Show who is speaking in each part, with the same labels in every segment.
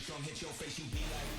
Speaker 1: Drum hit your face, you be like.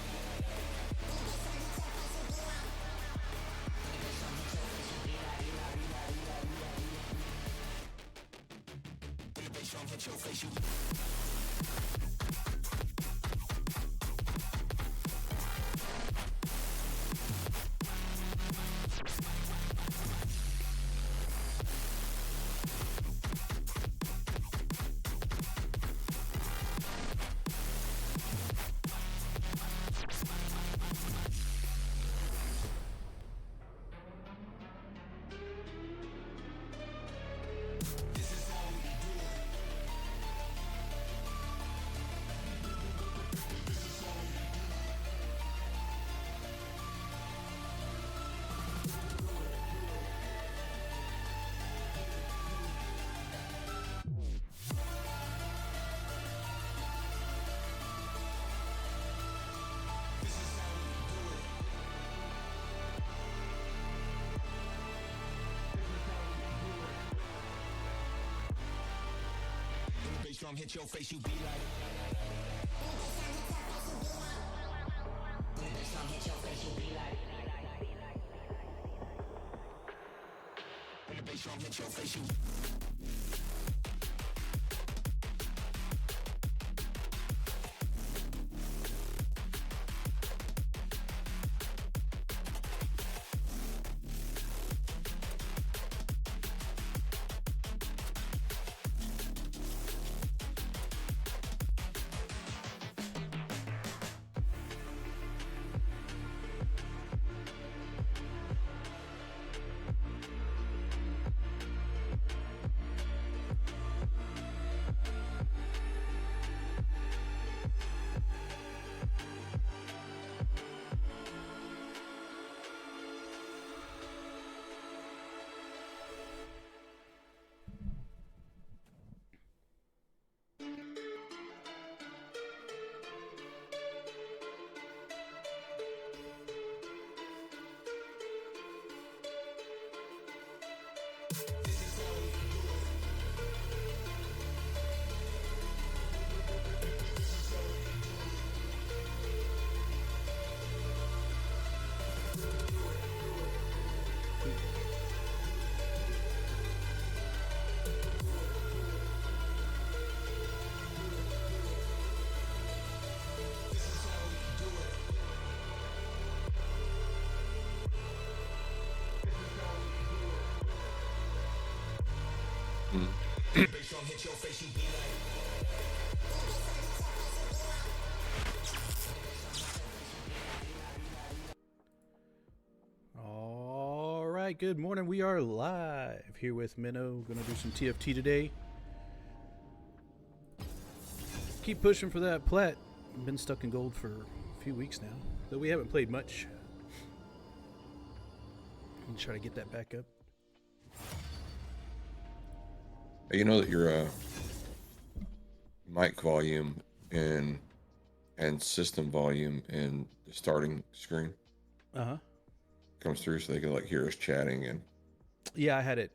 Speaker 1: When the drum hit your face, you be like. When the bass drum hit your face, you.
Speaker 2: All right, good morning. We are live here with Minnow. Gonna do some TFT today. Keep pushing for that plat. Been stuck in gold for a few weeks now, though we haven't played much. I'm try to get that back up.
Speaker 3: You know that your mic volume and system volume in the starting screen comes through, so they can like hear us chatting. And
Speaker 2: yeah, I had it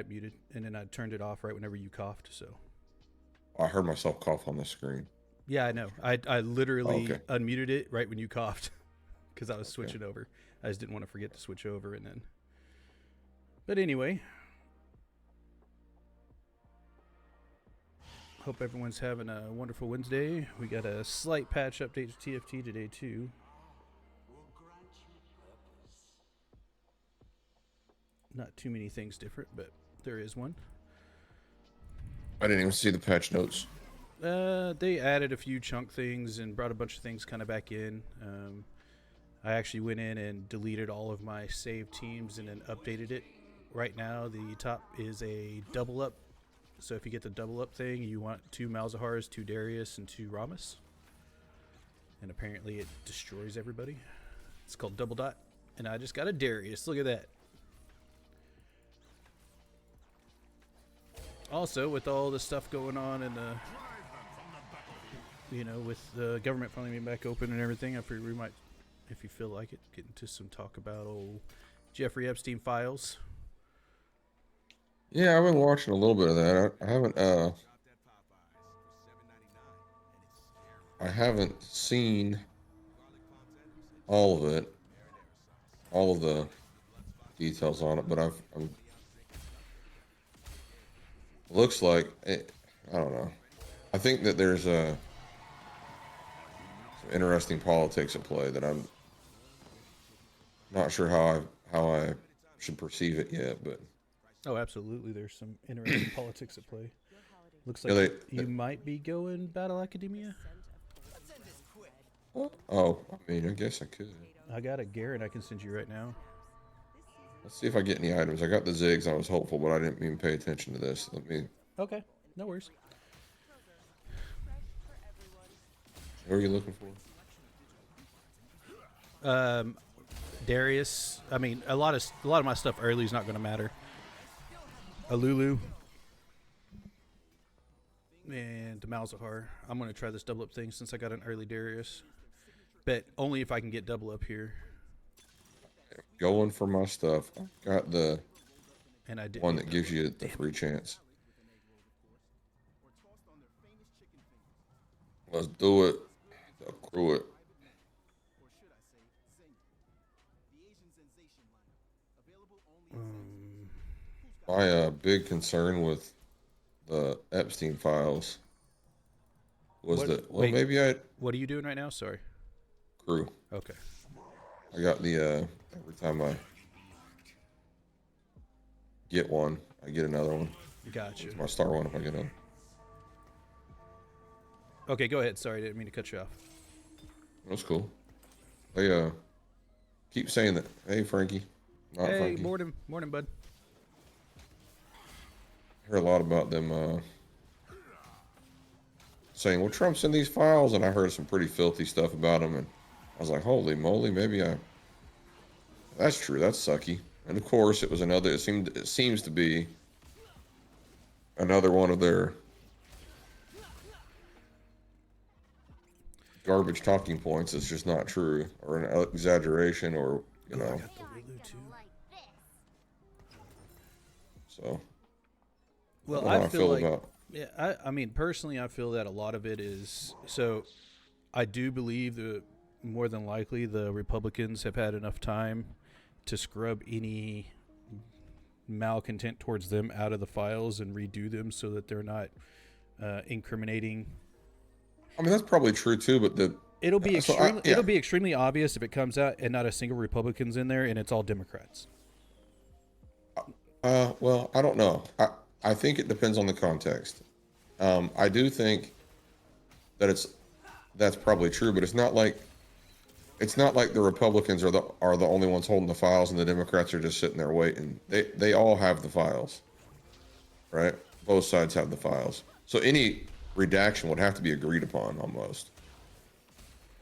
Speaker 2: muted, and then I turned it off right whenever you coughed. So
Speaker 3: I heard myself cough on the screen.
Speaker 2: Yeah, I know. I literally unmuted it right when you coughed because I was switching over. I just didn't want to forget to switch over, and then. But anyway. Hope everyone's having a wonderful Wednesday. We got a slight patch update to TFT today, too. Not too many things different, but there is one.
Speaker 3: I didn't even see the patch notes.
Speaker 2: They added a few chunk things and brought a bunch of things kind of back in. I actually went in and deleted all of my saved teams and then updated it. Right now, the top is a double up. So if you get the double up thing, you want 2 Malzahars, 2 Darius, and 2 Ramus. And apparently it destroys everybody. It's called double dot. And I just got a Darius. Look at that. Also, with all the stuff going on and with the government finally being back open and everything, I figure we might, if you feel like it, get into some talk about old Jeffrey Epstein files.
Speaker 3: Yeah, I've been watching a little bit of that. I I haven't seen all of it, all of the details on it, but looks like it, I don't know. I think that there's some interesting politics at play that I'm not sure how I should perceive it yet, but
Speaker 2: Oh, absolutely. There's some interesting politics at play. Looks
Speaker 3: yeah,
Speaker 2: like you might be going Battle Academia.
Speaker 3: oh, I mean, I guess I could.
Speaker 2: I got a Garen I can send you right now.
Speaker 3: Let's see if I get any items. I got the Ziggs. I was hopeful, but I didn't even pay attention to this. Let me.
Speaker 2: Okay, no worries.
Speaker 3: Who are you looking for?
Speaker 2: Darius. I mean, a lot of my stuff early is not going to matter. A Lulu. And Malzahar. I'm going to try this double up thing since I got an early Darius. But only if I can get double up here.
Speaker 3: Going for my stuff. I got the
Speaker 2: and I did
Speaker 3: one that gives you the free chance. Let's do it. Accrue it. My big concern with the Epstein files was
Speaker 2: what,
Speaker 3: that, well,
Speaker 2: wait,
Speaker 3: maybe I
Speaker 2: What are you doing right now? Sorry.
Speaker 3: crew.
Speaker 2: Okay.
Speaker 3: I got the, every time I get one, I get another one.
Speaker 2: Gotcha.
Speaker 3: It's my star one if I get one.
Speaker 2: Okay, go ahead. Sorry, I didn't mean to cut you off.
Speaker 3: That's cool. They keep saying that. Hey, Frankie. Not
Speaker 2: hey,
Speaker 3: Frankie.
Speaker 2: morning, bud.
Speaker 3: I heard a lot about them saying, well, Trump's in these files, and I heard some pretty filthy stuff about him, and I was like, holy moly, that's true, that's sucky. And of course, it seems to be another one of their garbage talking points. It's just not true, or an exaggeration, or, you know.
Speaker 2: I got the Lulu too.
Speaker 3: So,
Speaker 2: well, I feel like, yeah, I mean, personally, I feel that a lot of it is, so I do believe that more than likely the Republicans have had enough time to scrub any malcontent towards them out of the files and redo them so that they're not incriminating.
Speaker 3: I mean, that's probably true too, but
Speaker 2: it'll be extremely obvious if it comes out and not a single Republican's in there and it's all Democrats.
Speaker 3: Well, I don't know. I think it depends on the context. I do think that that's probably true, but it's not like the Republicans are the only ones holding the files and the Democrats are just sitting there waiting. They all have the files, right? Both sides have the files. So any redaction would have to be agreed upon almost.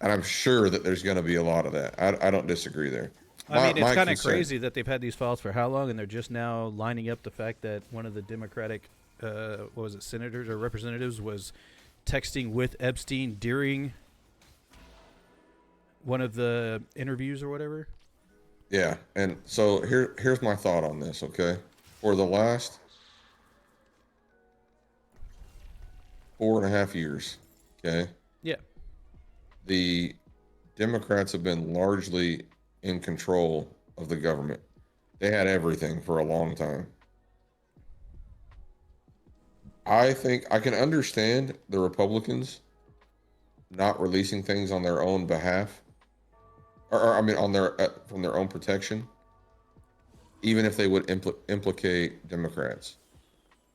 Speaker 3: And I'm sure that there's going to be a lot of that. I don't disagree there.
Speaker 2: I mean, it's kind of crazy that they've had these files for how long, and they're just now lining up the fact that one of the Democratic, senators or representatives was texting with Epstein during one of the interviews or whatever.
Speaker 3: Yeah, and so here's my thought on this, okay? For the last 4.5 years, okay?
Speaker 2: Yeah.
Speaker 3: The Democrats have been largely in control of the government. They had everything for a long time. I think I can understand the Republicans not releasing things on their own behalf, or I mean, on their from their own protection, even if they would implicate Democrats.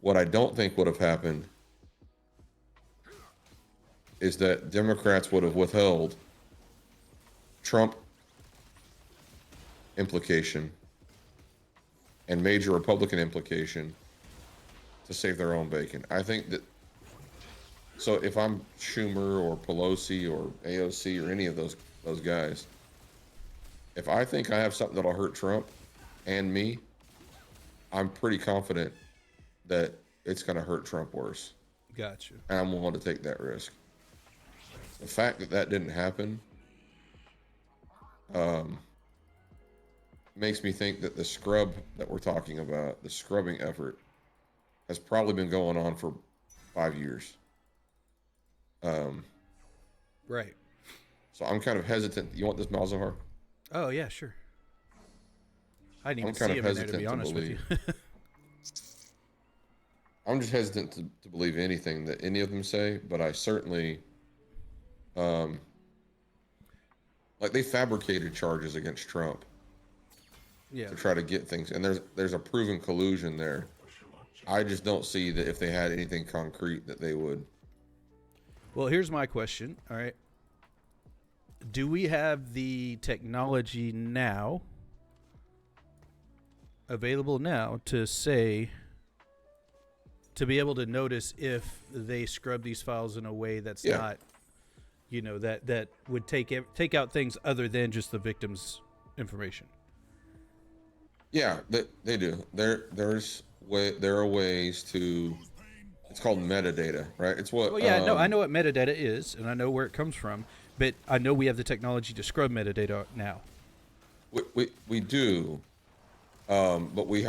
Speaker 3: What I don't think would have happened is that Democrats would have withheld Trump implication and major Republican implication to save their own bacon. I think that, so if I'm Schumer or Pelosi or AOC or any of those guys, if I think I have something that'll hurt Trump and me, I'm pretty confident that it's going to hurt Trump worse.
Speaker 2: Gotcha.
Speaker 3: And I'm willing to take that risk. The fact that didn't happen makes me think that the scrub that we're talking about, the scrubbing effort, has probably been going on for 5 years.
Speaker 2: Right.
Speaker 3: So I'm kind of hesitant. You want this Malzahar?
Speaker 2: Oh yeah, sure. I didn't
Speaker 3: I'm
Speaker 2: even
Speaker 3: kind
Speaker 2: see
Speaker 3: of
Speaker 2: him in there, to be
Speaker 3: hesitant to
Speaker 2: honest with you.
Speaker 3: believe. I'm just hesitant to believe anything that any of them say, but I certainly, um, like they fabricated charges against Trump
Speaker 2: Yeah.
Speaker 3: to try to get things, and there's a proven collusion there. I just don't see that if they had anything concrete that they would.
Speaker 2: Well, here's my question. All right. Do we have the technology now available now to say to be able to notice if they scrub these files in a way that's
Speaker 3: Yeah,
Speaker 2: not, that would take out things other than just the victim's information?
Speaker 3: yeah, they do. There are ways to. It's called metadata, right? It's
Speaker 2: Well,
Speaker 3: what
Speaker 2: yeah, no, I know what metadata is, and I know where it comes from, but I know we have the technology to scrub metadata now.
Speaker 3: we do, but we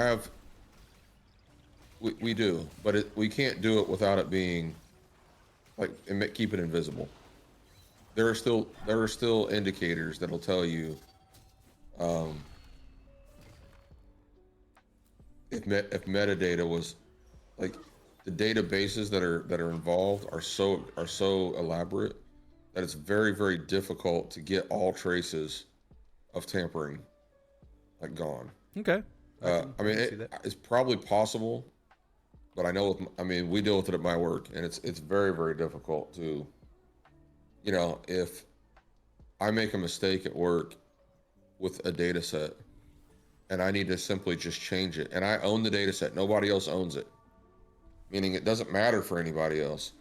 Speaker 3: do, but we can't do it without it being like keep it invisible. There are still indicators that'll tell you um, if metadata was like the databases that are involved are so elaborate that it's very very difficult to get all traces of tampering like gone.
Speaker 2: Okay,
Speaker 3: I
Speaker 2: I
Speaker 3: mean,
Speaker 2: can see that.
Speaker 3: it's probably possible, but I know I mean we deal with it at my work, and it's very very difficult to, if I make a mistake at work with a data set and I need to simply just change it, and I own the data set, nobody else owns it, meaning it doesn't matter for anybody else.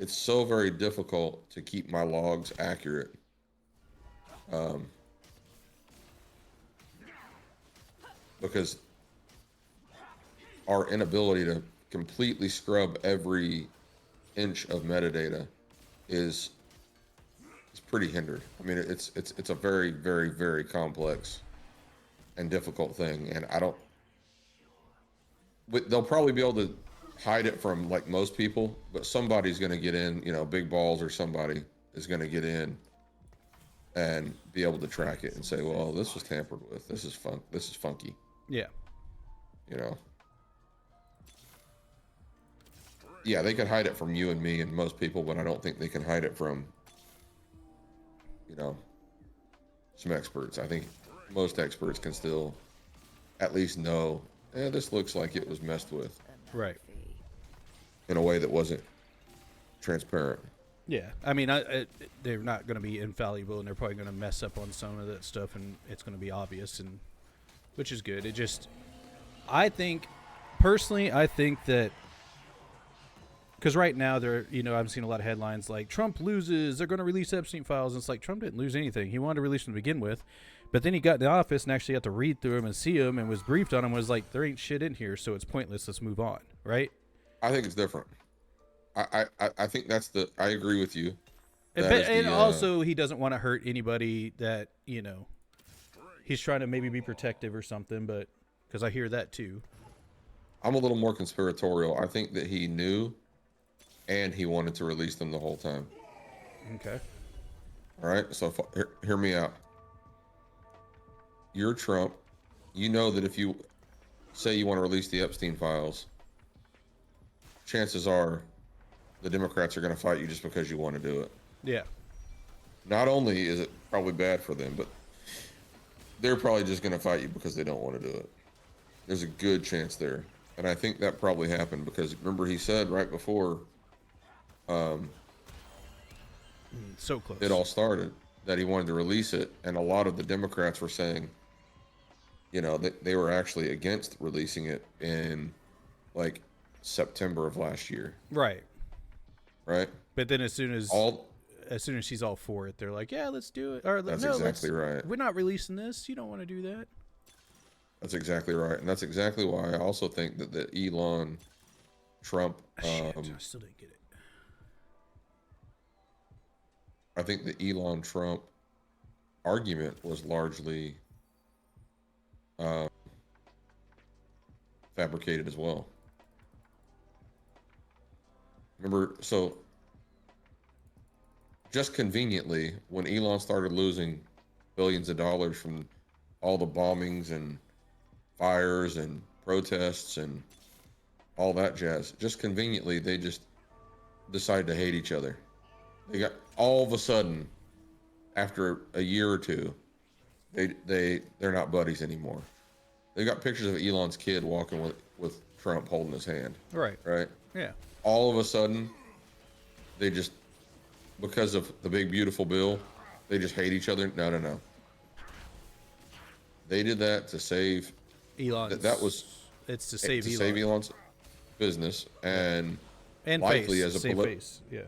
Speaker 3: It's so very difficult to keep my logs accurate. Um, because our inability to completely scrub every inch of metadata is pretty hindered. I mean, it's a very very very complex and difficult thing, and I don't. But they'll probably be able to hide it from like most people, but somebody's going to get in. Big balls or somebody is going to get in and be able to track it and say, "Well, this was tampered with. This is fun. This is funky."
Speaker 2: Yeah.
Speaker 3: You know. Yeah, they could hide it from you and me and most people, but I don't think they can hide it from, you know, some experts. I think most experts can still at least know, this looks like it was messed with
Speaker 2: Right.
Speaker 3: in a way that wasn't transparent.
Speaker 2: Yeah, I mean, they're not going to be infallible, and they're probably going to mess up on some of that stuff, and it's going to be obvious, and which is good. It just, I think, personally, I think that because right now I've seen a lot of headlines like Trump loses, they're going to release Epstein files, and it's like Trump didn't lose anything. He wanted to release them to begin with, but then he got in the office and actually got to read through them and see them, and was briefed on them. Was like, there ain't shit in here, so it's pointless. Let's move on, right?
Speaker 3: I think it's different. I think I agree with you.
Speaker 2: And also, he doesn't want to hurt anybody that, he's trying to maybe be protective or something, but because I hear that too.
Speaker 3: I'm a little more conspiratorial. I think that he knew and he wanted to release them the whole time.
Speaker 2: Okay.
Speaker 3: All right. So hear me out. You're Trump. You know that if you say you want to release the Epstein files, chances are the Democrats are going to fight you just because you want to do it.
Speaker 2: Yeah.
Speaker 3: Not only is it probably bad for them, but they're probably just going to fight you because they don't want to do it. There's a good chance there. And I think that probably happened because remember he said right before
Speaker 2: So close.
Speaker 3: it all started that he wanted to release it. And a lot of the Democrats were saying, they were actually against releasing it in like September of last year.
Speaker 2: Right.
Speaker 3: Right.
Speaker 2: But then as soon as she's all for it, they're like, yeah, let's do it. Or
Speaker 3: That's
Speaker 2: no,
Speaker 3: exactly right.
Speaker 2: We're not releasing this. You don't want to do that.
Speaker 3: That's exactly right. And that's exactly why I also think that the Elon Trump,
Speaker 2: Shit, I still didn't get it.
Speaker 3: I think the Elon Trump argument was largely fabricated as well. Remember, so just conveniently, when Elon started losing billions of dollars from all the bombings and fires and protests and all that jazz, just conveniently, they just decided to hate each other. They got all of a sudden, after a year or two, they're not buddies anymore. They got pictures of Elon's kid walking with Trump holding his hand.
Speaker 2: Right.
Speaker 3: Right.
Speaker 2: Yeah.
Speaker 3: All of a sudden, they just, because of the big beautiful bill, they just hate each other. No, no, no. They did that to save
Speaker 2: Elon's.
Speaker 3: that was
Speaker 2: It's to save
Speaker 3: to
Speaker 2: Elon.
Speaker 3: save Elon's business and likely
Speaker 2: face.
Speaker 3: as a
Speaker 2: save face. Yeah.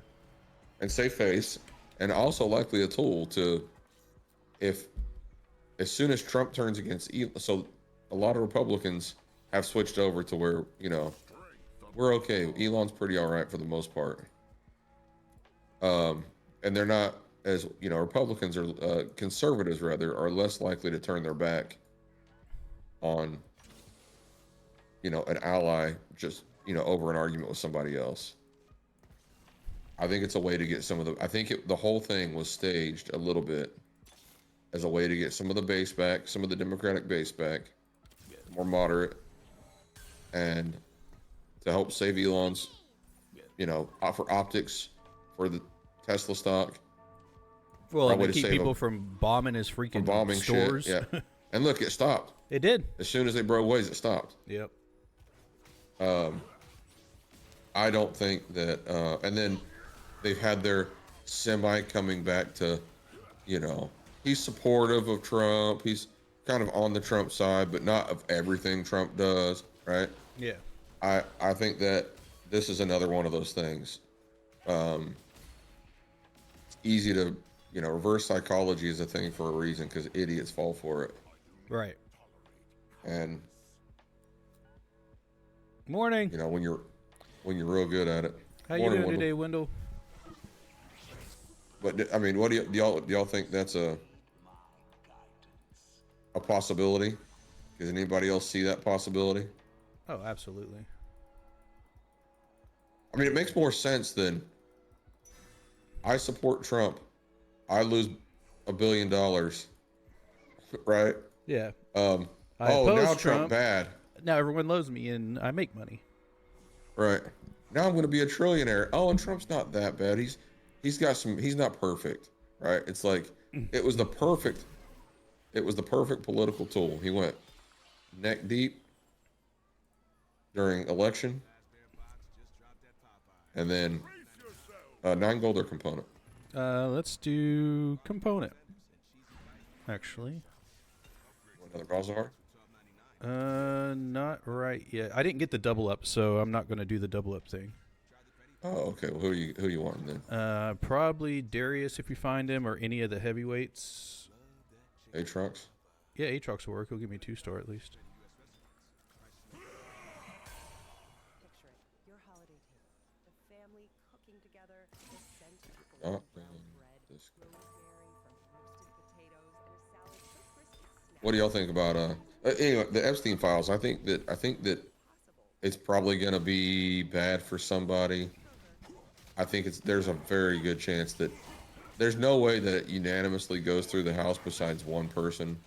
Speaker 3: and save face, and also likely a tool to, if as soon as Trump turns against Elon, so a lot of Republicans have switched over to where, we're okay. Elon's pretty all right for the most part. And they're not as, Republicans are, conservatives rather, are less likely to turn their back on, an ally just, over an argument with somebody else. I think it's a way to get some of the, I think the whole thing was staged a little bit as a way to get some of the base back, some of the Democratic base back, more moderate, and to help save Elon's, for optics, for the Tesla stock.
Speaker 2: Well, and
Speaker 3: Probably
Speaker 2: to
Speaker 3: to
Speaker 2: keep
Speaker 3: save
Speaker 2: people from bombing his freaking
Speaker 3: bombing
Speaker 2: stores.
Speaker 3: shit. Yeah. And look, it stopped.
Speaker 2: It did.
Speaker 3: As soon as they broke ways, it stopped.
Speaker 2: Yep.
Speaker 3: I don't think that, and then they've had their semi coming back to, he's supportive of Trump. He's kind of on the Trump side, but not of everything Trump does, right?
Speaker 2: Yeah.
Speaker 3: I think that this is another one of those things. It's easy to, reverse psychology is a thing for a reason because idiots fall for it.
Speaker 2: Right.
Speaker 3: And
Speaker 2: Morning.
Speaker 3: when you're real good at it.
Speaker 2: How you doing today, Wendell?
Speaker 3: But I mean, what do y'all think that's a possibility? Does anybody else see that possibility?
Speaker 2: Oh, absolutely.
Speaker 3: I mean, it makes more sense than I support Trump. I lose $1 billion, right?
Speaker 2: Yeah.
Speaker 3: Oh,
Speaker 2: oppose
Speaker 3: now Trump bad.
Speaker 2: Now everyone loves me and I make money.
Speaker 3: Right. Now I'm going to be a trillionaire. Oh, and Trump's not that bad. He's got some. He's not perfect, right? It's like it was the perfect political tool. He went neck deep during election, and then 9 gold or component.
Speaker 2: Let's do component. Actually.
Speaker 3: Another Balzar.
Speaker 2: Not right yet. I didn't get the double up, so I'm not going to do the double up thing.
Speaker 3: Oh, okay. Well, who you want then?
Speaker 2: Probably Darius if you find him, or any of the heavyweights.
Speaker 3: Aatrox.
Speaker 2: Yeah, Aatrox will work. He'll give me 2-star at least.
Speaker 3: Oh, what do y'all think about anyway, the Epstein files? I think that it's probably going to be bad for somebody. I think there's a very good chance that there's no way that it unanimously goes through the House besides one person.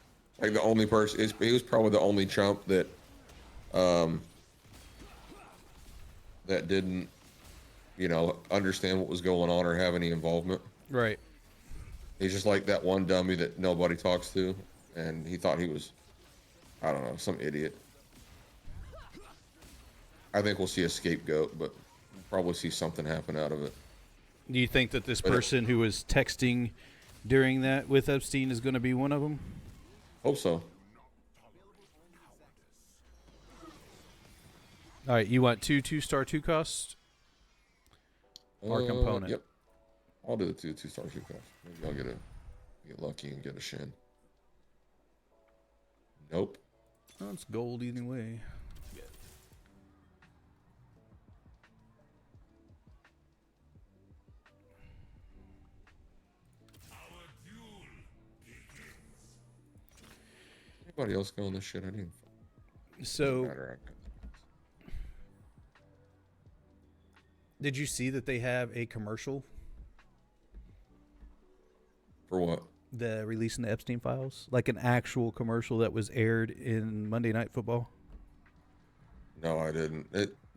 Speaker 3: Like the only person, he was probably the only chump that that didn't, understand what was going on or have any involvement.
Speaker 2: Right.
Speaker 3: He's just like that one dummy that nobody talks to, and he thought he was, I don't know, some idiot. I think we'll see a scapegoat, but we'll probably see something happen out of it.
Speaker 2: Do you think that this person who was texting during that with Epstein is going to be one of them?
Speaker 3: Hope so.
Speaker 2: All right, you want 2-star 2 costs? Or component?
Speaker 3: Yep. I'll do the 2-star 2 costs. Maybe I'll get lucky and get a Shin. Nope.
Speaker 2: Oh, it's gold either way.
Speaker 3: Anybody else go on this shit? I didn't.
Speaker 2: So, did you see that they have a commercial
Speaker 3: For what?
Speaker 2: The releasing the Epstein files, like an actual commercial that was aired in Monday Night Football.
Speaker 3: No, I didn't.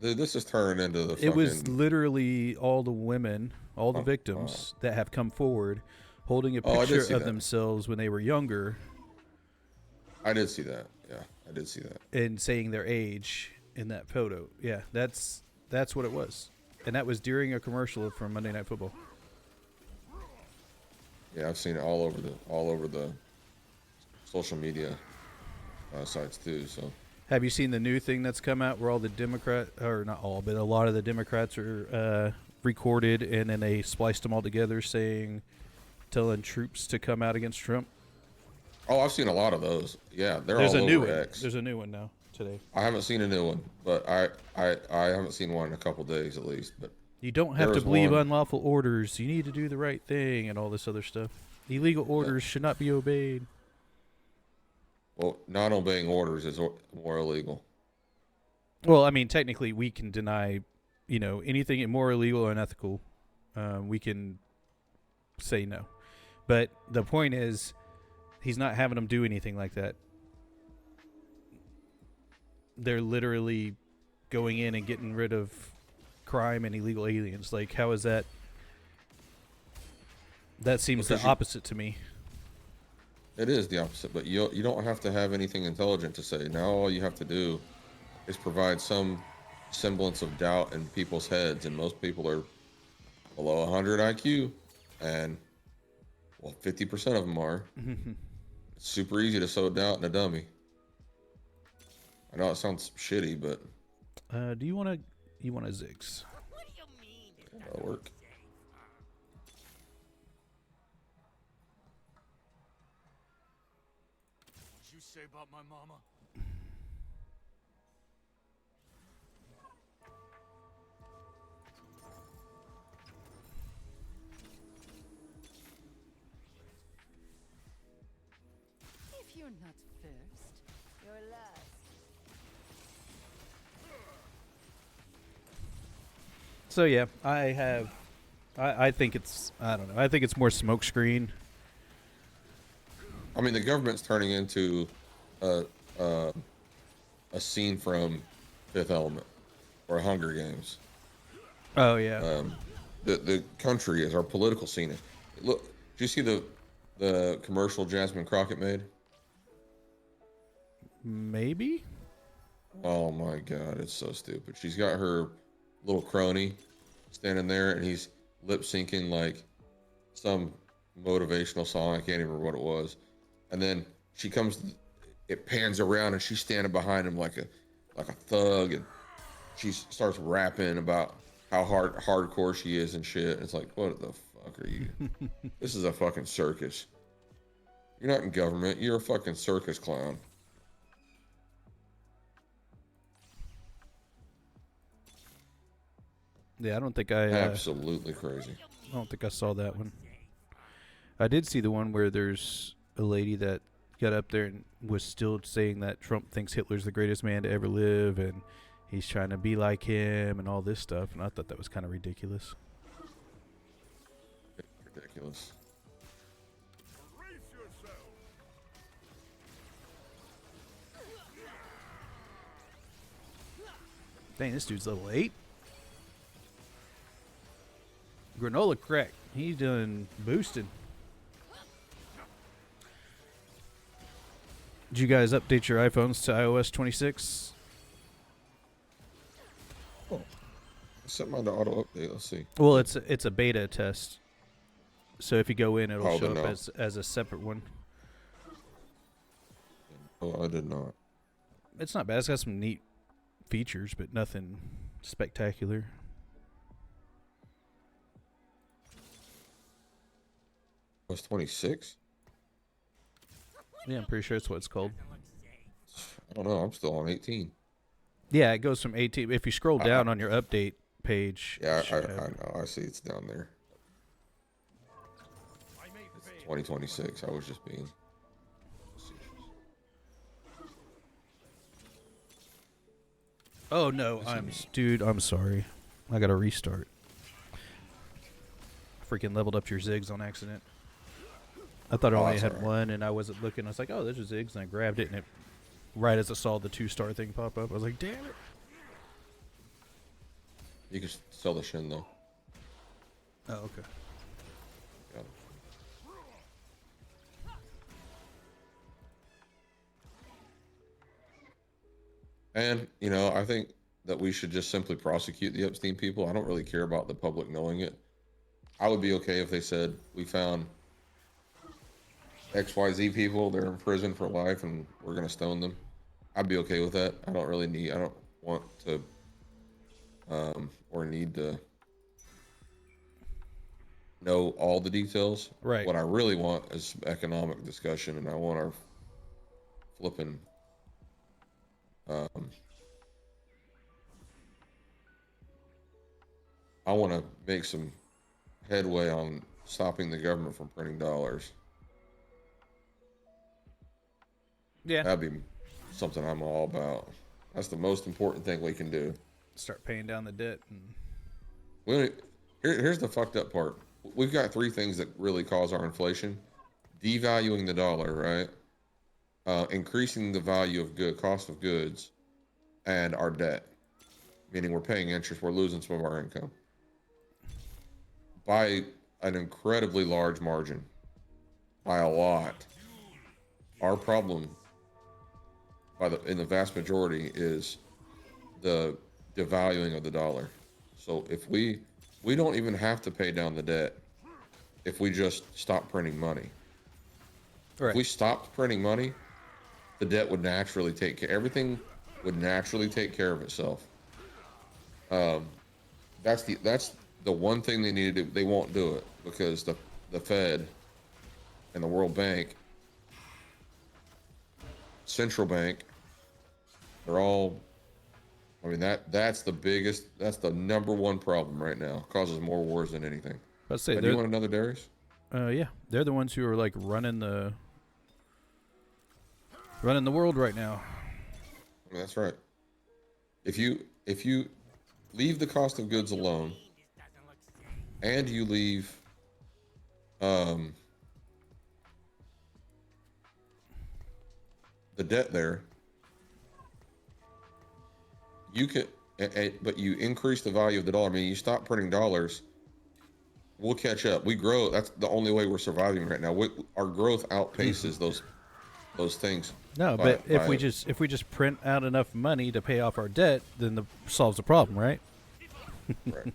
Speaker 3: This is turning into the
Speaker 2: It was
Speaker 3: fucking.
Speaker 2: literally all the women, all the
Speaker 3: Oh,
Speaker 2: victims that have come forward, holding a
Speaker 3: Oh, I did
Speaker 2: picture
Speaker 3: see
Speaker 2: of
Speaker 3: that.
Speaker 2: themselves when they were younger
Speaker 3: I did see that. Yeah, I did see that.
Speaker 2: and saying their age in that photo. Yeah, that's what it was, and that was during a commercial from Monday Night Football.
Speaker 3: Yeah, I've seen it all over the social media sites too. So
Speaker 2: Have you seen the new thing that's come out where all the Democrat, or not all, but a lot of the Democrats are recorded and then they spliced them all together telling troops to come out against Trump?
Speaker 3: oh, I've seen a lot of those. Yeah, they're
Speaker 2: There's
Speaker 3: all
Speaker 2: a new
Speaker 3: over
Speaker 2: one.
Speaker 3: X.
Speaker 2: There's a new one now today.
Speaker 3: I haven't seen a new one, but I haven't seen one in a couple days at least. But
Speaker 2: You don't
Speaker 3: there
Speaker 2: have to
Speaker 3: was
Speaker 2: believe
Speaker 3: one.
Speaker 2: unlawful orders. You need to do the right thing and all this other stuff. Illegal orders should not be obeyed.
Speaker 3: Well, not obeying orders is more illegal.
Speaker 2: Well, I mean, technically, we can deny, anything immoral, illegal, or unethical. We can say no. But the point is, he's not having them do anything like that. They're literally going in and getting rid of crime and illegal aliens. Like, how is that? That seems the opposite to me.
Speaker 3: It is the opposite, but you don't have to have anything intelligent to say. Now all you have to do is provide some semblance of doubt in people's heads, and most people are below 100 IQ, and 50% of them are. It's super easy to sow doubt in a dummy. I know it sounds shitty, but
Speaker 2: Do you want a Ziggs?
Speaker 3: that'll work.
Speaker 1: What you say about my mama?
Speaker 4: If you're not first, you're last.
Speaker 2: So yeah, I think it's, I don't know. I think it's more smokescreen.
Speaker 3: I mean, the government's turning into a scene from Fifth Element or Hunger Games.
Speaker 2: Oh yeah.
Speaker 3: The country is our political scene. Look, did you see the commercial Jasmine Crockett made?
Speaker 2: Maybe.
Speaker 3: Oh my God, it's so stupid. She's got her little crony standing there, and he's lip syncing like some motivational song. I can't even remember what it was. And then she comes, it pans around, and she's standing behind him like a thug, and she starts rapping about how hardcore she is and shit. It's like, what the fuck are you? This is a fucking circus. You're not in government. You're a fucking circus clown.
Speaker 2: Yeah, I don't think I
Speaker 3: Absolutely crazy.
Speaker 2: don't think I saw that one. I did see the one where there's a lady that got up there and was still saying that Trump thinks Hitler's the greatest man to ever live and he's trying to be like him and all this stuff, and I thought that was kind of ridiculous.
Speaker 3: Ridiculous.
Speaker 2: Dang, this dude's level 8. Granola crack. He's done boosting. Did you guys update your iPhones to iOS 26?
Speaker 3: Oh, set mine to auto update. Let's see.
Speaker 2: Well, it's a beta test. So if you go in, it'll
Speaker 3: Oh,
Speaker 2: show
Speaker 3: then
Speaker 2: up
Speaker 3: no.
Speaker 2: as a separate one.
Speaker 3: Oh, I did not.
Speaker 2: It's not bad. It's got some neat features, but nothing spectacular.
Speaker 3: Was 26?
Speaker 2: Yeah, I'm pretty sure that's what it's called.
Speaker 3: I don't know. I'm still on 18.
Speaker 2: Yeah, it goes from 18. If you scroll down on your update page.
Speaker 3: Yeah,
Speaker 2: it
Speaker 3: I
Speaker 2: should have-
Speaker 3: know. I see it's down there. It's 2026. I was just being facetious.
Speaker 2: Oh no, dude, I'm sorry. I gotta restart. Freaking leveled up your Ziggs on accident. I thought I
Speaker 3: Oh,
Speaker 2: only
Speaker 3: that's
Speaker 2: had
Speaker 3: all right.
Speaker 2: one, and I wasn't looking. I was like, oh, there's a Ziggs, and I grabbed it, and it right as I saw the 2-star thing pop up, I was like, damn it.
Speaker 3: You can sell the Shin though.
Speaker 2: Oh, okay.
Speaker 3: Got it. And you know, I think that we should just simply prosecute the Epstein people. I don't really care about the public knowing it. I would be okay if they said we found XYZ people, they're in prison for life, and we're gonna stone them. I'd be okay with that. I don't really need. I don't want to, or need to know all the details.
Speaker 2: Right.
Speaker 3: What I really want is economic discussion, and I want our flipping. Um, I want to make some headway on stopping the government from printing dollars.
Speaker 2: Yeah.
Speaker 3: That'd be something I'm all about. That's the most important thing we can do.
Speaker 2: Start paying down the debt. And
Speaker 3: We don't, here's the fucked up part. We've got three things that really cause our inflation: devaluing the dollar, right? Increasing the value of cost of goods, and our debt. Meaning we're paying interest, we're losing some of our income by an incredibly large margin, by a lot. Our problem, in the vast majority, is the devaluing of the dollar. So if we don't even have to pay down the debt if we just stop printing money.
Speaker 2: right.
Speaker 3: If we stopped printing money, the debt would naturally take care. Everything would naturally take care of itself. That's the one thing they need to do. They won't do it because the Fed and the World Bank, central bank, they're all. I mean that's the number one problem right now. Causes more wars than anything.
Speaker 2: Let's say
Speaker 3: Do you want another Darius?
Speaker 2: yeah, they're the ones who are like running the world right now.
Speaker 3: I mean, that's right. If you leave the cost of goods alone, and you leave the debt there, you can, but you increase the value of the dollar. I mean, you stop printing dollars, we'll catch up. We grow. That's the only way we're surviving right now. Our growth outpaces those things.
Speaker 2: No, but if we just print out enough money to pay off our debt, then solves the problem, right?
Speaker 3: Right.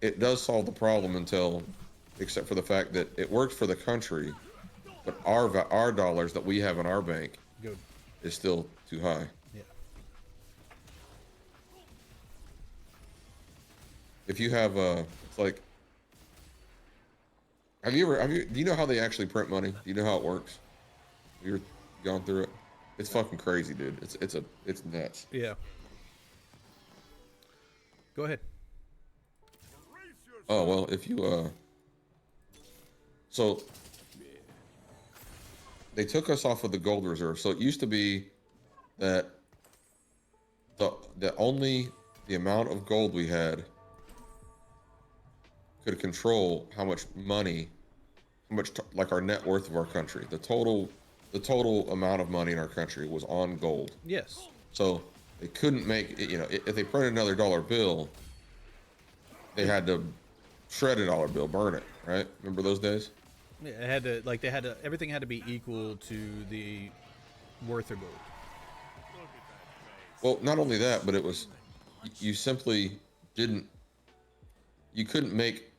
Speaker 3: It does solve the problem except for the fact that it works for the country, but our dollars that we have in our bank
Speaker 2: Good.
Speaker 3: is still too high.
Speaker 2: Yeah.
Speaker 3: If you have it's like, do you know how they actually print money? Do you know how it works? You've gone through it. It's fucking crazy, dude. It's nuts.
Speaker 2: Yeah. Go ahead.
Speaker 3: Oh well, if you so they took us off of the gold reserve. So it used to be that only the amount of gold we had could control how much money, like our net worth of our country. The total amount of money in our country was on gold.
Speaker 2: Yes.
Speaker 3: So they couldn't make it, if they printed another dollar bill, they had to shred a dollar bill, burn it, right? Remember those days?
Speaker 2: Yeah, everything had to be equal to the worth of gold.
Speaker 3: Well, not only that, but it was, you simply you couldn't make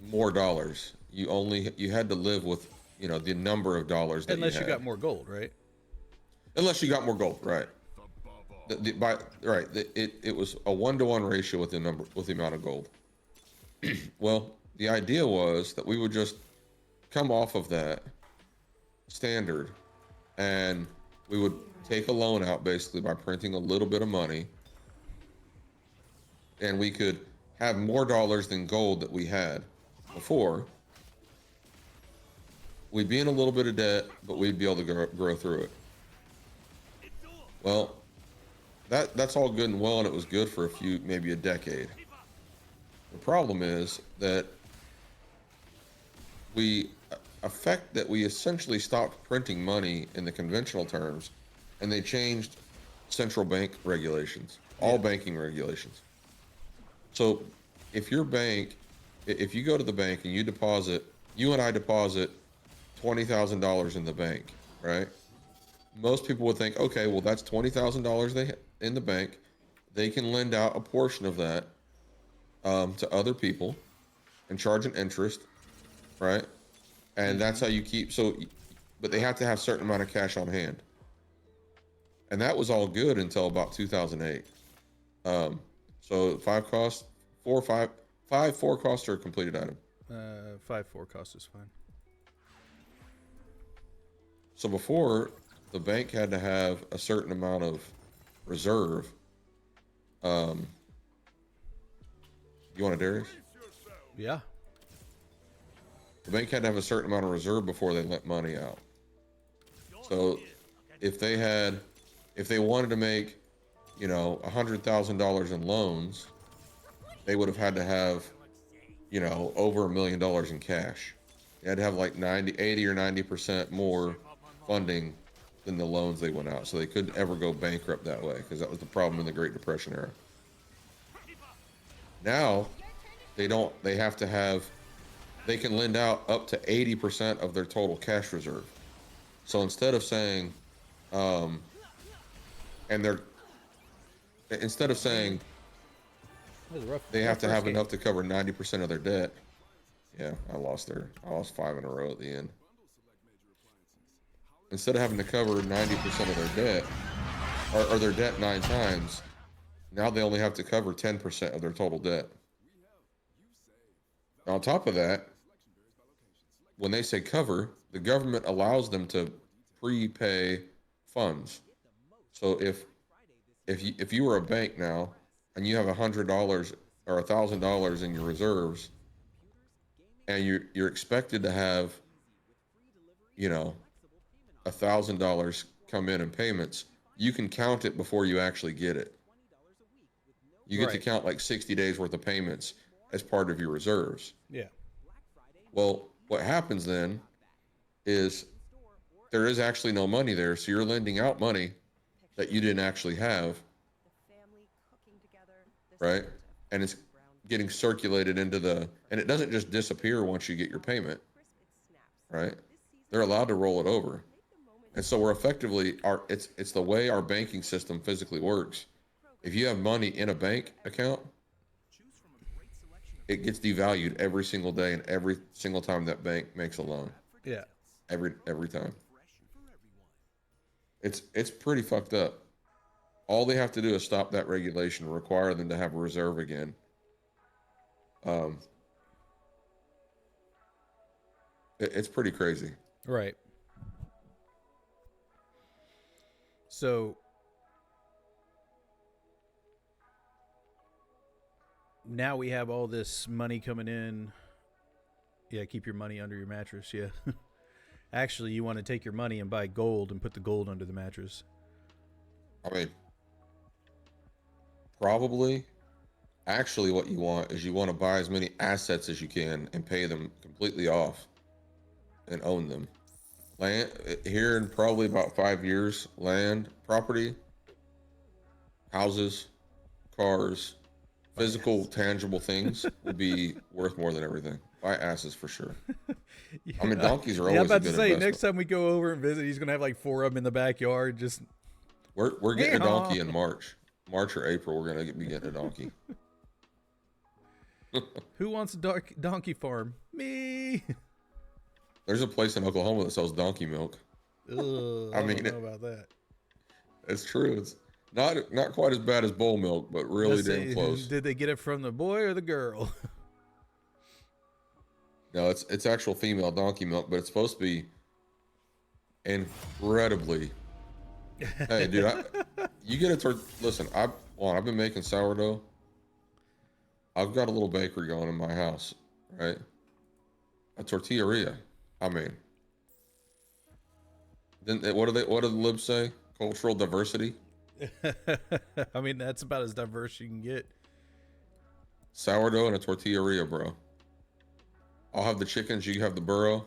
Speaker 3: more dollars. You had to live with, the number of dollars that
Speaker 2: Unless
Speaker 3: you
Speaker 2: you
Speaker 3: had.
Speaker 2: got more gold, right?
Speaker 3: Unless you got more gold, right? It was a 1-to-1 ratio with the amount of gold. Well, the idea was that we would just come off of that standard, and we would take a loan out basically by printing a little bit of money, and we could have more dollars than gold that we had before. We'd be in a little bit of debt, but we'd be able to grow through it. Well, that's all good and well, and it was good for maybe a decade. The problem is that effect that we essentially stopped printing money in the conventional terms, and they changed central bank regulations, all banking regulations. So if your bank, if you go to the bank and you and I deposit $20,000 in the bank, right? Most people would think, okay, well, that's $20,000 in the bank. They can lend out a portion of that to other people and charge an interest, right? And that's how you keep, but they have to have a certain amount of cash on hand. And that was all good until about 2008. So five four cost or a completed item.
Speaker 2: 5 4 cost is fine.
Speaker 3: So before, the bank had to have a certain amount of reserve. You want a Darius?
Speaker 2: Yeah.
Speaker 3: The bank had to have a certain amount of reserve before they lent money out. So if they wanted to make, $100,000 in loans, they would have had to have, over $1 million in cash. They had to have like 80 or 90% more funding than the loans they went out. So they couldn't ever go bankrupt that way, because that was the problem in the Great Depression era. Now they can lend out up to 80% of their total cash reserve. So instead of saying, they have to have enough to cover 90% of their debt. Yeah, I lost 5 in a row at the end. Instead of having to cover 90% of their debt, or their debt 9 times, now they only have to cover 10% of their total debt. Now, on top of that, when they say cover, the government allows them to prepay funds. So if you were a bank now and you have $100 or $1,000 in your reserves, and you're expected to have, $1,000 come in payments, you can count it before you actually get it. You get to count like 60 days worth of payments as part of your reserves.
Speaker 2: Yeah.
Speaker 3: Well, what happens then is there is actually no money there, so you're lending out money that you didn't actually have, right? And it's getting circulated and it doesn't just disappear once you get your payment, right? They're allowed to roll it over. And so we're effectively, it's the way our banking system physically works. If you have money in a bank account, it gets devalued every single day and every single time that bank makes a loan.
Speaker 2: Yeah.
Speaker 3: Every time. It's pretty fucked up. All they have to do is stop that regulation, require them to have a reserve again. It's pretty crazy.
Speaker 2: Right. So now we have all this money coming in. Yeah, keep your money under your mattress. Yeah. Actually, you want to take your money and buy gold and put the gold under the mattress.
Speaker 3: I mean, probably. Actually, what you want is you want to buy as many assets as you can and pay them completely off and own them. Land here in probably about 5 years, land, property, houses, cars, physical, tangible things will be worth more than everything. Buy asses for sure.
Speaker 2: Yeah.
Speaker 3: I mean, donkeys are
Speaker 2: Yeah, I'm
Speaker 3: always a
Speaker 2: about
Speaker 3: good
Speaker 2: to say,
Speaker 3: investment.
Speaker 2: next time we go over and visit, he's going to have like 4 of them in the backyard. Just
Speaker 3: We're getting a donkey in March or April. We're going to be getting a donkey.
Speaker 2: who wants a donkey farm? Me.
Speaker 3: There's a place in Oklahoma that sells donkey milk.
Speaker 2: Ugh, I don't know about that.
Speaker 3: It's true. It's not quite as bad as bull milk, but really damn close.
Speaker 2: Did they get it from the boy or the girl?
Speaker 3: No, it's actual female donkey milk, but it's supposed to be incredibly. Hey, dude, you get a listen. I've been making sourdough. I've got a little bakery going in my house, right? A tortilleria. I mean, then what do the libs say? Cultural diversity.
Speaker 2: I mean, that's about as diverse you can get.
Speaker 3: Sourdough and a tortilleria, bro. I'll have the chickens. You have the burro.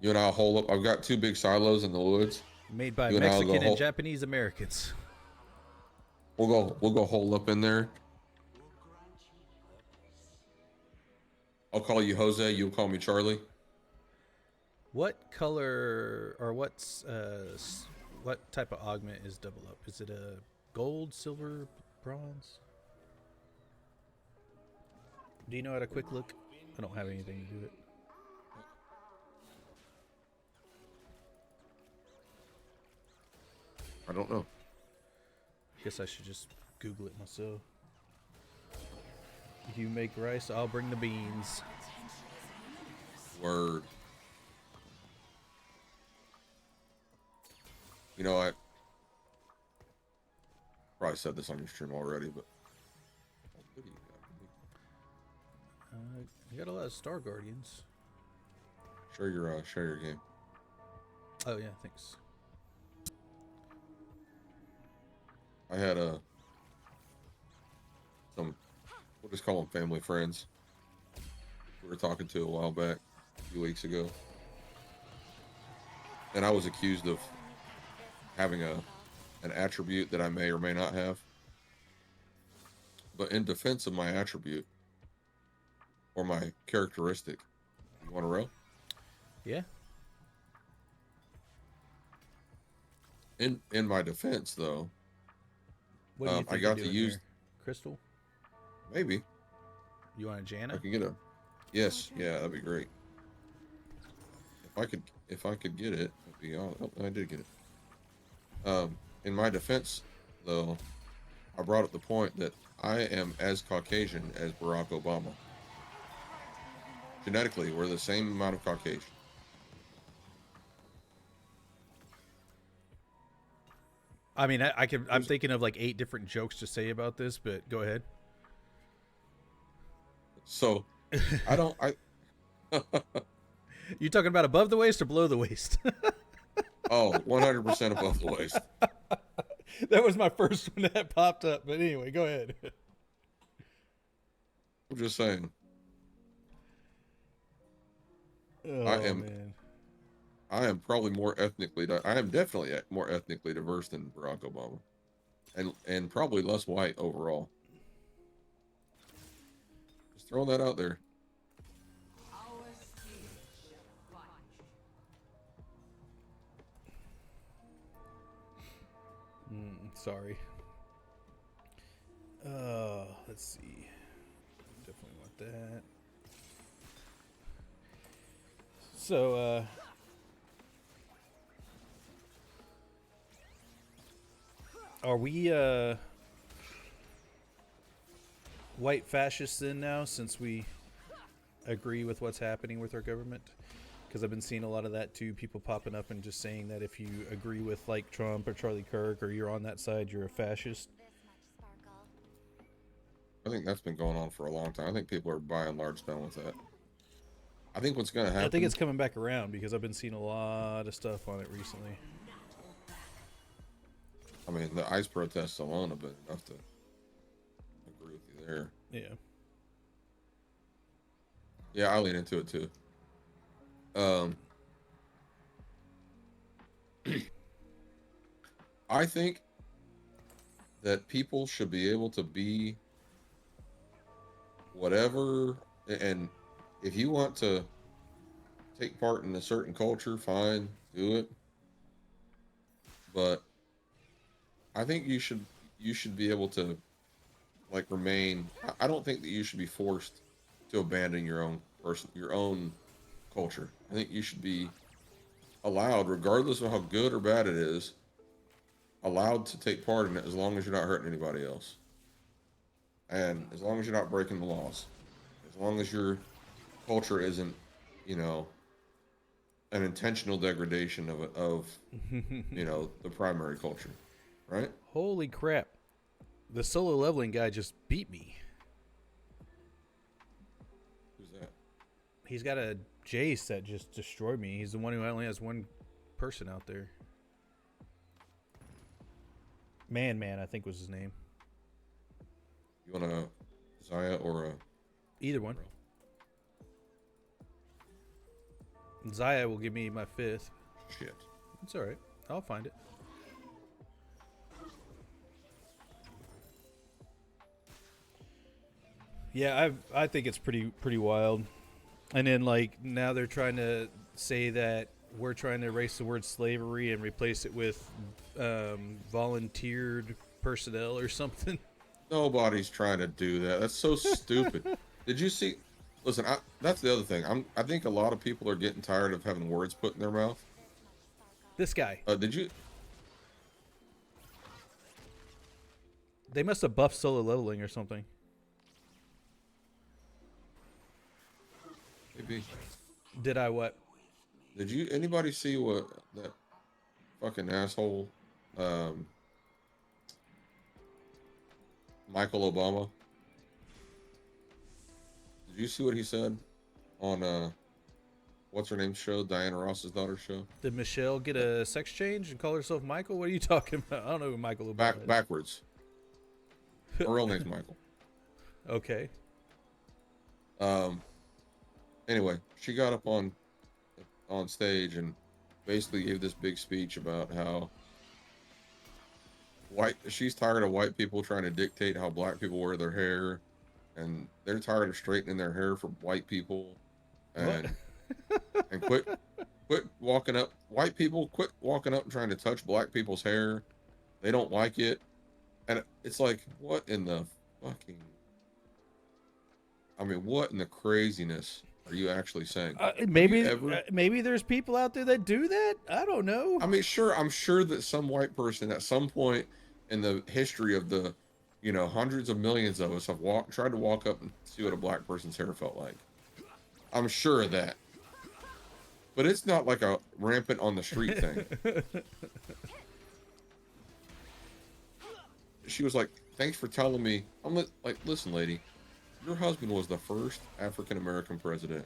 Speaker 3: You and I'll hole up. I've got 2 big silos in the woods.
Speaker 2: Made by
Speaker 3: You and I'll go
Speaker 2: Mexican and
Speaker 3: hole.
Speaker 2: Japanese Americans.
Speaker 3: We'll go hole up in there. I'll call you Jose. You'll call me Charlie.
Speaker 2: What color or what type of augment is double up? Is it a gold, silver, bronze? Do you know at a quick look? I don't have anything to do it.
Speaker 3: I don't know.
Speaker 2: Guess I should just Google it myself. You make rice, I'll bring the beans.
Speaker 3: Word. You know, I probably said this on your stream already, but what do you got?
Speaker 2: You got a lot of Star Guardians.
Speaker 3: Share your game.
Speaker 2: Oh yeah, thanks.
Speaker 3: I had some, we'll just call them family friends. We were talking to a while back, a few weeks ago, and I was accused of having an attribute that I may or may not have. But in defense of my attribute or my characteristic, you want to row?
Speaker 2: Yeah.
Speaker 3: In my defense, though,
Speaker 2: What do you think
Speaker 3: I got
Speaker 2: you're
Speaker 3: to
Speaker 2: doing
Speaker 3: use
Speaker 2: here? Crystal?
Speaker 3: maybe
Speaker 2: You want a
Speaker 3: I
Speaker 2: Jana?
Speaker 3: can get a yes, yeah, that'd be great. If I could get it, that'd be all. Oh, I did get it. In my defense, though, I brought up the point that I am as Caucasian as Barack Obama. Genetically, we're the same amount of Caucasian.
Speaker 2: I mean, I'm thinking of like 8 different jokes to say about this, but go ahead.
Speaker 3: So, I
Speaker 2: You talking about above the waist or below the waist?
Speaker 3: oh, 100% above the waist.
Speaker 2: That was my first one that popped up. But anyway, go ahead.
Speaker 3: I'm just saying.
Speaker 2: Oh,
Speaker 3: I
Speaker 2: man.
Speaker 3: am probably more I am definitely more ethnically diverse than Barack Obama, and probably less white overall. Just throwing that out there.
Speaker 2: Sorry. Let's see. Definitely want that. So, are we white fascists then now, since we agree with what's happening with our government? Because I've been seeing a lot of that too, people popping up and just saying that if you agree with like Trump or Charlie Kirk or you're on that side, you're a fascist.
Speaker 3: I think that's been going on for a long time. I think people are by and large done with that. I think what's going to happen.
Speaker 2: I think it's coming back around because I've been seeing a lot of stuff on it recently.
Speaker 3: I mean, the ICE protests alone have been enough to agree with you there.
Speaker 2: Yeah.
Speaker 3: Yeah, I lean into it too. I think that people should be able to be whatever, and if you want to take part in a certain culture, fine, do it. But I think you should be able to like remain. I don't think that you should be forced to abandon your own culture. I think you should be allowed, regardless of how good or bad it is, allowed to take part in it as long as you're not hurting anybody else. And as long as you're not breaking the laws. As long as your culture isn't, you know, an intentional degradation of you know, the primary culture. Right?
Speaker 2: Holy crap. The solo leveling guy just beat me.
Speaker 3: Who's that?
Speaker 2: He's got a Jace that just destroyed me. He's the one who only has one person out there. Man, I think was his name.
Speaker 3: You want a Zaya or a
Speaker 2: Either one. Zaya will give me my 5th.
Speaker 3: Shit.
Speaker 2: It's all right. I'll find it. Yeah, I think it's pretty wild. And then like now they're trying to say that we're trying to erase the word slavery and replace it with volunteered personnel or something.
Speaker 3: Nobody's trying to do that. That's so stupid. Did you see? Listen, that's the other thing. I think a lot of people are getting tired of having words put in their mouth.
Speaker 2: This guy.
Speaker 3: Did you?
Speaker 2: They must have buffed solo leveling or something.
Speaker 3: Maybe.
Speaker 2: Did I what?
Speaker 3: Did you? Anybody see what that fucking asshole, Michael Obama? Did you see what he said on what's her name's show, Diana Ross's daughter's show?
Speaker 2: Did Michelle get a sex change and call herself Michael? What are you talking about? I don't know who Michael Obama is.
Speaker 3: Backwards. Her real name's Michael.
Speaker 2: Okay.
Speaker 3: Anyway, she got up on stage and basically gave this big speech about how she's tired of white people trying to dictate how black people wear their hair, and they're tired of straightening their hair for white people, and and quit walking up white people quit walking up and trying to touch black people's hair. They don't like it. And it's like, what in the fucking, I mean, what in the craziness are you actually saying?
Speaker 2: Maybe there's people out there that do that. I don't know.
Speaker 3: I mean, sure, I'm sure that some white person at some point in the history of the, hundreds of millions of us have tried to walk up and see what a black person's hair felt like. I'm sure of that. But it's not like a rampant on the street thing. She was like, thanks for telling me. I'm like, listen, lady, your husband was the first African-American president.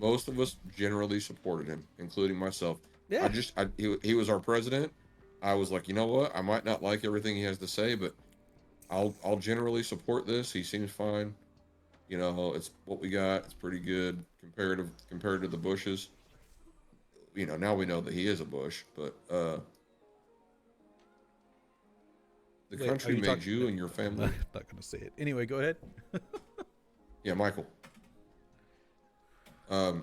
Speaker 3: Most of us generally supported him, including myself.
Speaker 2: Yeah.
Speaker 3: He was our president. I was like, you know what? I might not like everything he has to say, but I'll generally support this. He seems fine. It's what we got. It's pretty good compared to the Bushes. Now we know that he is a Bush, but the country made you and your family.
Speaker 2: I'm not going to say it. Anyway, go ahead.
Speaker 3: Yeah, Michael. The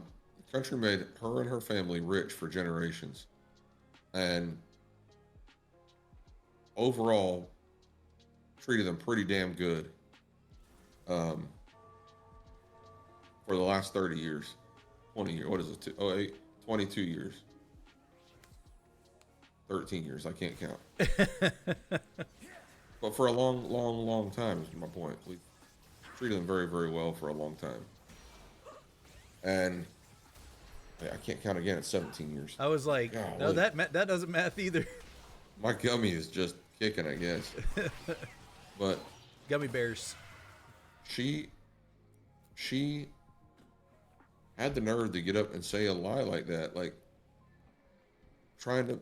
Speaker 3: country made her and her family rich for generations, and overall treated them pretty damn good for the last 30 years, 20 years. What is it? 22 years. 13 years. I can't count. But for a long time is my point. We treated them very, very well for a long time. And I can't count again. It's 17 years.
Speaker 2: I was like,
Speaker 3: golly.
Speaker 2: No, that doesn't math either.
Speaker 3: My gummy is just kicking, I guess. But
Speaker 2: Gummy bears.
Speaker 3: She had the nerve to get up and say a lie like that, like trying to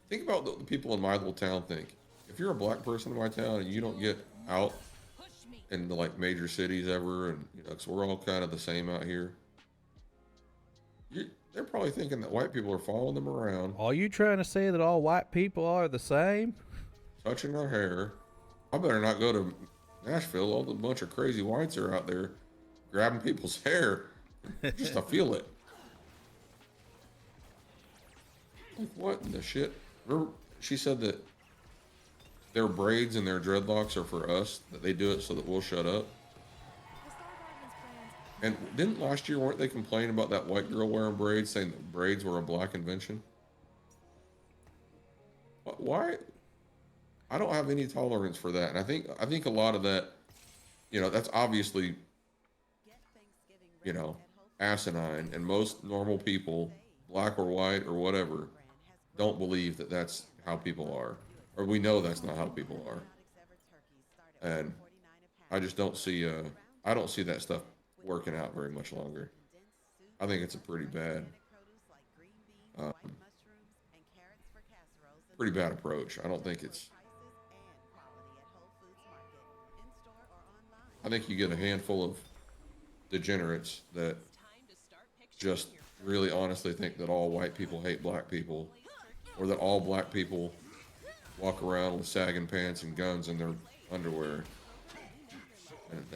Speaker 3: think about what the people in my little town think. If you're a black person in my town and you don't get out in the major cities ever, and because we're all kind of the same out here, they're probably thinking that white people are following them around.
Speaker 2: Are you trying to say that all white people are the same?
Speaker 3: Touching their hair. I better not go to Nashville. All the bunch of crazy whites are out there grabbing people's hair just to feel it. Like, what in the shit? Remember, she said that their braids and their dreadlocks are for us, that they do it so that we'll shut up. And didn't last year, weren't they complaining about that white girl wearing braids, saying that braids were a black invention? Why? I don't have any tolerance for that. And I think a lot of that, that's obviously, asinine. And most normal people, black or white or whatever, don't believe that that's how people are. Or we know that's not how people are. And I just don't see, I don't see that stuff working out very much longer. I think it's a pretty bad approach. I don't think it's, I think you get a handful of degenerates that just really honestly think that all white people hate black people, or that all black people walk around with sagging pants and guns in their underwear.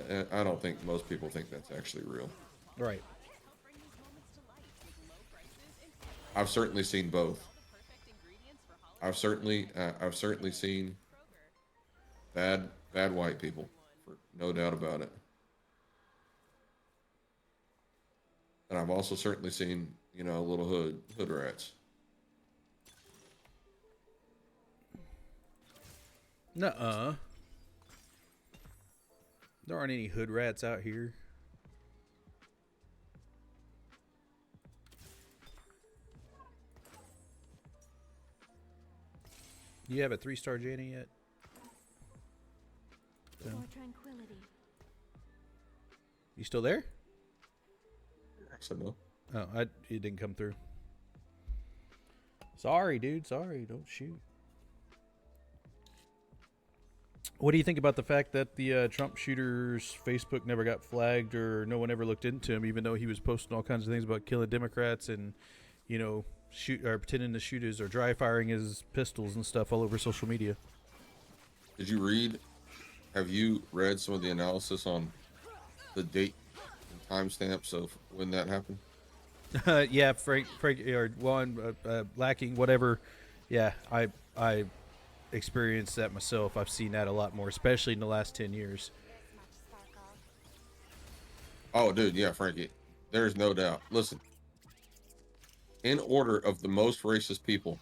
Speaker 3: And I don't think most people think that's actually real.
Speaker 2: Right.
Speaker 3: I've certainly seen both. I've certainly seen bad white people, for no doubt about it. And I've also certainly seen, little hood rats.
Speaker 2: Nuh-uh. There aren't any hood rats out here. You have a 3-star Janie yet?
Speaker 4: For tranquility.
Speaker 2: You still there?
Speaker 3: I said no.
Speaker 2: Oh, it didn't come through. Sorry, dude. Sorry. Don't shoot. What do you think about the fact that the Trump shooter's Facebook never got flagged, or no one ever looked into him, even though he was posting all kinds of things about killing Democrats and, shoot or pretending to shoot his or dry firing his pistols and stuff all over social media?
Speaker 3: Have you read some of the analysis on the date and timestamps of when that happened?
Speaker 2: Yeah, Frank, or Juan, lacking whatever. Yeah, I experienced that myself. I've seen that a lot more, especially in the last 10 years.
Speaker 3: Oh, dude, yeah, Frankie. There's no doubt. Listen, in order of the most racist people,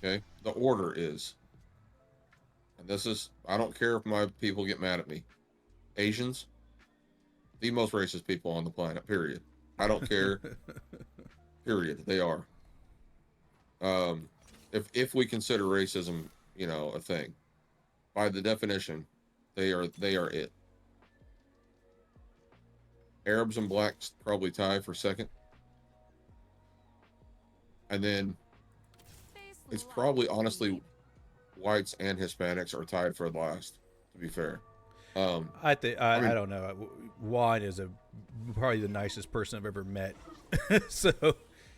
Speaker 3: okay, the order is, and this is, I don't care if my people get mad at me, Asians, the most racist people on the planet, period. I don't care. Period. They are. If we consider racism, a thing, by the definition, they are it. Arabs and blacks probably tie for second, and then it's probably honestly whites and Hispanics are tied for last. To be fair,
Speaker 2: I think I don't know. Juan is probably the nicest person I've ever met, so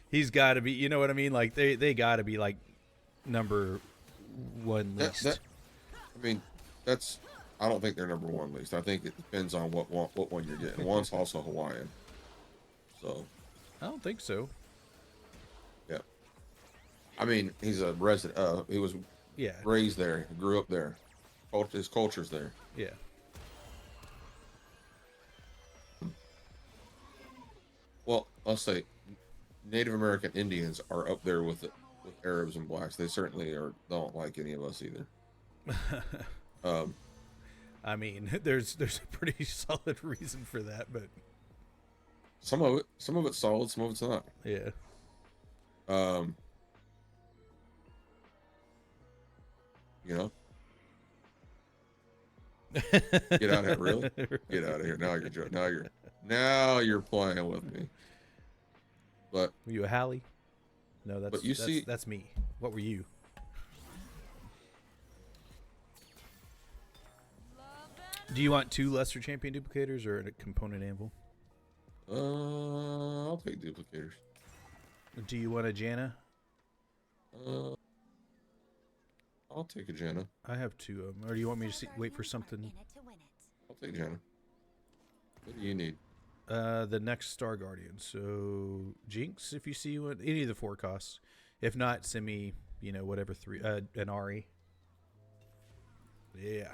Speaker 2: he's got to be. You know what I mean? Like they got to be like number one least.
Speaker 3: That's. I don't think they're number one least. I think it depends on what one you're getting. One's also Hawaiian, so.
Speaker 2: I don't think so.
Speaker 3: Yeah. He's a resident. He was raised there, grew up there. His culture's there.
Speaker 2: Yeah.
Speaker 3: Well, I'll say Native American Indians are up there with Arabs and blacks. They certainly don't like any of us either.
Speaker 2: There's a pretty solid reason for that, but
Speaker 3: some of it's solid, some of it's not.
Speaker 2: Yeah.
Speaker 3: Get out of here, really? Get out of here. Now you're playing with me. But
Speaker 2: were you a Hallie? No,
Speaker 3: that's
Speaker 2: that's me. What were you? Do you want 2 lesser champion duplicators or a component anvil?
Speaker 3: I'll take duplicators.
Speaker 2: Do you want a Janna?
Speaker 3: I'll take a Janna.
Speaker 2: I have 2 of them. Or do you want me to wait for something?
Speaker 3: I'll take Janna. What do you need?
Speaker 2: The next Star Guardian. So Jinx, if you see one, any of the 4 costs. If not, send me, whatever 3. An Ari. Yeah.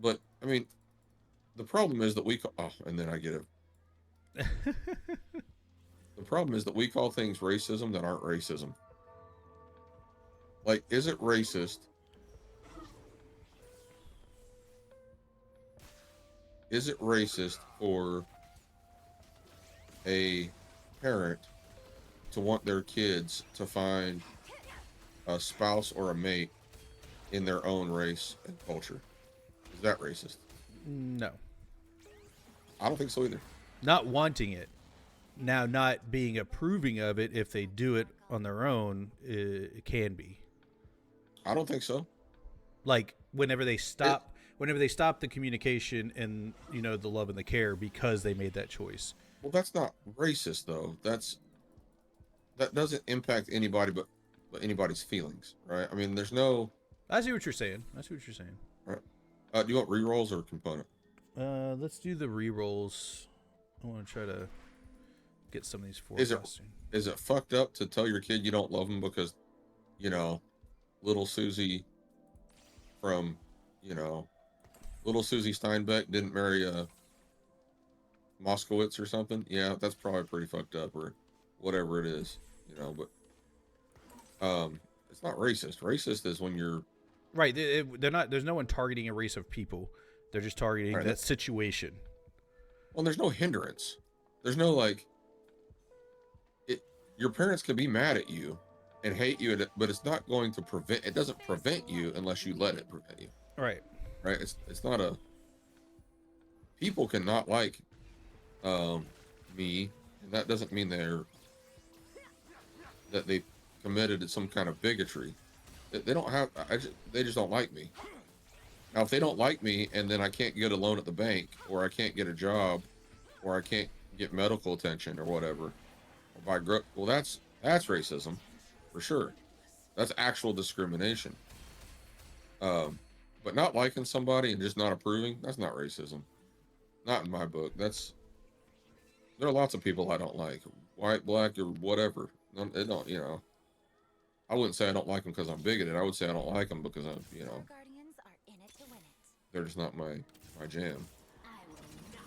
Speaker 3: But the problem is that we call. Oh, and then I get it. The problem is that we call things racism that aren't racism. Like, is it racist? Is it racist for a parent to want their kids to find a spouse or a mate in their own race and culture? Is that racist?
Speaker 2: No.
Speaker 3: I don't think so either.
Speaker 2: Not wanting it. Now, not being approving of it if they do it on their own, it can be.
Speaker 3: I don't think so.
Speaker 2: Like, whenever they stop whenever they stop the communication and the love and the care because they made that choice.
Speaker 3: Well, that's not racist though. That doesn't impact anybody but anybody's feelings, right? I mean, there's no.
Speaker 2: I see what you're saying.
Speaker 3: Right. Do you want rerolls or component?
Speaker 2: Let's do the rerolls. I want to try to get some of these
Speaker 3: Is it fucked up to tell your kid you don't love him because, little Susie from, little Susie Steinbeck didn't marry a Moskowitz or something? Yeah, that's probably pretty fucked up, or whatever it is, but it's not racist. Racist is when you're
Speaker 2: right. They're not. There's no one targeting a race of people. They're just targeting
Speaker 3: right,
Speaker 2: that situation.
Speaker 3: Well, there's no hindrance. There's no your parents can be mad at you and hate you, but it's not going to prevent. It doesn't prevent you unless you let it prevent you.
Speaker 2: Right.
Speaker 3: Right. It's not a. People cannot like me, and that doesn't mean that they committed to some kind of bigotry. They don't have. They just don't like me. Now, if they don't like me, and then I can't get a loan at the bank, or I can't get a job, or I can't get medical attention, or whatever, well, that's racism, for sure. That's actual discrimination. But not liking somebody and just not approving, that's not racism. Not in my book. There are lots of people I don't like, white, black, or whatever. They don't, I wouldn't say I don't like them because I'm bigoted. I would say I don't like them because I'm,
Speaker 4: Guardians are in it to win it.
Speaker 3: they're just not my jam.
Speaker 4: I will not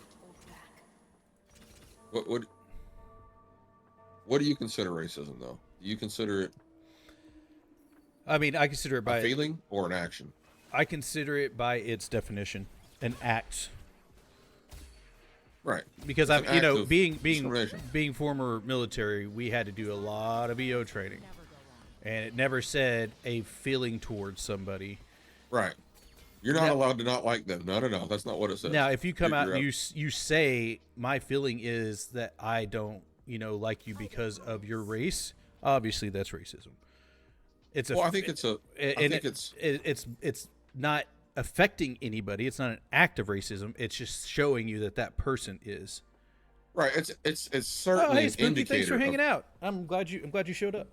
Speaker 4: hold back.
Speaker 3: What do you consider racism, though? Do you consider it
Speaker 2: I mean, I consider it by
Speaker 3: a feeling or an action?
Speaker 2: I consider it by its definition, an act.
Speaker 3: Right.
Speaker 2: Because
Speaker 3: It's an act of discrimination.
Speaker 2: being former military, we had to do a lot of EO training, and it never said a feeling towards somebody.
Speaker 3: Right. You're not allowed to not like them. No. That's not what it says.
Speaker 2: Now, if you come out
Speaker 3: You're
Speaker 2: and you say my feeling is that I don't like you because of your race, obviously that's racism.
Speaker 3: I think
Speaker 2: it's not affecting anybody. It's not an act of racism. It's just showing you that person is.
Speaker 3: Right. It's certainly
Speaker 2: hey,
Speaker 3: an
Speaker 2: Spooky,
Speaker 3: indicator.
Speaker 2: thanks for hanging out. I'm glad you showed up.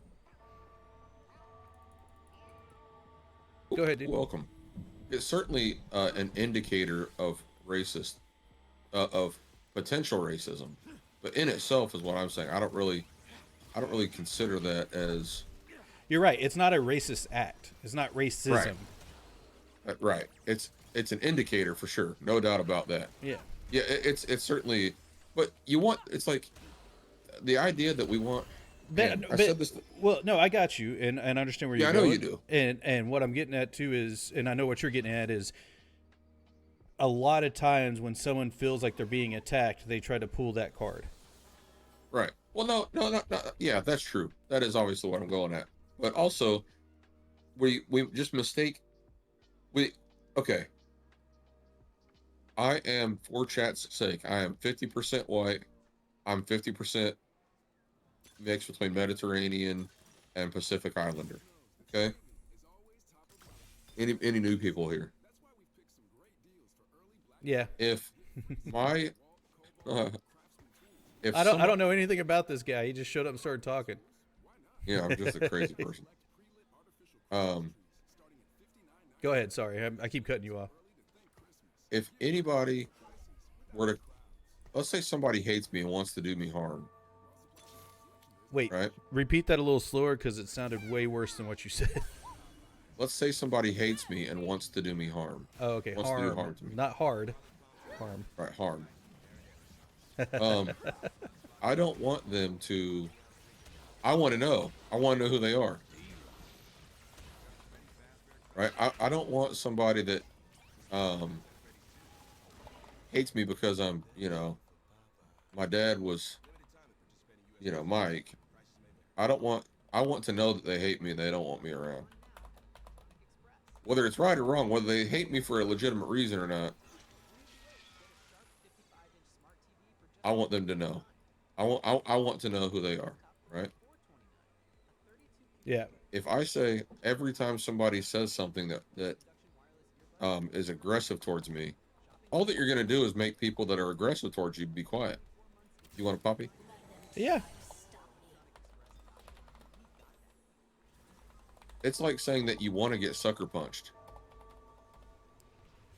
Speaker 2: Go ahead, dude.
Speaker 3: Welcome. It's certainly an indicator of of potential racism, but in itself is what I'm saying. I don't really consider that as.
Speaker 2: You're right. It's not a racist act. It's not racism.
Speaker 3: Right. It's an indicator for sure. No doubt about that.
Speaker 2: Yeah.
Speaker 3: Yeah. It's certainly, but it's like the idea that we want. Man, I said this.
Speaker 2: Well, no, I got you, and I understand where you're
Speaker 3: going.
Speaker 2: Yeah, I
Speaker 3: know you
Speaker 2: do. And what I'm getting at too is, and I know what you're getting at is, a lot of times when someone feels like they're being attacked, they try to pull that card.
Speaker 3: Right. Well, no. Yeah, that's true. That is obviously what I'm going at. But also, we just mistake. Okay. I am, for chat's sake, I am 50% white. I'm 50% mixed between Mediterranean and Pacific Islander. Okay. Any new people here?
Speaker 2: Yeah.
Speaker 3: If my if
Speaker 2: I don't know anything about this guy. He just showed up and started talking.
Speaker 3: Yeah, I'm just a crazy person.
Speaker 2: Go ahead. Sorry, I keep cutting you off.
Speaker 3: If anybody were to, let's say somebody hates me and wants to do me harm.
Speaker 2: Wait,
Speaker 3: right?
Speaker 2: Repeat that a little slower because it sounded way worse than what you said.
Speaker 3: Let's say somebody hates me and wants to do me harm.
Speaker 2: Oh, okay.
Speaker 3: Wants to do harm to me.
Speaker 2: Not hard. Harm.
Speaker 3: Right, harm. I don't want them to. I want to know. I want to know who they are. Right? I don't want somebody that hates me because I'm, my dad was, Mike. I want to know that they hate me and they don't want me around. Whether it's right or wrong, whether they hate me for a legitimate reason or not, I want them to know. I want to know who they are, right?
Speaker 2: Yeah.
Speaker 3: If I say every time somebody says something that is aggressive towards me, all that you're going to do is make people that are aggressive towards you be quiet. You want a puppy?
Speaker 2: Yeah.
Speaker 3: It's like saying that you want to get sucker punched.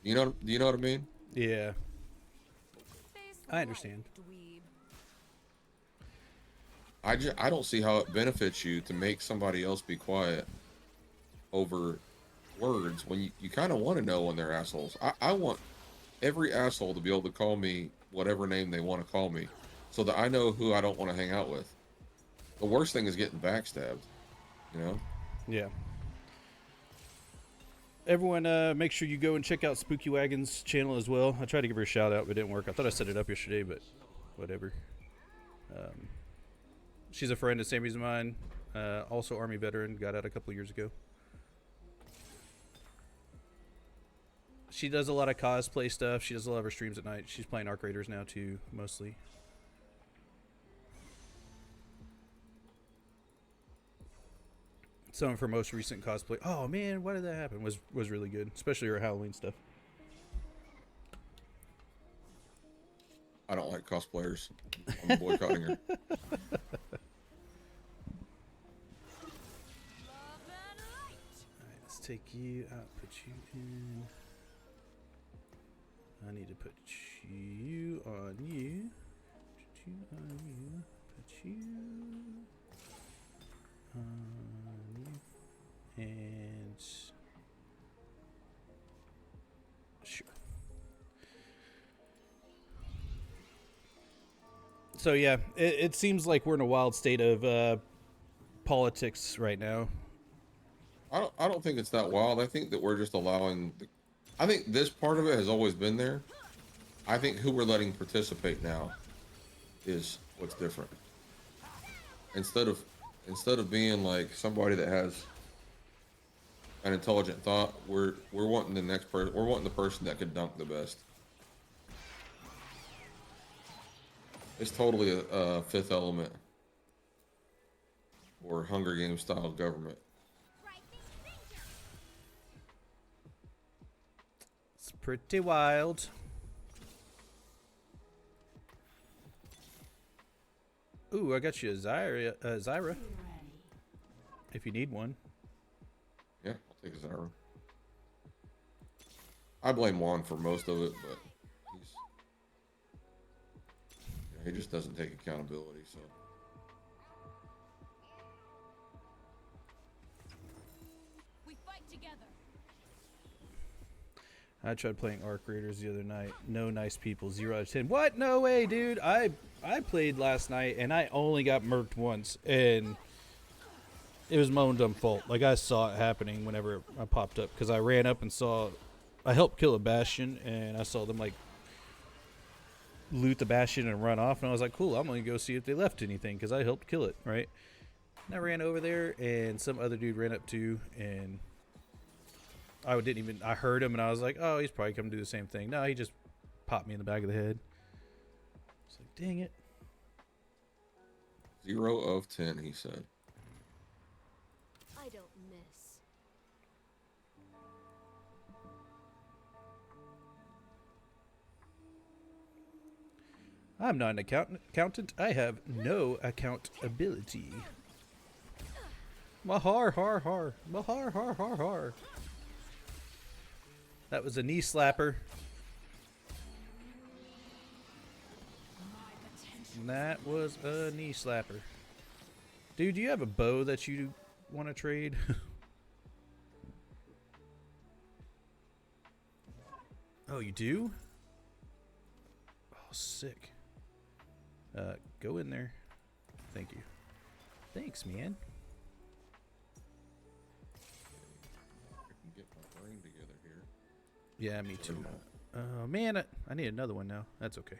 Speaker 3: Do you know what I mean?
Speaker 2: Yeah.
Speaker 4: Face
Speaker 2: I understand.
Speaker 4: light, dweeb.
Speaker 3: I don't see how it benefits you to make somebody else be quiet over words when you kind of want to know when they're assholes. I want every asshole to be able to call me whatever name they want to call me so that I know who I don't want to hang out with. The worst thing is getting backstabbed, you know?
Speaker 2: Yeah. Everyone, make sure you go and check out Spooky Wagon's channel as well. I tried to give her a shout out, but it didn't work. I thought I set it up yesterday, but whatever. She's a friend of Sammy's of mine, also Army veteran, got out a couple years ago. She does a lot of cosplay stuff. She does a lot of her streams at night. She's playing Arc Raiders now too, mostly. Some of her most recent cosplay. Oh man, why did that happen? Was really good, especially her Halloween stuff.
Speaker 3: I don't like cosplayers. I'm boycotting her.
Speaker 4: Love and light.
Speaker 2: Alright, let's take you out, put you in. I need to put you on you. Put you on you. Put you on you. And sure. So yeah, it seems like we're in a wild state of politics right now.
Speaker 3: I don't think it's that wild. I think that we're just allowing I think this part of it has always been there. I think who we're letting participate now is what's different. Instead of being like somebody that has an intelligent thought, we're wanting the next person. We're wanting the person that could dunk the best. It's totally a Fifth Element or Hunger Games style government.
Speaker 2: It's pretty wild. Ooh, I got you a Zyra. If you need one.
Speaker 3: Yeah, I'll take a Zyra. I blame Juan for most of it, but he just doesn't take accountability. So
Speaker 4: We fight together.
Speaker 2: I tried playing Arc Raiders the other night. No nice people. 0 out of 10. What? No way, dude. I played last night and I only got murked once, and it was my own dumb fault. Like, I saw it happening whenever I popped up because I ran up and saw. I helped kill a Bastion, and I saw them like loot the Bastion and run off, and I was like, cool, I'm gonna go see if they left anything because I helped kill it, right? And I ran over there, and some other dude ran up too, and I heard him, and I was like, oh, he's probably coming to do the same thing. No, he just popped me in the back of the head. It's like, dang it.
Speaker 3: 0 of 10, he said.
Speaker 4: I don't miss.
Speaker 2: I'm not an accountant. I have no accountability. Mahar, har, har. Mahar, har, har, har. That was a knee slapper. And that was a knee slapper. Dude, do you have a bow that you want to trade? Oh, you do? Oh, sick. Go in there. Thank you. Thanks, man.
Speaker 3: I can get my brain together here.
Speaker 2: Yeah, me too. Oh, man, I need another one now. That's okay.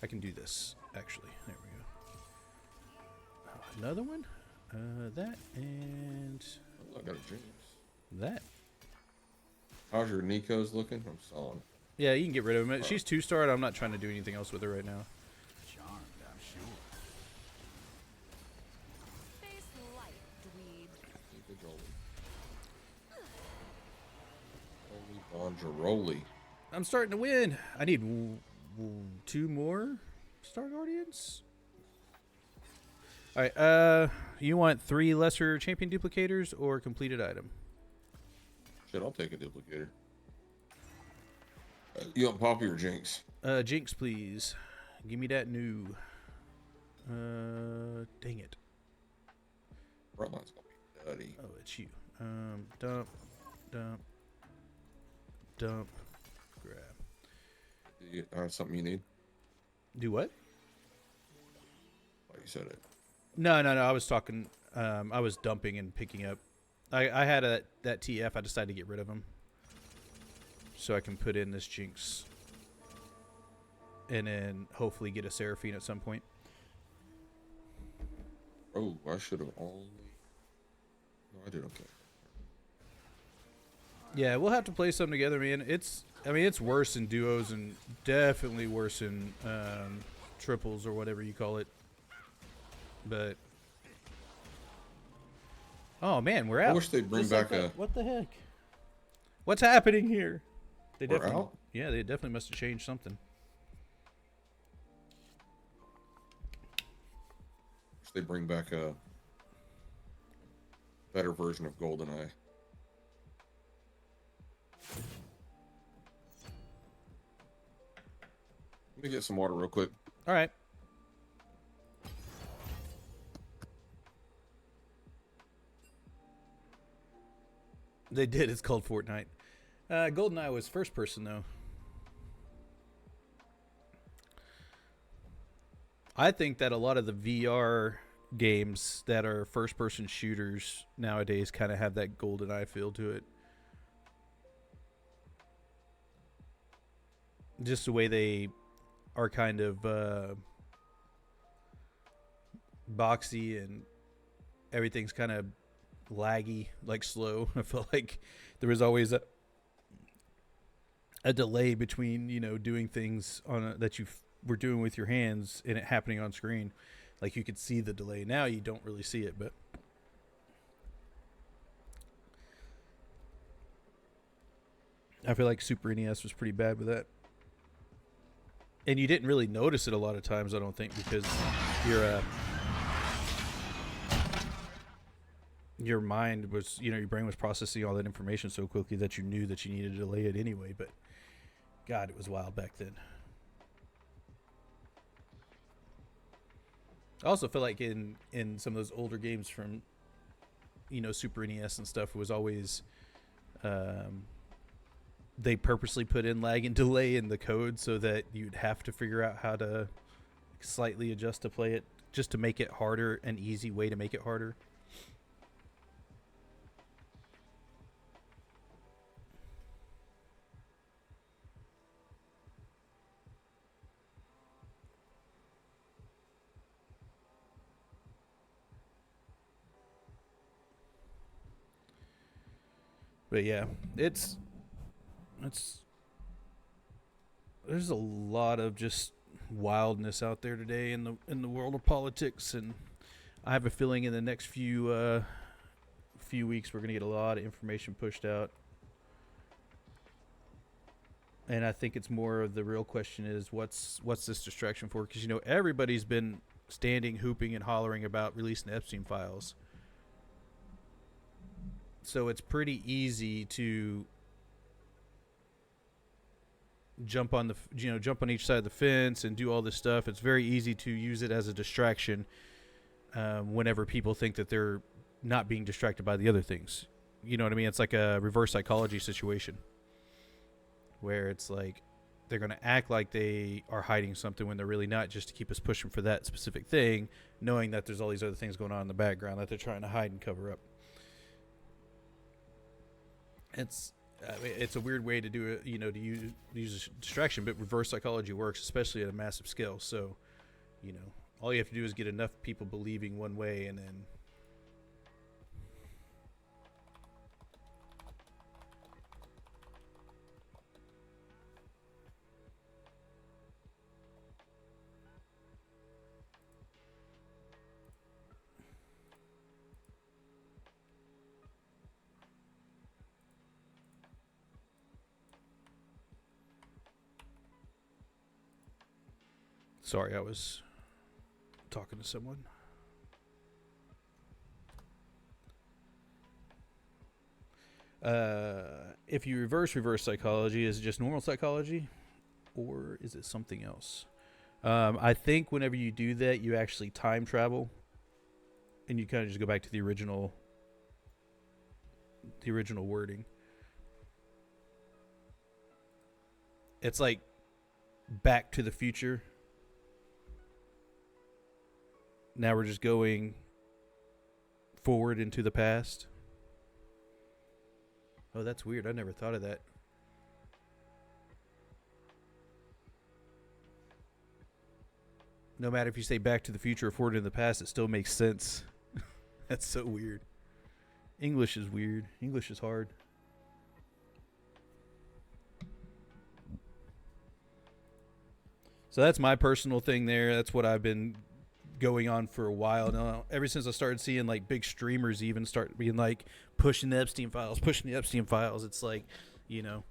Speaker 2: I can do this, actually. There we go. Oh, another one? That and
Speaker 3: Oh, I got a Jinx.
Speaker 2: that.
Speaker 3: How's your Nico's looking? I'm solid.
Speaker 2: Yeah, you can get rid of him. She's 2-starred. I'm not trying to do anything else with her right now.
Speaker 1: Charmed, I'm sure.
Speaker 4: Face light, dweeb.
Speaker 3: Take the Jolie. Holy Angeroli.
Speaker 2: I'm starting to win. I need 2 more Star Guardians. All right. You want 3 lesser champion duplicators or completed item?
Speaker 3: Shit, I'll take a duplicator. You want Poppy or Jinx?
Speaker 2: Jinx, please. Give me that new. Dang it.
Speaker 3: Frontline's gonna be nutty.
Speaker 2: Oh, it's you. Dump, dump, dump, grab.
Speaker 3: Do you have something you need?
Speaker 2: Do what?
Speaker 3: Oh, you said it.
Speaker 2: No. I was talking. I was dumping and picking up. I had that TF. I decided to get rid of him, so I can put in this Jinx, and then hopefully get a Seraphine at some point.
Speaker 3: Oh, I should have only. No, I did okay.
Speaker 2: Yeah, we'll have to play something together, man. It's worse in duos and definitely worse in triples or whatever you call it. But oh man, we're out.
Speaker 3: I wish they'd bring
Speaker 2: Just
Speaker 3: back
Speaker 2: like
Speaker 3: a.
Speaker 2: that. What the heck? What's happening here? They
Speaker 3: We're
Speaker 2: definitely,
Speaker 3: out?
Speaker 2: yeah, they definitely must have changed something.
Speaker 3: Wish they bring back a better version of GoldenEye. Let me get some water real quick.
Speaker 2: All right. They did. It's called Fortnite. GoldenEye was first person though. I think that a lot of the VR games that are first person shooters nowadays kind of have that GoldenEye feel to it. Just the way they are kind of boxy and everything's kind of laggy, like slow. I felt like there was always a delay between, you know, doing things on that you were doing with your hands and it happening on screen. Like you could see the delay. Now you don't really see it, but I feel like Super NES was pretty bad with that. And you didn't really notice it a lot of times, I don't think, because your mind was, you know, your brain was processing all that information so quickly that you knew that you needed to delay it anyway. But God, it was wild back then. I also feel like in some of those older games from, you know, Super NES and stuff, it was always they purposely put in lag and delay in the code so that you'd have to figure out how to slightly adjust to play it, just to make it harder, an easy way to make it harder. But yeah, it's there's a lot of just wildness out there today in the world of politics, and I have a feeling in the next few weeks we're gonna get a lot of information pushed out. And I think it's more of the real question is what's this distraction for? Because, you know, everybody's been standing, hooping, and hollering about releasing Epstein files. So it's pretty easy to jump on each side of the fence and do all this stuff. It's very easy to use it as a distraction whenever people think that they're not being distracted by the other things. You know what I mean? It's like a reverse psychology situation where it's like they're going to act like they are hiding something when they're really not, just to keep us pushing for that specific thing, knowing that there's all these other things going on in the background that they're trying to hide and cover up. It's a weird way to do it, you know, to use a distraction, but reverse psychology works, especially at a massive scale. So, you know, all you have to do is get enough people believing one way, and then Sorry, I was talking to someone. If you reverse psychology, is it just normal psychology, or is it something else? I think whenever you do that, you actually time travel, and you kind of just go back to the original wording. It's like Back to the Future. Now we're just going forward into the past. Oh, that's weird. I never thought of that. No matter if you say Back to the Future or forward in the past, it still makes sense. That's so weird. English is weird. English is hard. So that's my personal thing there. That's what I've been going on for a while now. Ever since I started seeing like big streamers even start being like pushing the Epstein files. It's like, you know,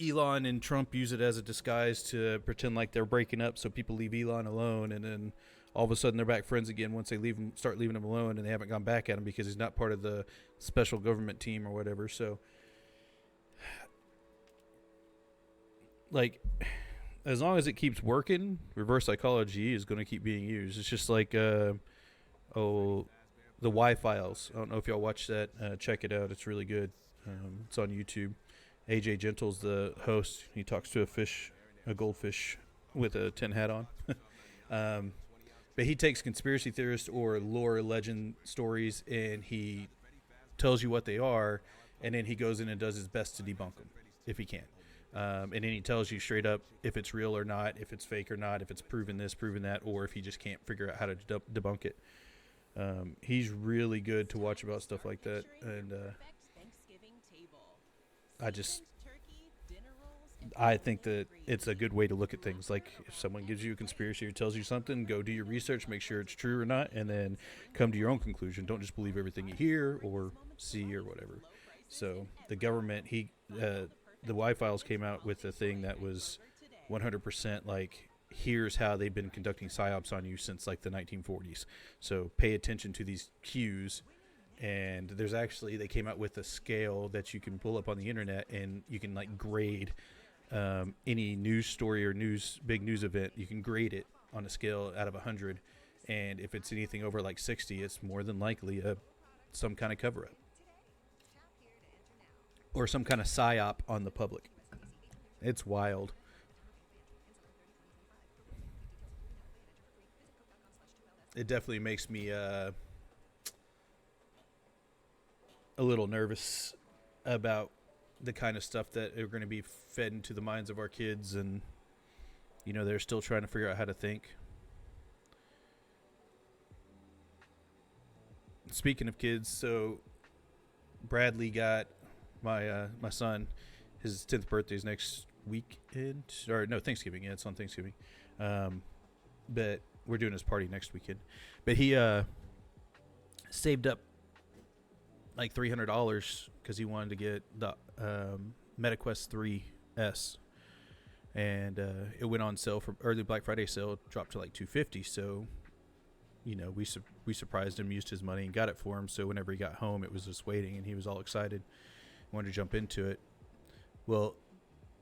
Speaker 2: Elon and Trump use it as a disguise to pretend like they're breaking up so people leave Elon alone, and then all of a sudden they're back friends again once they start leaving him alone, and they haven't gone back at him because he's not part of the special government team or whatever. So like, as long as it keeps working, reverse psychology is going to keep being used. It's just like, the Y Files. I don't know if y'all watch that. Check it out. It's really good. It's on YouTube. AJ Gentle's the host. He talks to a goldfish with a tin hat on. But he takes conspiracy theorists or lore legend stories, and he tells you what they are, and then he goes in and does his best to debunk them if he can. And then he tells you straight up if it's real or not, if it's fake or not, if it's proven this, proven that, or if he just can't figure out how to debunk it. He's really good to watch about stuff like that. And I think that it's a good way to look at things. Like, if someone gives you a conspiracy or tells you something, go do your research, make sure it's true or not, and then come to your own conclusion. Don't just believe everything you hear or see or whatever. So the government, the Y Files came out with a thing that was 100% like, here's how they've been conducting psyops on you since like the 1940s. So pay attention to these cues. And there's actually, they came out with a scale that you can pull up on the internet, and you can like grade any news story or big news event. You can grade it on a scale out of 100. And if it's anything over like 60, it's more than likely some kind of cover up or some kind of psyop on the public. It's wild. It definitely makes me a little nervous about the kind of stuff that are going to be fed into the minds of our kids, and you know, they're still trying to figure out how to think. Speaking of kids, so Bradley got my son, his 10th birthday is next weekend, or no, Thanksgiving. Yeah, it's on Thanksgiving. But we're doing his party next weekend. But he saved up like $300 because he wanted to get the MetaQuest 3S, and it went on sale for early Black Friday sale. It dropped to like $250. So, you know, we surprised him, used his money, and got it for him. So whenever he got home, it was just waiting, and he was all excited, wanted to jump into it. Well,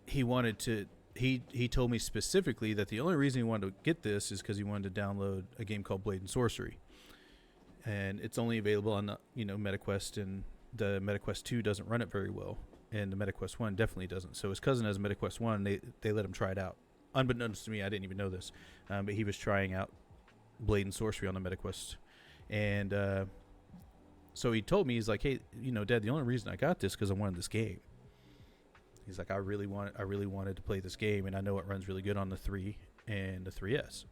Speaker 2: he wanted to. He told me specifically that the only reason he wanted to get this is because he wanted to download a game called Blade and Sorcery, and it's only available on the MetaQuest, and the MetaQuest 2 doesn't run it very well, and the MetaQuest 1 definitely doesn't. So his cousin has a MetaQuest 1. They let him try it out, unbeknownst to me. I didn't even know this, but he was trying out Blade and Sorcery on the MetaQuest, and so he told me, he's like, hey, Dad, the only reason I got this because I wanted this game. He's like, I really wanted to play this game, and I know it runs really good on the 3 and the 3S.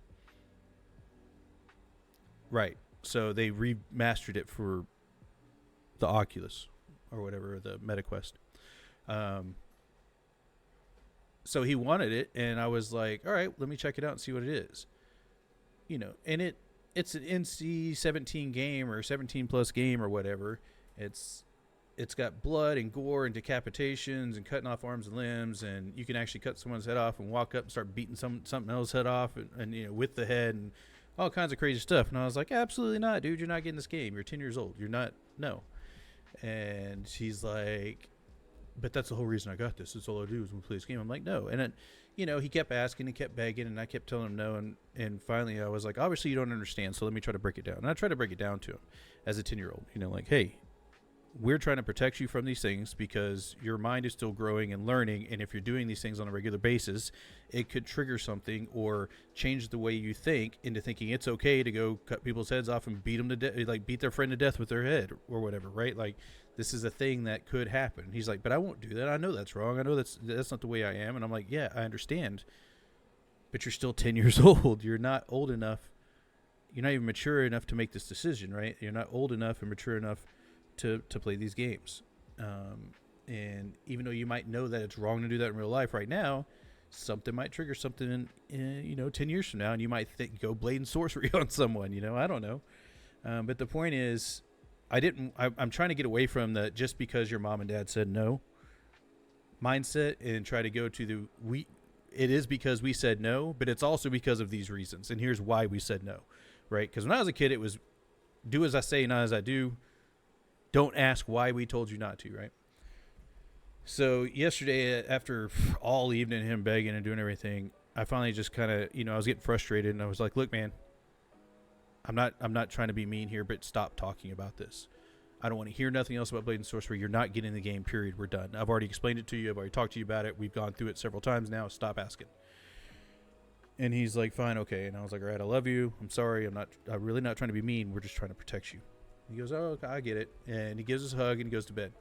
Speaker 2: Right. So they remastered it for the Oculus or whatever, the MetaQuest. So he wanted it, and I was like, all right, let me check it out and see what it is. And it's an NC-17 game or 17 plus game or whatever. It's it's got blood and gore and decapitations and cutting off arms and limbs, and you can actually cut someone's head off and walk up and start beating something else's head off, and you know, with the head and all kinds of crazy stuff. And I was like, absolutely not, dude. You're not getting this game. You're 10 years old. You're not. No. And she's like, but that's the whole reason I got this. That's all I do is we play this game. I'm like, no. And then, you know, he kept asking and kept begging, and I kept telling him no. And finally I was like, obviously you don't understand, so let me try to break it down. And I tried to break it down to him as a 10-year-old, you know, like, hey, we're trying to protect you from these things because your mind is still growing and learning. And if you're doing these things on a regular basis, it could trigger something or change the way you think into thinking it's okay to go cut people's heads off and beat them to death, like beat their friend to death with their head or whatever, right? Like, this is a thing that could happen. He's like, but I won't do that. I know that's wrong. I know that's not the way I am. And I'm like, yeah, I understand, but you're still 10 years old. You're not old enough. You're not even mature enough to make this decision, right? You're not old enough and mature enough to play these games. And even though you might know that it's wrong to do that in real life right now, something might trigger something in, you know, 10 years from now, and you might go blade and sorcery on someone, you know, I don't know. But the point is, I'm trying to get away from the just because your mom and dad said no mindset and try to go to it is because we said no, but it's also because of these reasons. And here's why we said no, right? Because when I was a kid, it was do as I say, not as I do. Don't ask why we told you not to, right? So yesterday, after all evening, him begging and doing everything, I finally just kind of, you know, I was getting frustrated, and I was like, look, man, I'm not trying to be mean here, but stop talking about this. I don't want to hear nothing else about Blade and Sorcery. You're not getting the game, period. We're done. I've already explained it to you. I've already talked to you about it. We've gone through it several times now. Stop asking. And he's like, fine, okay. And I was like, all right, I love you. I'm sorry. I'm really not trying to be mean. We're just trying to protect you. He goes, oh, okay, I get it. And he gives us a hug, and he goes to bed.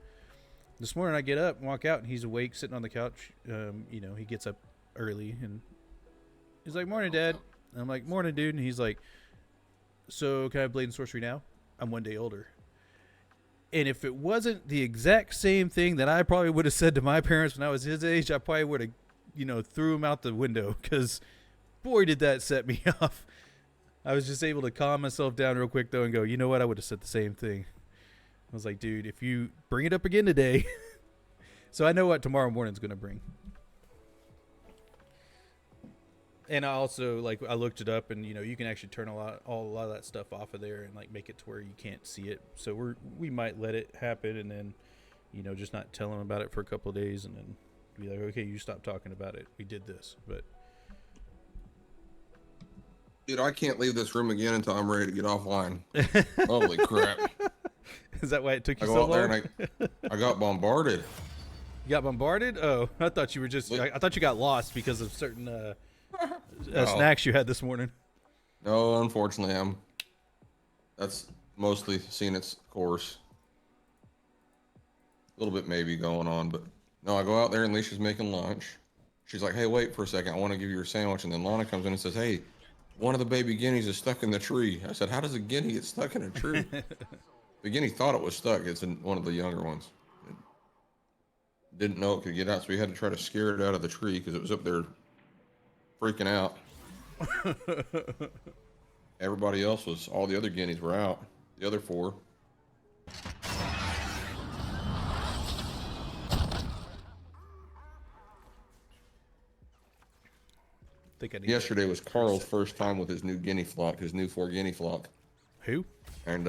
Speaker 2: This morning I get up and walk out, and he's awake, sitting on the couch. You know, he gets up early, and he's like, morning, Dad. And I'm like, morning, dude. And he's like, so can I have Blade and Sorcery now? I'm 1 day older. And if it wasn't the exact same thing that I probably would have said to my parents when I was his age, I probably would have, you know, threw him out the window, because boy, did that set me off. I was just able to calm myself down real quick, though, and go, you know what? I would have said the same thing. I was like, dude, if you bring it up again today. So I know what tomorrow morning's going to bring. And I also, like, I looked it up, and, you know, you can actually turn a lot of that stuff off of there and, like, make it to where you can't see it. So we might let it happen, and then, you know, just not tell him about it for a couple of days, and then be like, okay, you stop talking about it. We did this, but...
Speaker 3: Dude, I can't leave this room again until I'm ready to get offline. Holy crap.
Speaker 2: Is that why it took you
Speaker 3: I go
Speaker 2: so
Speaker 3: out there
Speaker 2: long?
Speaker 3: and I got bombarded.
Speaker 2: You got bombarded? Oh, I thought you were just... I thought you got lost because of certain snacks you had this morning.
Speaker 3: No, unfortunately, that's mostly seen its course. A little bit maybe going on, but no, I go out there and Alicia's making lunch. She's like, hey, wait for a second. I want to give you your sandwich. And then Lana comes in and says, hey, one of the baby guineas is stuck in the tree. I said, how does a guinea get stuck in a tree? The guinea thought it was stuck. It's in one of the younger ones. It didn't know it could get out, so we had to try to scare it out of the tree because it was up there freaking out. Everybody else all the other guineas were out. The other 4. Yesterday was Carl's first time with his new guinea flock, his new 4 guinea flock.
Speaker 2: Who?
Speaker 3: And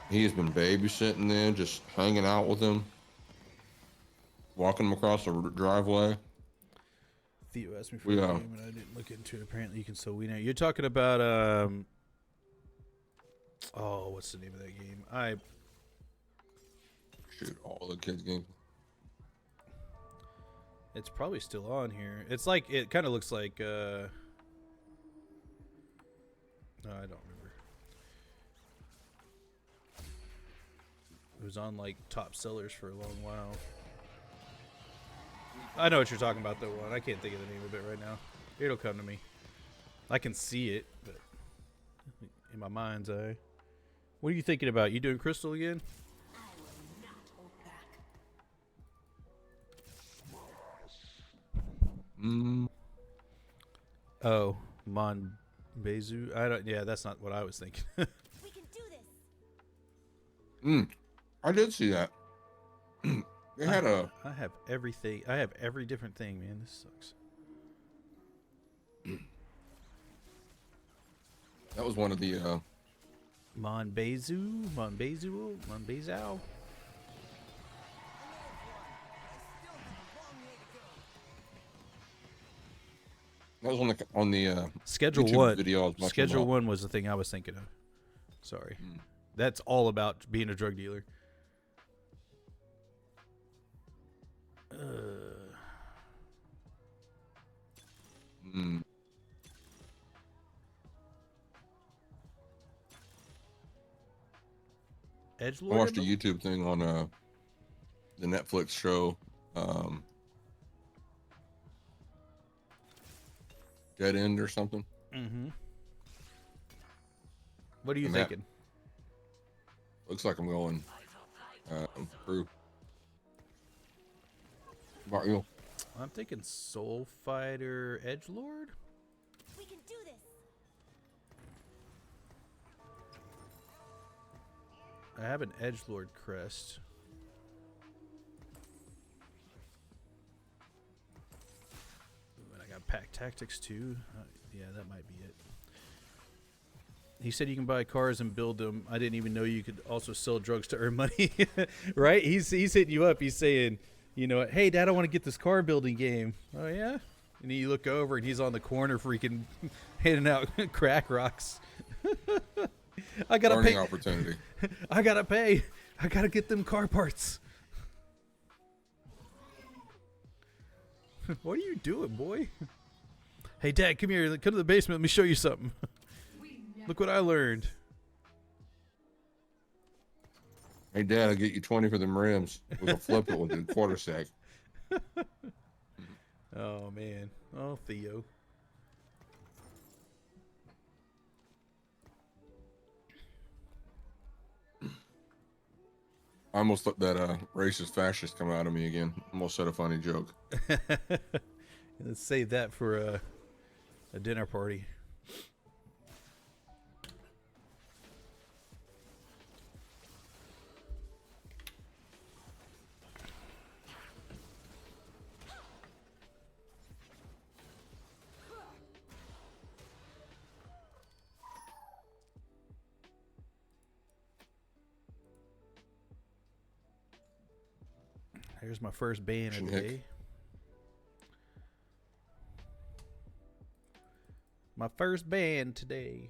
Speaker 3: he has been babysitting them, just hanging out with them, walking them across the driveway.
Speaker 2: Theo asked me for the game, and I didn't look into it. Apparently, you can still win it. You're talking about what's the name of that game?
Speaker 3: Shoot, all the kids' games.
Speaker 2: It's probably still on here. It's like, it kind of looks like, no, I don't remember. It was on like top sellers for a long while. I know what you're talking about, though, one. I can't think of the name of it right now. It'll come to me. I can see it, but in my mind's eye. What are you thinking about? You doing Crystal again? Oh, Monbezu. Yeah, that's not what I was thinking.
Speaker 5: We can do this.
Speaker 3: I did see that. They had
Speaker 2: I have everything. I have every different thing, man. This sucks.
Speaker 3: that was one of the
Speaker 2: Monbezou.
Speaker 3: that was on the
Speaker 2: Schedule
Speaker 3: YouTube
Speaker 2: one.
Speaker 3: video I was watching
Speaker 2: Schedule
Speaker 3: about.
Speaker 2: one was the thing I was thinking of. Sorry, that's all about being a drug dealer. Edgelord.
Speaker 3: I watched a YouTube thing on the Netflix show Dead End or something.
Speaker 2: Mm-hmm. What are you
Speaker 3: And that-
Speaker 2: thinking?
Speaker 3: Looks like I'm going through. About you?
Speaker 2: I'm thinking Soul Fighter Edgelord.
Speaker 4: We can do this.
Speaker 2: I have an Edgelord crest. Ooh, and I got Pack Tactics too. Yeah, that might be it. He said you can buy cars and build them. I didn't even know you could also sell drugs to earn money. Right? He's hitting you up. He's saying, you know, hey, Dad, I want to get this car building game. Oh, yeah? And you look over and he's on the corner freaking handing out crack rocks. I got to
Speaker 3: Learning
Speaker 2: pay.
Speaker 3: opportunity.
Speaker 2: I got to pay. I got to get them car parts. What are you doing, boy? Hey, Dad, come here. Come to the basement. Let me show you something. Look what I learned.
Speaker 3: Hey, Dad, I'll get you 20 for them rims. We'll flip it with a quarter sack.
Speaker 2: Oh, man. Oh, Theo.
Speaker 3: I almost let that racist fascist come out of me again. Almost said a funny joke.
Speaker 2: Let's save that for a dinner party. Here's my first ban of the day. My first ban today.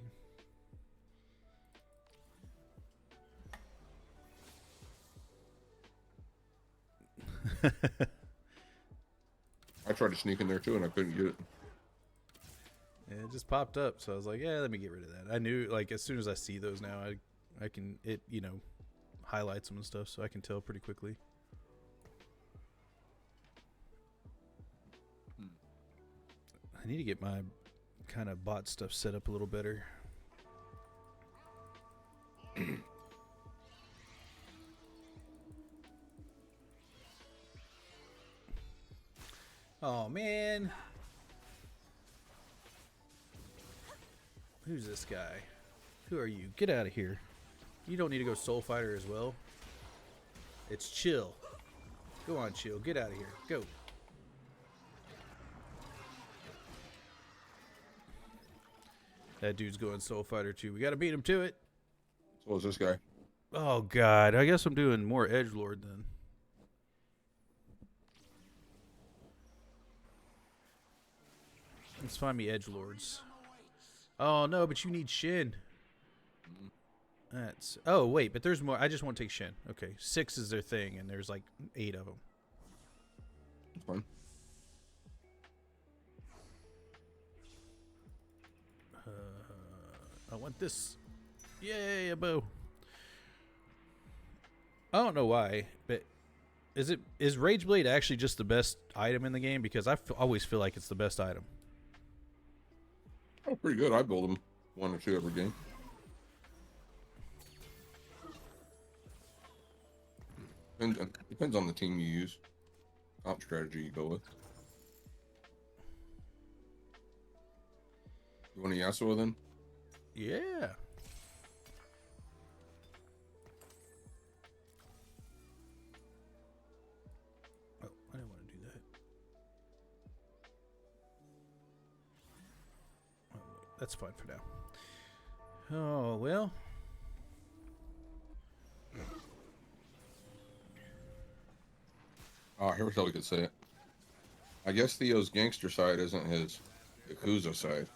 Speaker 3: I tried to sneak in there too, and I couldn't get it.
Speaker 2: And it just popped up, so I was like, yeah, let me get rid of that. I knew, like, as soon as I see those now, I can, it, you know, highlights them and stuff, so I can tell pretty quickly. I need to get my kind of bot stuff set up a little better. Oh, man. Who's this guy? Who are you? Get out of here. You don't need to go Soul Fighter as well. It's Chill. Go on, Chill. Get out of here. Go. That dude's going Soul Fighter too. We got to beat him to it.
Speaker 3: So is this guy.
Speaker 2: Oh, God. I guess I'm doing more Edgelord then. Let's find me Edgelords. Oh, no, but you need Shin. That's... Oh, wait, but there's more. I just want to take Shin. Okay, 6 is their thing, and there's like 8 of them.
Speaker 3: It's fine.
Speaker 2: I want this. Yay, a bow. I don't know why, but is Rage Blade actually just the best item in the game? Because I always feel like it's the best item.
Speaker 3: Oh, pretty good. I build them 1 or 2 every game. Depends on the team you use. Comp strategy you go with. You want a Yasuo then?
Speaker 2: Yeah. that's fine for now. Oh well.
Speaker 3: Oh, here's how we could say it. I guess Theo's gangster side isn't his Yakuza side.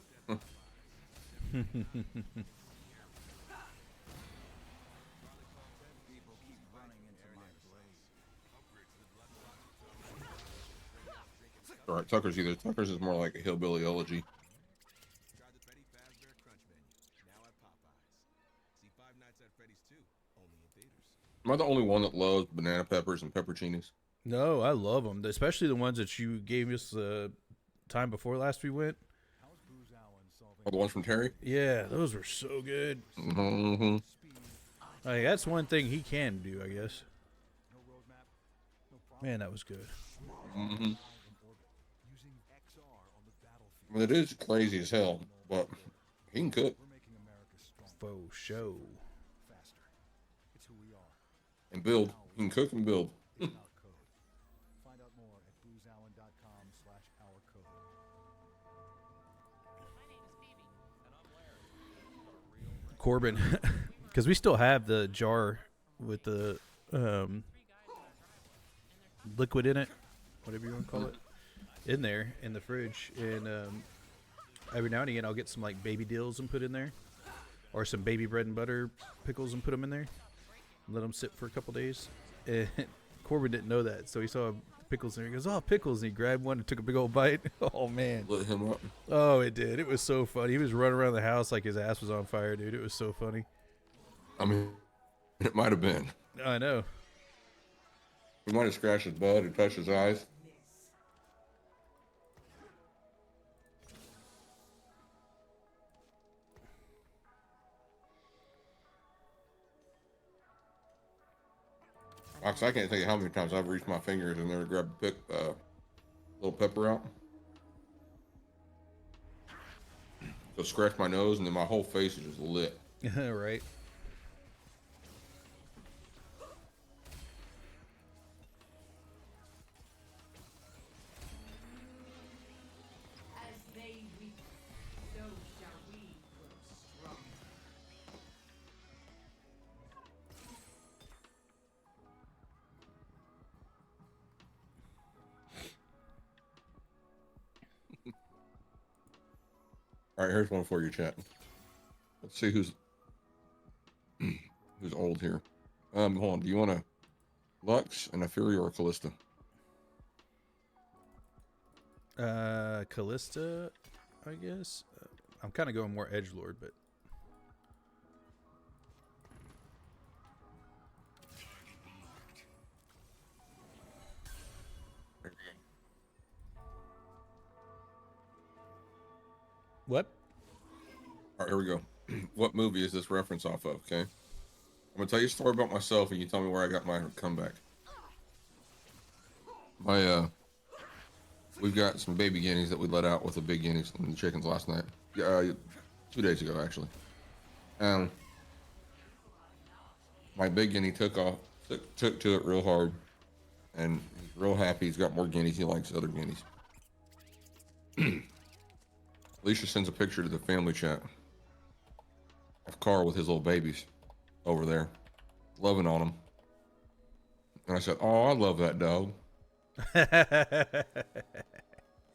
Speaker 3: All right, Tucker's is more like a hillbilly elegy.
Speaker 1: Tried the Betty Fazbear Crunch menu. Now at Popeyes. See Five Nights at Freddy's 2, only in theaters.
Speaker 3: Am I the only one that loves banana peppers and pepperoncinis?
Speaker 2: No, I love them, especially the ones that you gave us the time before last we went.
Speaker 3: Oh, the ones from Terry?
Speaker 2: Yeah, those were so good.
Speaker 3: Mm-hmm.
Speaker 2: Like, that's one thing he can do, I guess. Man, that was good.
Speaker 3: Mm-hmm. I mean, it is crazy as hell, but he can cook.
Speaker 2: Faux show.
Speaker 3: And build. He can cook and build.
Speaker 5: Find out more at boozallen.com/ourcode.
Speaker 2: Corbin, because we still have the jar with the liquid in it, whatever you want to call it, in there in the fridge. And every now and again, I'll get some like baby dills and put in there, or some baby bread and butter pickles and put them in there. Let them sit for a couple days. And Corbin didn't know that, so he saw pickles in there. He goes, "Oh, pickles!" And he grabbed one and took a big old bite. Oh man!
Speaker 3: Lit him up.
Speaker 2: Oh, it did. It was so funny. He was running around the house like his ass was on fire, dude. It was so funny.
Speaker 3: I mean, it might have been.
Speaker 2: I know.
Speaker 3: He might have scratched his butt or touched his eyes. I can't tell you how many times I've reached my fingers in there to grab a little pepper out. So scratch my nose, and then my whole face is just lit.
Speaker 2: Right.
Speaker 4: As they weep, so shall we grow strong.
Speaker 3: All right, here's one for you, chat. Let's see who's old here. Hold on. Do you want a Lux and a Fury or a Callista?
Speaker 2: Callista, I guess. I'm kind of going more edgelord, but what?
Speaker 3: All right, here we go. What movie is this reference off of? Okay, I'm gonna tell you a story about myself, and you tell me where I got my comeback. We've got some baby guineas that we let out with the big guineas and the chickens last night. 2 days ago, actually. My big guinea took to it real hard, and he's real happy. He's got more guineas. He likes other guineas. Alicia sends a picture to the family chat of Carl with his little babies over there, loving on them. And I said, "Oh, I love that dog."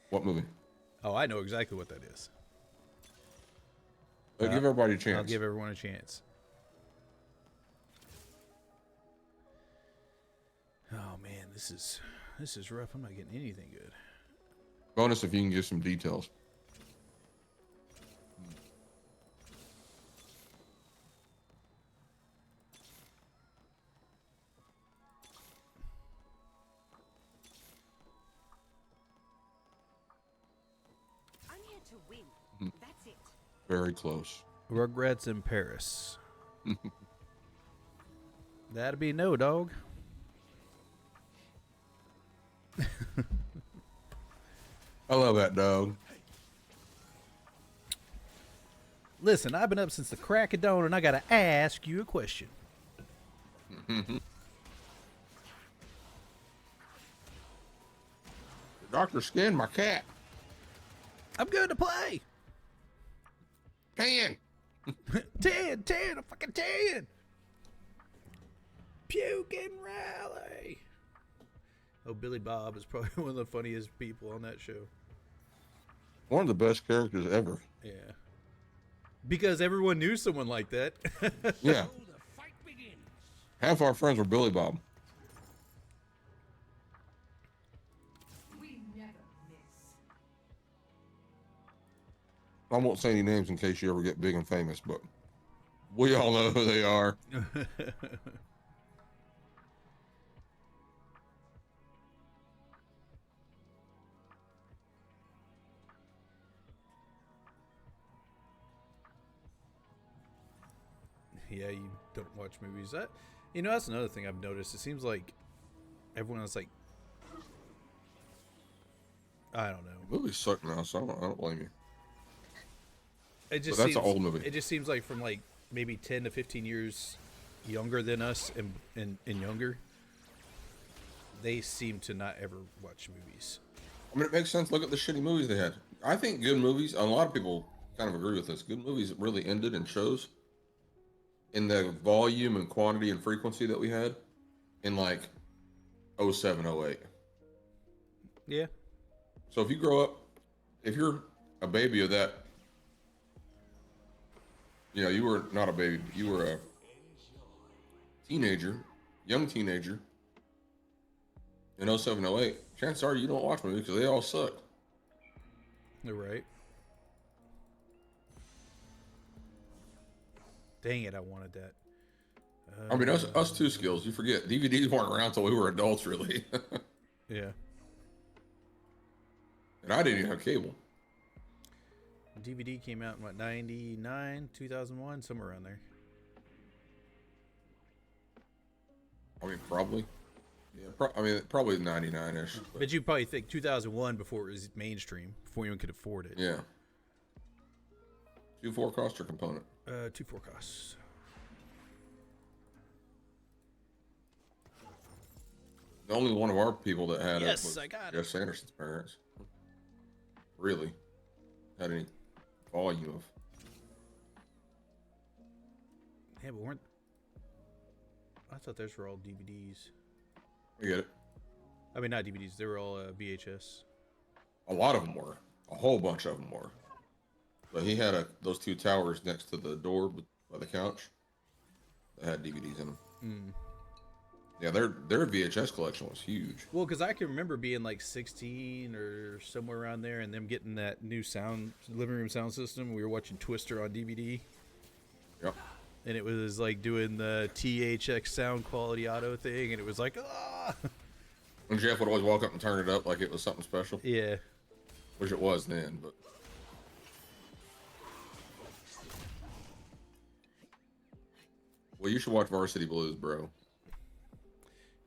Speaker 3: What movie?
Speaker 2: Oh, I know exactly what that is.
Speaker 3: Give everybody a chance.
Speaker 2: I'll give everyone a chance. Oh man, this is rough. I'm not getting anything good.
Speaker 3: Bonus if you can give some details.
Speaker 4: I'm here to win. That's it.
Speaker 3: Very close.
Speaker 2: Rugrats in Paris. That'd be no, dog.
Speaker 3: I love that dog.
Speaker 2: Listen, I've been up since the crack of dawn, and I gotta ask you a question.
Speaker 3: The doctor skinned my cat.
Speaker 2: I'm going to play.
Speaker 3: Tan.
Speaker 2: 10, a fucking 10. Puke and rally. Oh, Billy Bob is probably one of the funniest people on that show.
Speaker 3: One of the best characters ever.
Speaker 2: Yeah. Because everyone knew someone like that.
Speaker 3: Yeah. Half our friends were Billy Bob.
Speaker 4: We never miss.
Speaker 3: I won't say any names in case you ever get big and famous, but we all know who they are.
Speaker 2: Yeah, you don't watch movies. That's another thing I've noticed. It seems like everyone is like, I don't know.
Speaker 3: Movies suck now, so I don't blame you.
Speaker 2: It just
Speaker 3: But that's
Speaker 2: seems,
Speaker 3: an old movie.
Speaker 2: It just seems like from like maybe 10 to 15 years younger than us and younger, they seem to not ever watch movies.
Speaker 3: I mean, it makes sense. Look at the shitty movies they had. I think good movies, a lot of people kind of agree with this. Good movies really ended in shows in the volume and quantity and frequency that we had in like 07, 08.
Speaker 2: Yeah.
Speaker 3: So if you grow up, if you're a baby of that, you were not a baby, but you were a teenager, young teenager in 07, 08, chances are you don't watch movies because they all suck.
Speaker 2: You're right. Dang it, I wanted that.
Speaker 3: I mean, us two skills, you forget, DVDs weren't around until we were adults, really.
Speaker 2: Yeah.
Speaker 3: And I didn't even have cable.
Speaker 2: DVD came out in what, 99, 2001, somewhere around there.
Speaker 3: I mean, probably. Yeah, probably 99-ish.
Speaker 2: But you probably think 2001 before it was mainstream, before anyone could afford it.
Speaker 3: Yeah. 2.4 cost or component?
Speaker 2: 2.4 costs.
Speaker 3: The only one of our people that had
Speaker 2: Yes,
Speaker 3: it was
Speaker 2: I got it.
Speaker 3: Jeff Sanderson's parents. Really had any volume of.
Speaker 2: Yeah, but weren't. I thought those were all DVDs.
Speaker 3: I get it.
Speaker 2: I mean, not DVDs. They were all VHS.
Speaker 3: A lot of them were. A whole bunch of them were. But he had those two towers next to the door by the couch that had DVDs in them.
Speaker 2: Mm.
Speaker 3: Yeah, their VHS collection was huge.
Speaker 2: Well, because I can remember being like 16 or somewhere around there, and them getting that new living room sound system. We were watching Twister on DVD.
Speaker 3: Yep.
Speaker 2: And it was like doing the THX sound quality auto thing, and it was like, ah.
Speaker 3: And Jeff would always walk up and turn it up like it was something special.
Speaker 2: Yeah.
Speaker 3: Which it was then, but. Well, you should watch Varsity Blues, bro.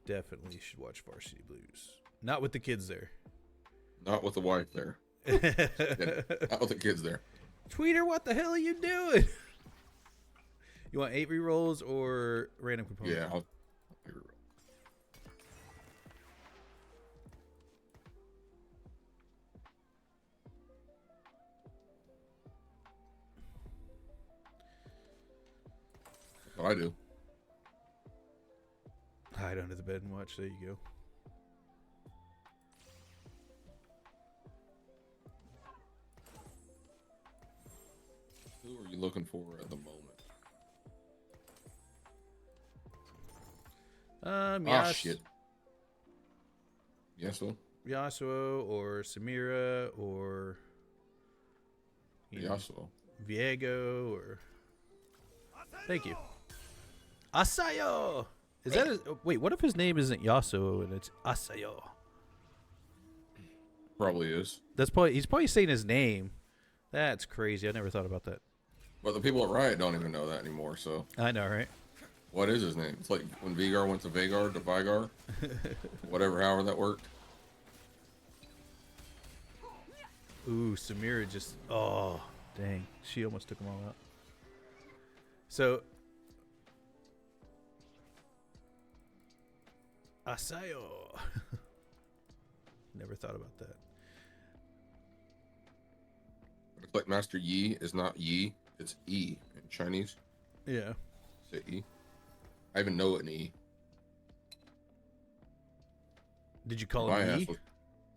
Speaker 2: Definitely should watch Varsity Blues. Not with the kids there.
Speaker 3: Not with the wife there. Yeah, not with the kids there.
Speaker 2: Tweeter, what the hell are you doing? You want 8 rerolls or random component?
Speaker 3: Yeah, I do.
Speaker 2: Hide under the bed and watch. There you go.
Speaker 3: Who are you looking for at the moment? Shit. Yasuo?
Speaker 2: Yasuo or Samira or
Speaker 3: Yasuo.
Speaker 2: Viego or. Thank you. Asayo! Is that his, wait, what if his name isn't Yasuo and it's Asayo?
Speaker 3: Probably is.
Speaker 2: He's probably saying his name. That's crazy. I never thought about that.
Speaker 3: But the people at Riot don't even know that anymore, so.
Speaker 2: I know, right?
Speaker 3: What is his name? It's like when Vigar went to Vagar to Vigar. However that worked.
Speaker 2: Ooh, Samira just. Oh, dang. She almost took them all out. So. Asayo. Never thought about that.
Speaker 3: It's like Master Yi is not Yi, It's E in Chinese.
Speaker 2: Yeah.
Speaker 3: Say E. I even know an E.
Speaker 2: Did you call
Speaker 3: My
Speaker 2: him
Speaker 3: ass
Speaker 2: E?
Speaker 3: was-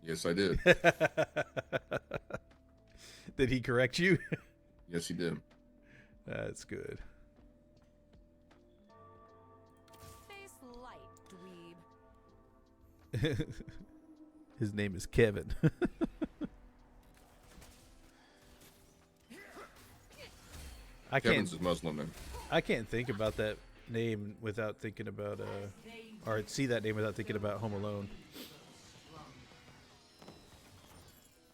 Speaker 3: Yes, I did.
Speaker 2: Did he correct you?
Speaker 3: Yes, he did.
Speaker 2: That's good.
Speaker 4: Face light, dweeb.
Speaker 2: His name is Kevin.
Speaker 3: Kevin's his Muslim name.
Speaker 2: I can't think about that name without thinking about or see that name without thinking about Home Alone.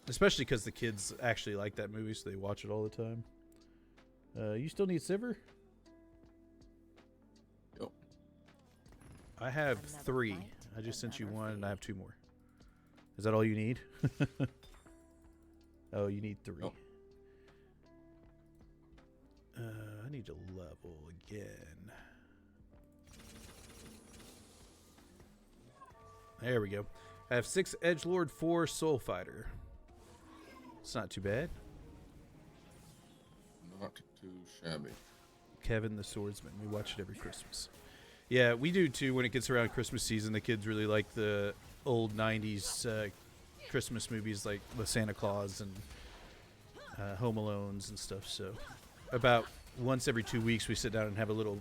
Speaker 2: Especially because the kids actually like that movie, so they watch it all the time. You still need Sivir?
Speaker 3: Yep.
Speaker 2: I have 3. I just sent you one, and I have 2 more. Is that all you need? Oh, you need 3.
Speaker 3: Yep.
Speaker 2: I need to level again. There we go. I have 6 Edgelord, 4 Soul Fighter. It's not too bad.
Speaker 3: Not too shabby.
Speaker 2: Kevin the Swordsman. We watch it every Christmas. Yeah, we do too. When it gets around Christmas season, the kids really like the old 90s Christmas movies like the Santa Claus and Home Alones and stuff. So about once every 2 weeks we sit down and have a little,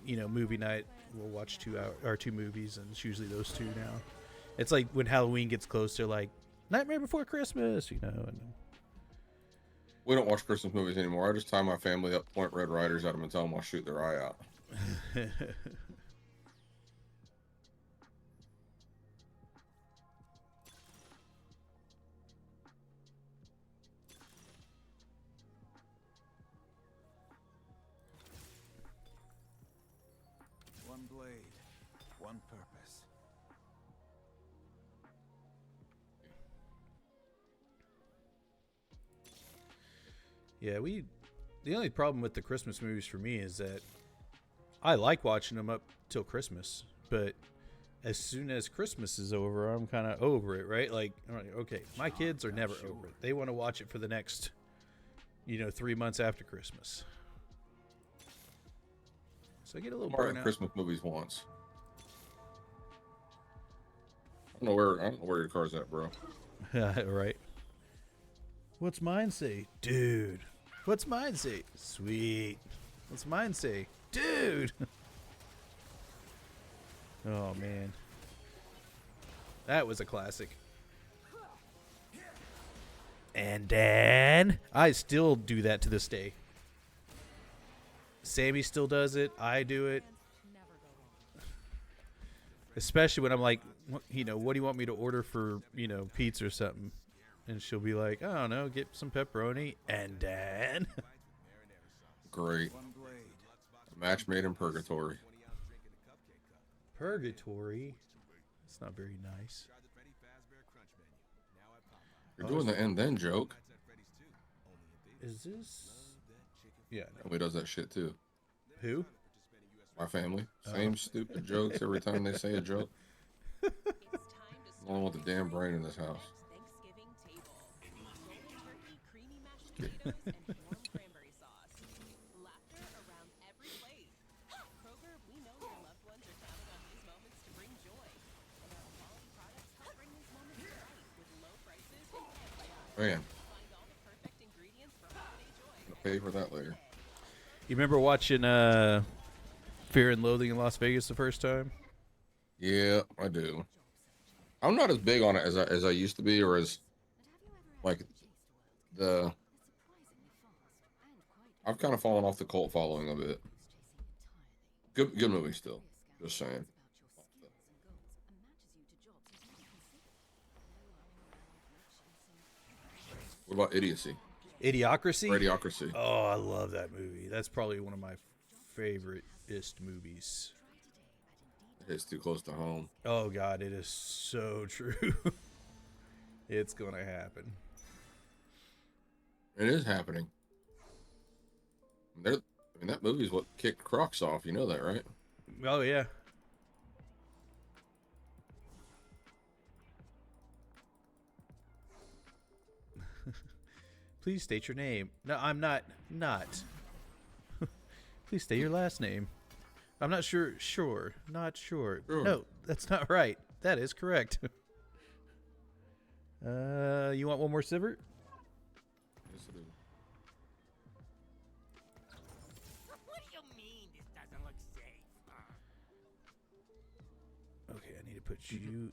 Speaker 2: movie night. We'll watch 2 movies, and it's usually those 2 now. It's like when Halloween gets close, they're like Nightmare Before Christmas, and
Speaker 3: We don't watch Christmas movies anymore. I just tie my family up, point Red Riders at them, and tell them I'll shoot their eye out.
Speaker 5: One blade, one purpose.
Speaker 2: Yeah, the only problem with the Christmas movies for me is that I like watching them up till Christmas, but as soon as Christmas is over, I'm kind of over it, right? Like, I'm like, okay, my kids are never over it. They want to watch it for the next, 3 months after Christmas. So I get a little
Speaker 3: More
Speaker 2: burnt out.
Speaker 3: Christmas movies once. I don't know where your car's at, bro.
Speaker 2: Right. What's mine say? Dude. What's mine say? Sweet. What's mine say? Dude. Oh, man. That was a classic. And Dan. I still do that to this day. Sammy still does it. I do it.
Speaker 4: Never go wrong.
Speaker 2: Especially when I'm like, what do you want me to order for, pizza or something? And she'll be like, I don't know, get some pepperoni. And Dan.
Speaker 3: Great.
Speaker 5: One blade.
Speaker 3: A match made in purgatory.
Speaker 2: Purgatory. That's not very nice.
Speaker 3: You're doing the and then joke.
Speaker 2: Is this? Yeah. No.
Speaker 3: Family does that shit too.
Speaker 2: Who?
Speaker 3: My family. Same stupid jokes every time they say a joke.
Speaker 6: It's time to
Speaker 3: Along with the damn brain in this house.
Speaker 6: Thanksgiving table. Golden turkey, creamy mashed potatoes, and warm cranberry sauce. Laughter around every plate. Kroger, we know your loved ones are counting on these moments to bring joy. And our quality products help bring these moments to life with low prices and antibiotics.
Speaker 3: Man,
Speaker 6: Find all the perfect ingredients for holiday joy.
Speaker 3: I'll pay for that later.
Speaker 2: You remember watching Fear and Loathing in Las Vegas the first time?
Speaker 3: Yeah, I do. I'm not as big on it as I used to be, or as like the. I've kind of fallen off the cult following a bit. Good movie still. Just saying. What about Idiocy?
Speaker 2: Idiocracy?
Speaker 3: Radiocracy.
Speaker 2: Oh, I love that movie. That's probably one of my favorite-ist movies.
Speaker 3: It's too close to home.
Speaker 2: Oh, God, it is so true. It's going to happen.
Speaker 3: It is happening. That movie is what kicked Crocs off. You know that, right?
Speaker 2: Oh, yeah. Please state your name. No, I'm not. Not. Please state your last name. I'm not sure. Sure. Not sure.
Speaker 3: Sure.
Speaker 2: No, that's not right. That is correct. You want one more Sivert?
Speaker 3: Yes, I do.
Speaker 7: What do you mean this doesn't look safe?
Speaker 2: Okay, I need to put you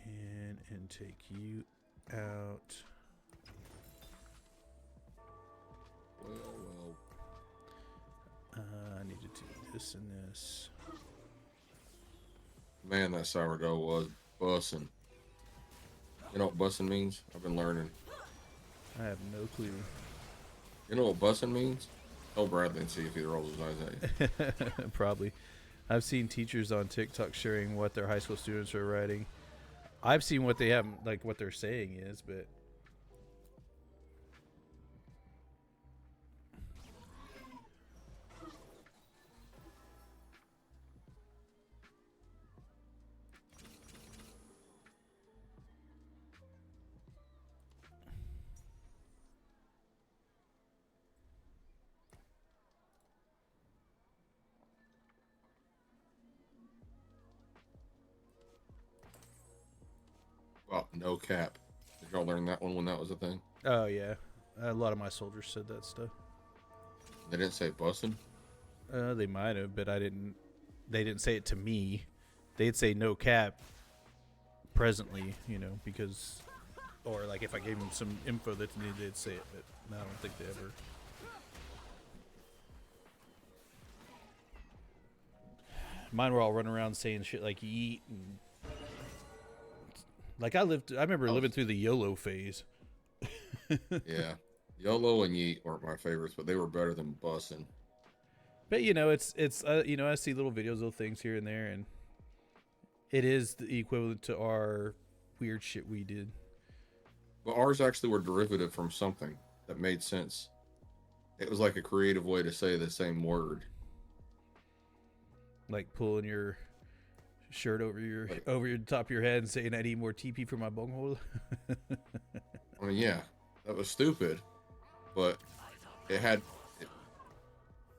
Speaker 2: in and take you out.
Speaker 3: Well.
Speaker 2: I need to do this and this.
Speaker 3: Man, that sourdough was bussin'. You know what bussin' means? I've been learning.
Speaker 2: I have no clue.
Speaker 3: You know what bussin' means? Tell Bradley and see if he rolls his eyes at you.
Speaker 2: Probably. I've seen teachers on TikTok sharing what their high school students are writing. I've seen what they have, like what they're saying is, but
Speaker 3: Well, no cap. Did y'all learn that one when that was a thing?
Speaker 2: oh yeah, a lot of my soldiers said that stuff.
Speaker 3: They didn't say bussin'?
Speaker 2: They might have, but I didn't. They didn't say it to me. They'd say no cap. Presently, you know, because, or like if I gave them some info that they needed, they'd say it. But I don't think they ever. Mine were all running around saying shit like "yeet" and like I remember living through the YOLO phase.
Speaker 3: Yeah. YOLO and Yeet weren't my favorites, but they were better than bussin'.
Speaker 2: But you know, it's you know, I see little videos, little things here and there, and it is the equivalent to our weird shit we did.
Speaker 3: But ours actually were derivative from something that made sense. It was like a creative way to say the same word.
Speaker 2: Like pulling your shirt over your top of your head and saying, "I need more TP for my bunghole."
Speaker 3: I mean, yeah, that was stupid, but and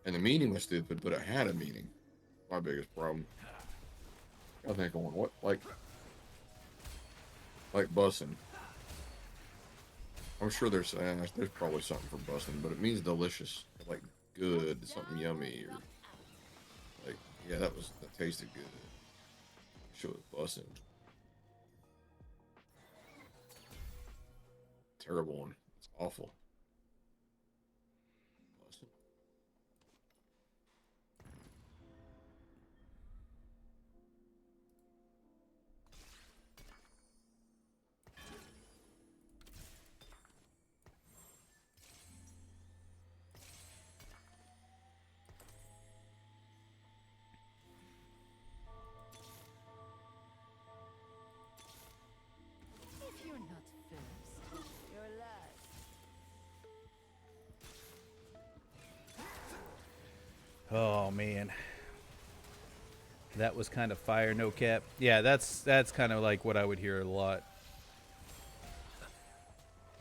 Speaker 3: the meaning was stupid, but it had a meaning. My biggest problem. I think on what like bussin'. I'm sure there's probably something for bussin', but it means delicious, like good, something yummy, or like that tasted good. Sure, bussin'. Terrible one. It's awful. Bussin'.
Speaker 4: If you're not first, you're last.
Speaker 2: Oh man, that was kind of fire, no cap. Yeah, that's kind of like what I would hear a lot.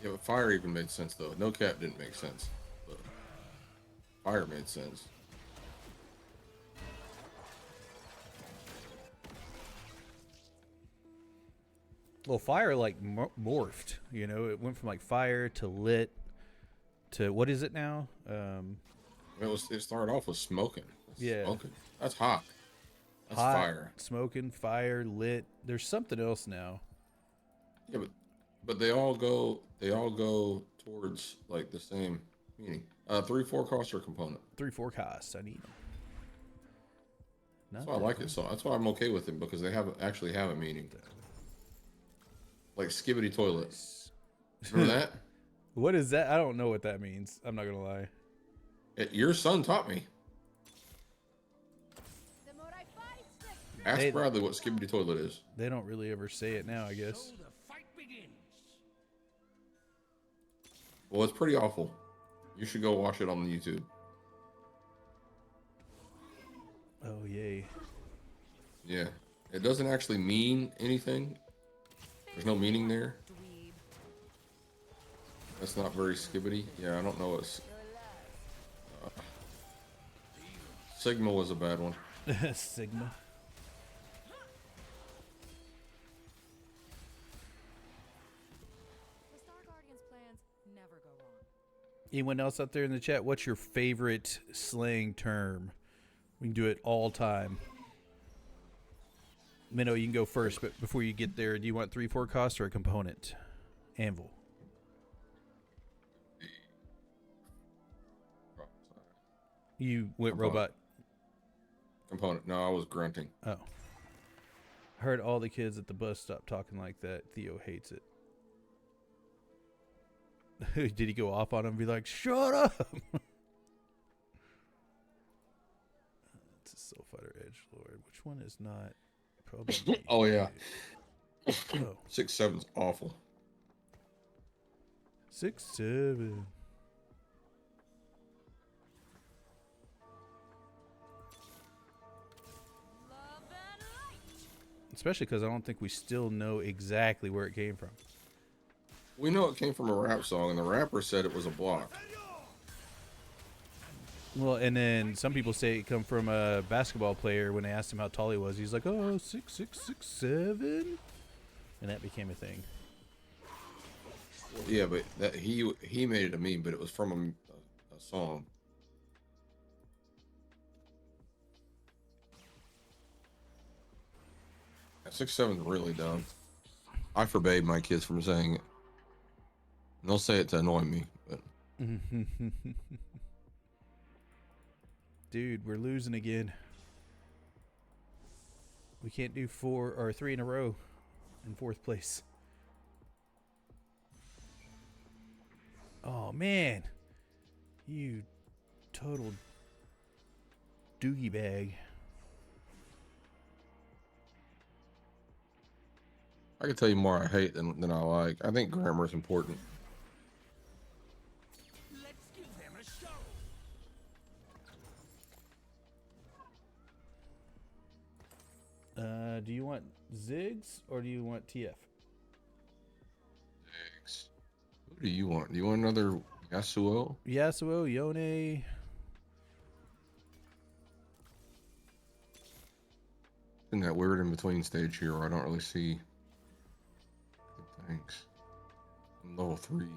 Speaker 3: Yeah, but fire even made sense though. No cap didn't make sense, but fire made sense.
Speaker 2: Well, fire like morphed. You know, it went from like fire to lit to what is it now?
Speaker 3: It started off with smoking.
Speaker 2: Yeah.
Speaker 3: Smoking. That's hot. That's
Speaker 2: Hot,
Speaker 3: fire.
Speaker 2: smoking, fire, lit. There's something else now.
Speaker 3: Yeah, but they all go towards like the same meaning. 3-4 cost component.
Speaker 2: 3-4 costs. I need them.
Speaker 3: That's why I like it. So that's why I'm okay with them, because they actually have a meaning. Like skibbity toilet. Remember that?
Speaker 2: What is that? I don't know what that means. I'm not gonna lie.
Speaker 3: Your son taught me.
Speaker 4: The more I fight,
Speaker 3: Ask Bradley what skibbity toilet is.
Speaker 2: They don't really ever say it now, I guess.
Speaker 7: So the fight begins.
Speaker 3: Well, it's pretty awful. You should go watch it on the YouTube.
Speaker 2: Oh yay.
Speaker 3: Yeah. It doesn't actually mean anything. There's no meaning there.
Speaker 6: Dweeb.
Speaker 3: That's not very skibbity. Yeah, I don't know. It's Sigma was a bad one.
Speaker 2: Sigma.
Speaker 4: The Star Guardian's plans never go wrong.
Speaker 2: Anyone else out there in the chat? What's your favorite slang term? We can do it all time. Minnow, you can go first, but before you get there, do you want 3-4 cost or a component? Anvil. You went
Speaker 3: Component.
Speaker 2: robot.
Speaker 3: Component. No, I was grunting.
Speaker 2: Oh. I heard all the kids at the bus stop talking like that. Theo hates it. Did he go off on him and be like, shut up? It's a Soul Fighter Edgelord. Which one is not? Probably.
Speaker 3: Oh yeah.
Speaker 2: Oh.
Speaker 3: 6-7's awful.
Speaker 2: 6-7.
Speaker 4: Love and light.
Speaker 2: Especially because I don't think we still know exactly where it came from.
Speaker 3: We know it came from a rap song, and the rapper said it was a block.
Speaker 2: Well, and then some people say it come from a basketball player when they asked him how tall he was. He's like, oh, 6'6", 6'7", and that became a thing.
Speaker 3: Yeah, but that he made it a meme, but it was from a song. Yeah, 6'7's really dumb. I forbade my kids from saying it. And they'll say it to annoy me, but
Speaker 2: Dude, we're losing again. We can't do 4 or 3 in a row in 4th place. Oh man, you total doogie bag.
Speaker 3: I can tell you more I hate than I like. I think grammar is important.
Speaker 7: Let's give them a show.
Speaker 2: Do you want Ziggs or do you want TF?
Speaker 3: Thanks. Who do you want? Do you want another Yasuo?
Speaker 2: Yasuo, Yone.
Speaker 3: In that weird in between stage here where I don't really see. Thanks. I'm level 3.
Speaker 4: A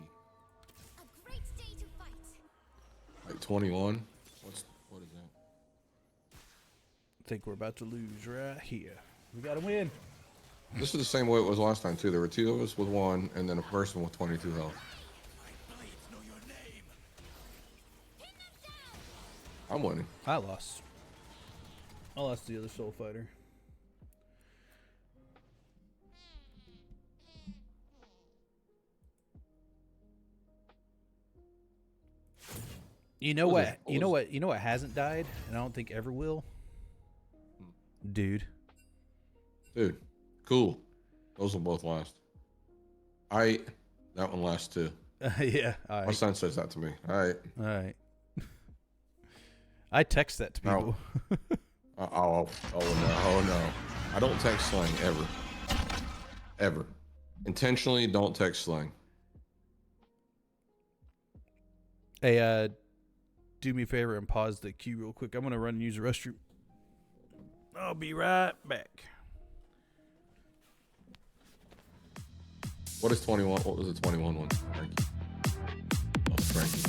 Speaker 4: great day to fight.
Speaker 3: Like 21. What is that?
Speaker 2: I think we're about to lose right here. We gotta win.
Speaker 3: This is the same way it was last time too. There were 2 of us with 1, and then a person with 22 health.
Speaker 7: My blades know your name.
Speaker 3: I'm winning.
Speaker 2: I lost. I lost to the other Soul Fighter. You know what? You know what? You know what hasn't died, and I don't think ever will. Dude.
Speaker 3: Dude, cool. Those will both last. That one lasts too.
Speaker 2: Yeah. All
Speaker 3: My
Speaker 2: right.
Speaker 3: son says that to me. All right.
Speaker 2: All right. I text that to people.
Speaker 3: Oh no. I don't text slang ever. Ever. Intentionally don't text slang.
Speaker 2: Hey, do me a favor and pause the queue real quick. I'm gonna run and use the restroom. I'll be right back.
Speaker 3: What is 21? What was the 21 one? Frankie. Oh, Frankie.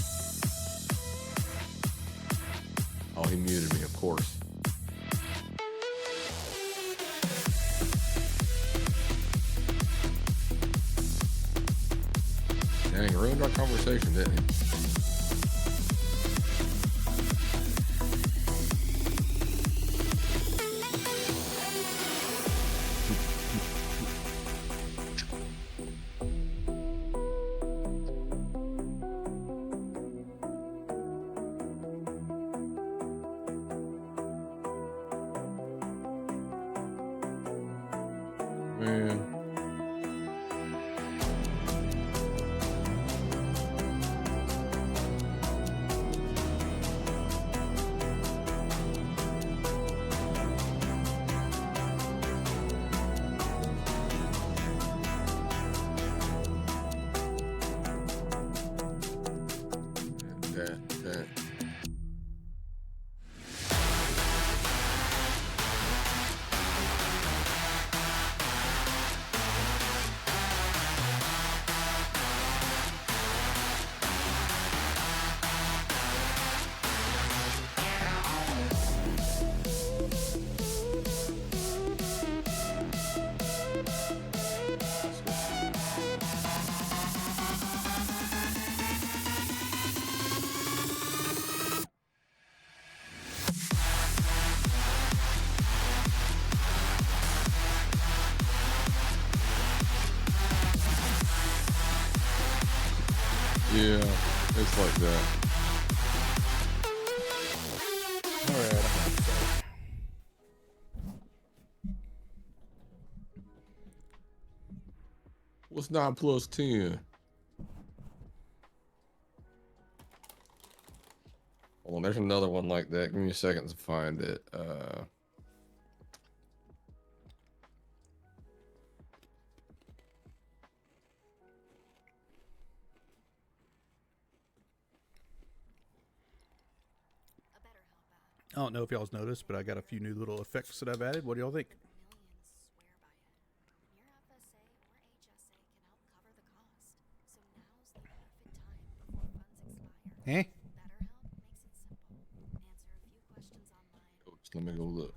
Speaker 3: Oh, he muted me, of course. Dang, ruined our conversation, didn't he? Man. Yeah, it's like that.
Speaker 2: All right. I'm sorry.
Speaker 3: What's 9 plus 10? Hold on, there's another one like that. Give me a second to find it.
Speaker 2: I don't know if y'all's noticed, but I got a few new little effects that I've added. What do y'all think? Eh?
Speaker 3: Let me go look.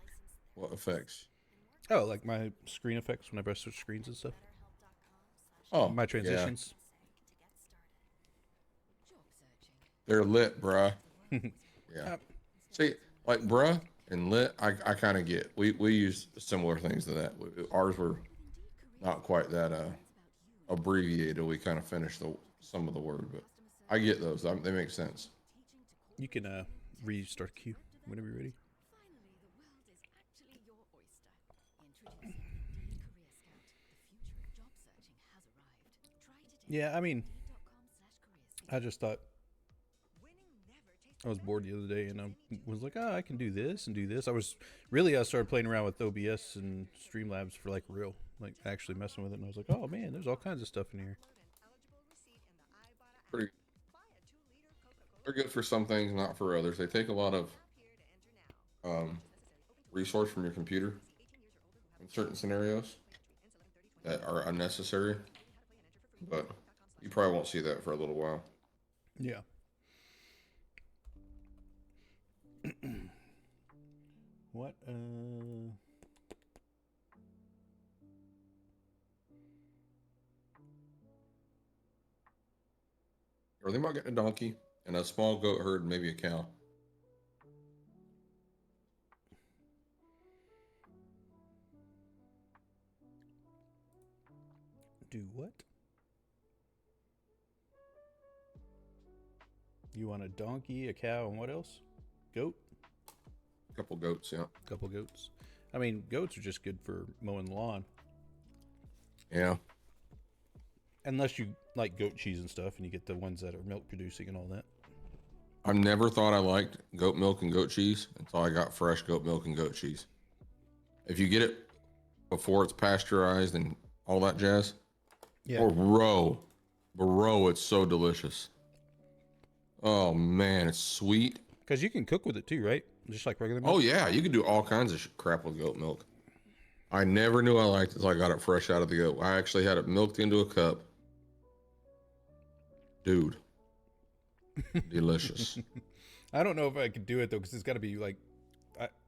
Speaker 3: What effects?
Speaker 2: Oh, like my screen effects whenever I switch screens and stuff.
Speaker 3: Oh,
Speaker 2: My
Speaker 3: yeah.
Speaker 2: transitions.
Speaker 3: They're lit, bruh. Yeah. See, like bruh and lit, I kind of get. We use similar things to that. Ours were not quite that abbreviated. We kind of finished some of the word, but I get those. They make sense.
Speaker 2: You can restart queue whenever you're ready. Yeah, I mean, I just thought I was bored the other day, and I was like, oh, I can do this and do this. I started playing around with OBS and Streamlabs for like real, like actually messing with it, and I was like, oh man, there's all kinds of stuff in here.
Speaker 3: Pretty. They're good for some things, not for others. They take a lot of resource from your computer in certain scenarios that are unnecessary, but you probably won't see that for a little while.
Speaker 2: Yeah. What?
Speaker 3: Or they might get a donkey and a small goat herd and maybe a cow.
Speaker 2: Do what? You want a donkey, a cow, and what else? Goat?
Speaker 3: A couple goats, yeah.
Speaker 2: Couple goats. I mean, goats are just good for mowing the lawn.
Speaker 3: Yeah.
Speaker 2: Unless you like goat cheese and stuff, and you get the ones that are milk producing and all that.
Speaker 3: I've never thought I liked goat milk and goat cheese until I got fresh goat milk and goat cheese. If you get it before it's pasteurized and all that jazz,
Speaker 2: Yeah.
Speaker 3: or bro, it's so delicious. Oh man, it's sweet.
Speaker 2: Because you can cook with it too, right? Just like regular milk.
Speaker 3: Oh yeah, you can do all kinds of crap with goat milk. I never knew I liked it until I got it fresh out of the goat. I actually had it milked into a cup. Dude, delicious.
Speaker 2: I don't know if I could do it though, because it's got to be like,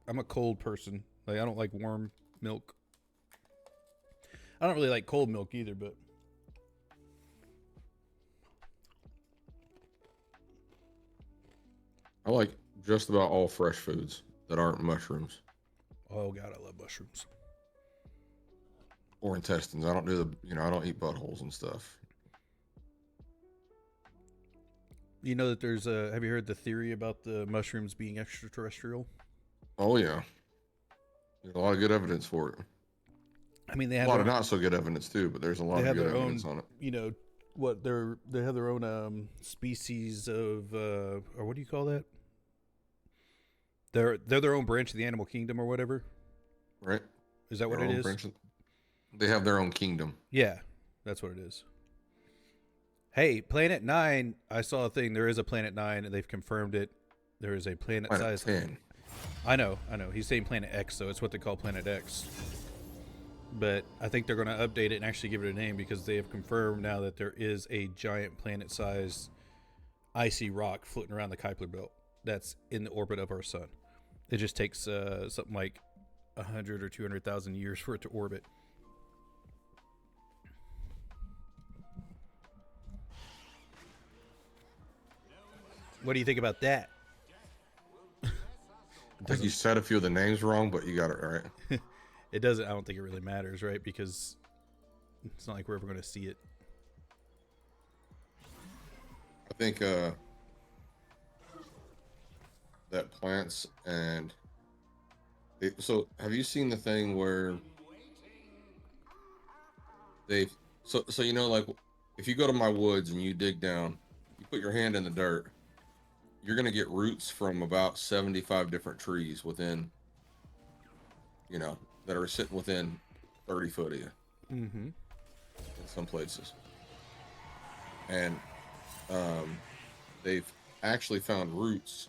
Speaker 2: I'm a cold person. Like I don't like warm milk. I don't really like cold milk either, but
Speaker 3: I like just about all fresh foods that aren't mushrooms
Speaker 2: oh god, I love mushrooms.
Speaker 3: or intestines. I don't do I don't eat buttholes and stuff.
Speaker 2: You know that there's a. Have you heard the theory about the mushrooms being extraterrestrial?
Speaker 3: Oh yeah, there's a lot of good evidence for it.
Speaker 2: I mean, they
Speaker 3: A
Speaker 2: have
Speaker 3: lot of not so good evidence too, but there's a lot of good
Speaker 2: their
Speaker 3: evidence
Speaker 2: own,
Speaker 3: on it.
Speaker 2: you know, they have their own species of or what do you call that? They're their own branch of the animal kingdom or whatever.
Speaker 3: Right?
Speaker 2: Is that what
Speaker 3: Their
Speaker 2: it
Speaker 3: own
Speaker 2: is?
Speaker 3: branch of- They have their own kingdom.
Speaker 2: Yeah, that's what it is. Hey, Planet 9, I saw a thing. There is a Planet 9, and they've confirmed it. There is a
Speaker 3: Planet
Speaker 2: planet-sized...
Speaker 3: 10.
Speaker 2: I know. He's saying Planet X, so it's what they call Planet X. But I think they're going to update it and actually give it a name because they have confirmed now that there is a giant planet-sized icy rock floating around the Kuiper Belt that's in the orbit of our sun. It just takes something like 100 or 200,000 years for it to orbit. What do you think about that?
Speaker 3: I think you said a few of the names wrong, but you got it right.
Speaker 2: It doesn't. I don't think it really matters, right? Because it's not like we're ever going to see it.
Speaker 3: I think that plants and so have you seen the thing where they've so you know like if you go to my woods and you dig down, you put your hand in the dirt, you're gonna get roots from about 75 different trees within, you know, that are sitting within 30 foot of you
Speaker 2: Mm-hmm.
Speaker 3: in some places. And they've actually found roots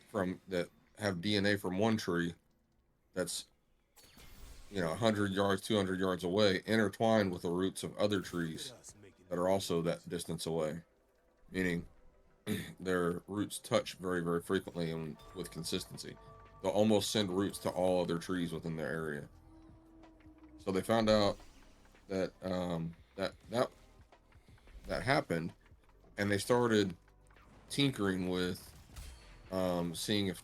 Speaker 3: from that have DNA from one tree that's 100 yards, 200 yards away, intertwined with the roots of other trees that are also that distance away, meaning their roots touch very, very frequently and with consistency. They'll almost send roots to all other trees within their area. So they found out that that happened, and they started tinkering with seeing if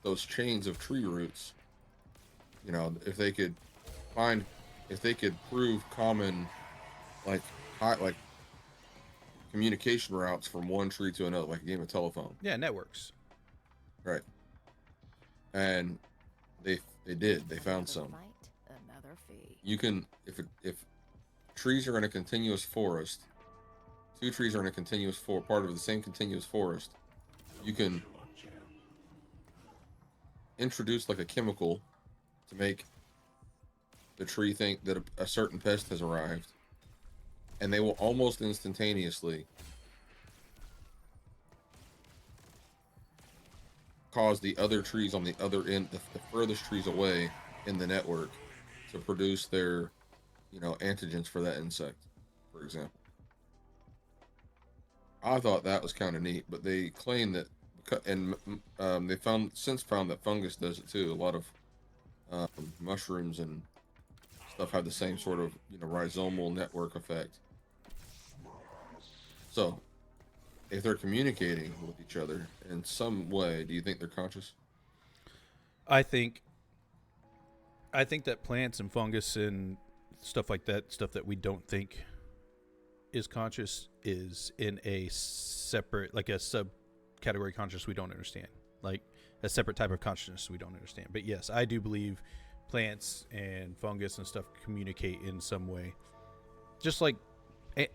Speaker 3: those chains of tree roots, if they could find, if they could prove common, like like communication routes from one tree to another, like a game of telephone.
Speaker 2: Yeah, networks.
Speaker 3: Right. And they did. They found some.
Speaker 4: Fight, another fee.
Speaker 3: You can if trees are in a continuous forest, two trees are in a continuous part of the same continuous forest, you can introduce like a chemical to make the tree think that a certain pest has arrived, and they will almost instantaneously cause the other trees on the other end, the furthest trees away in the network, to produce their, antigens for that insect, for example. I thought that was kind of neat, but they claim that, and they since found that fungus does it too. A lot of mushrooms and stuff have the same sort of, rhizomal network effect. So, if they're communicating with each other in some way, do you think they're conscious?
Speaker 2: I think that plants and fungus and stuff like that, stuff that we don't think is conscious, is in a separate, like a subcategory conscious we don't understand, like a separate type of consciousness we don't understand. But yes, I do believe plants and fungus and stuff communicate in some way, just like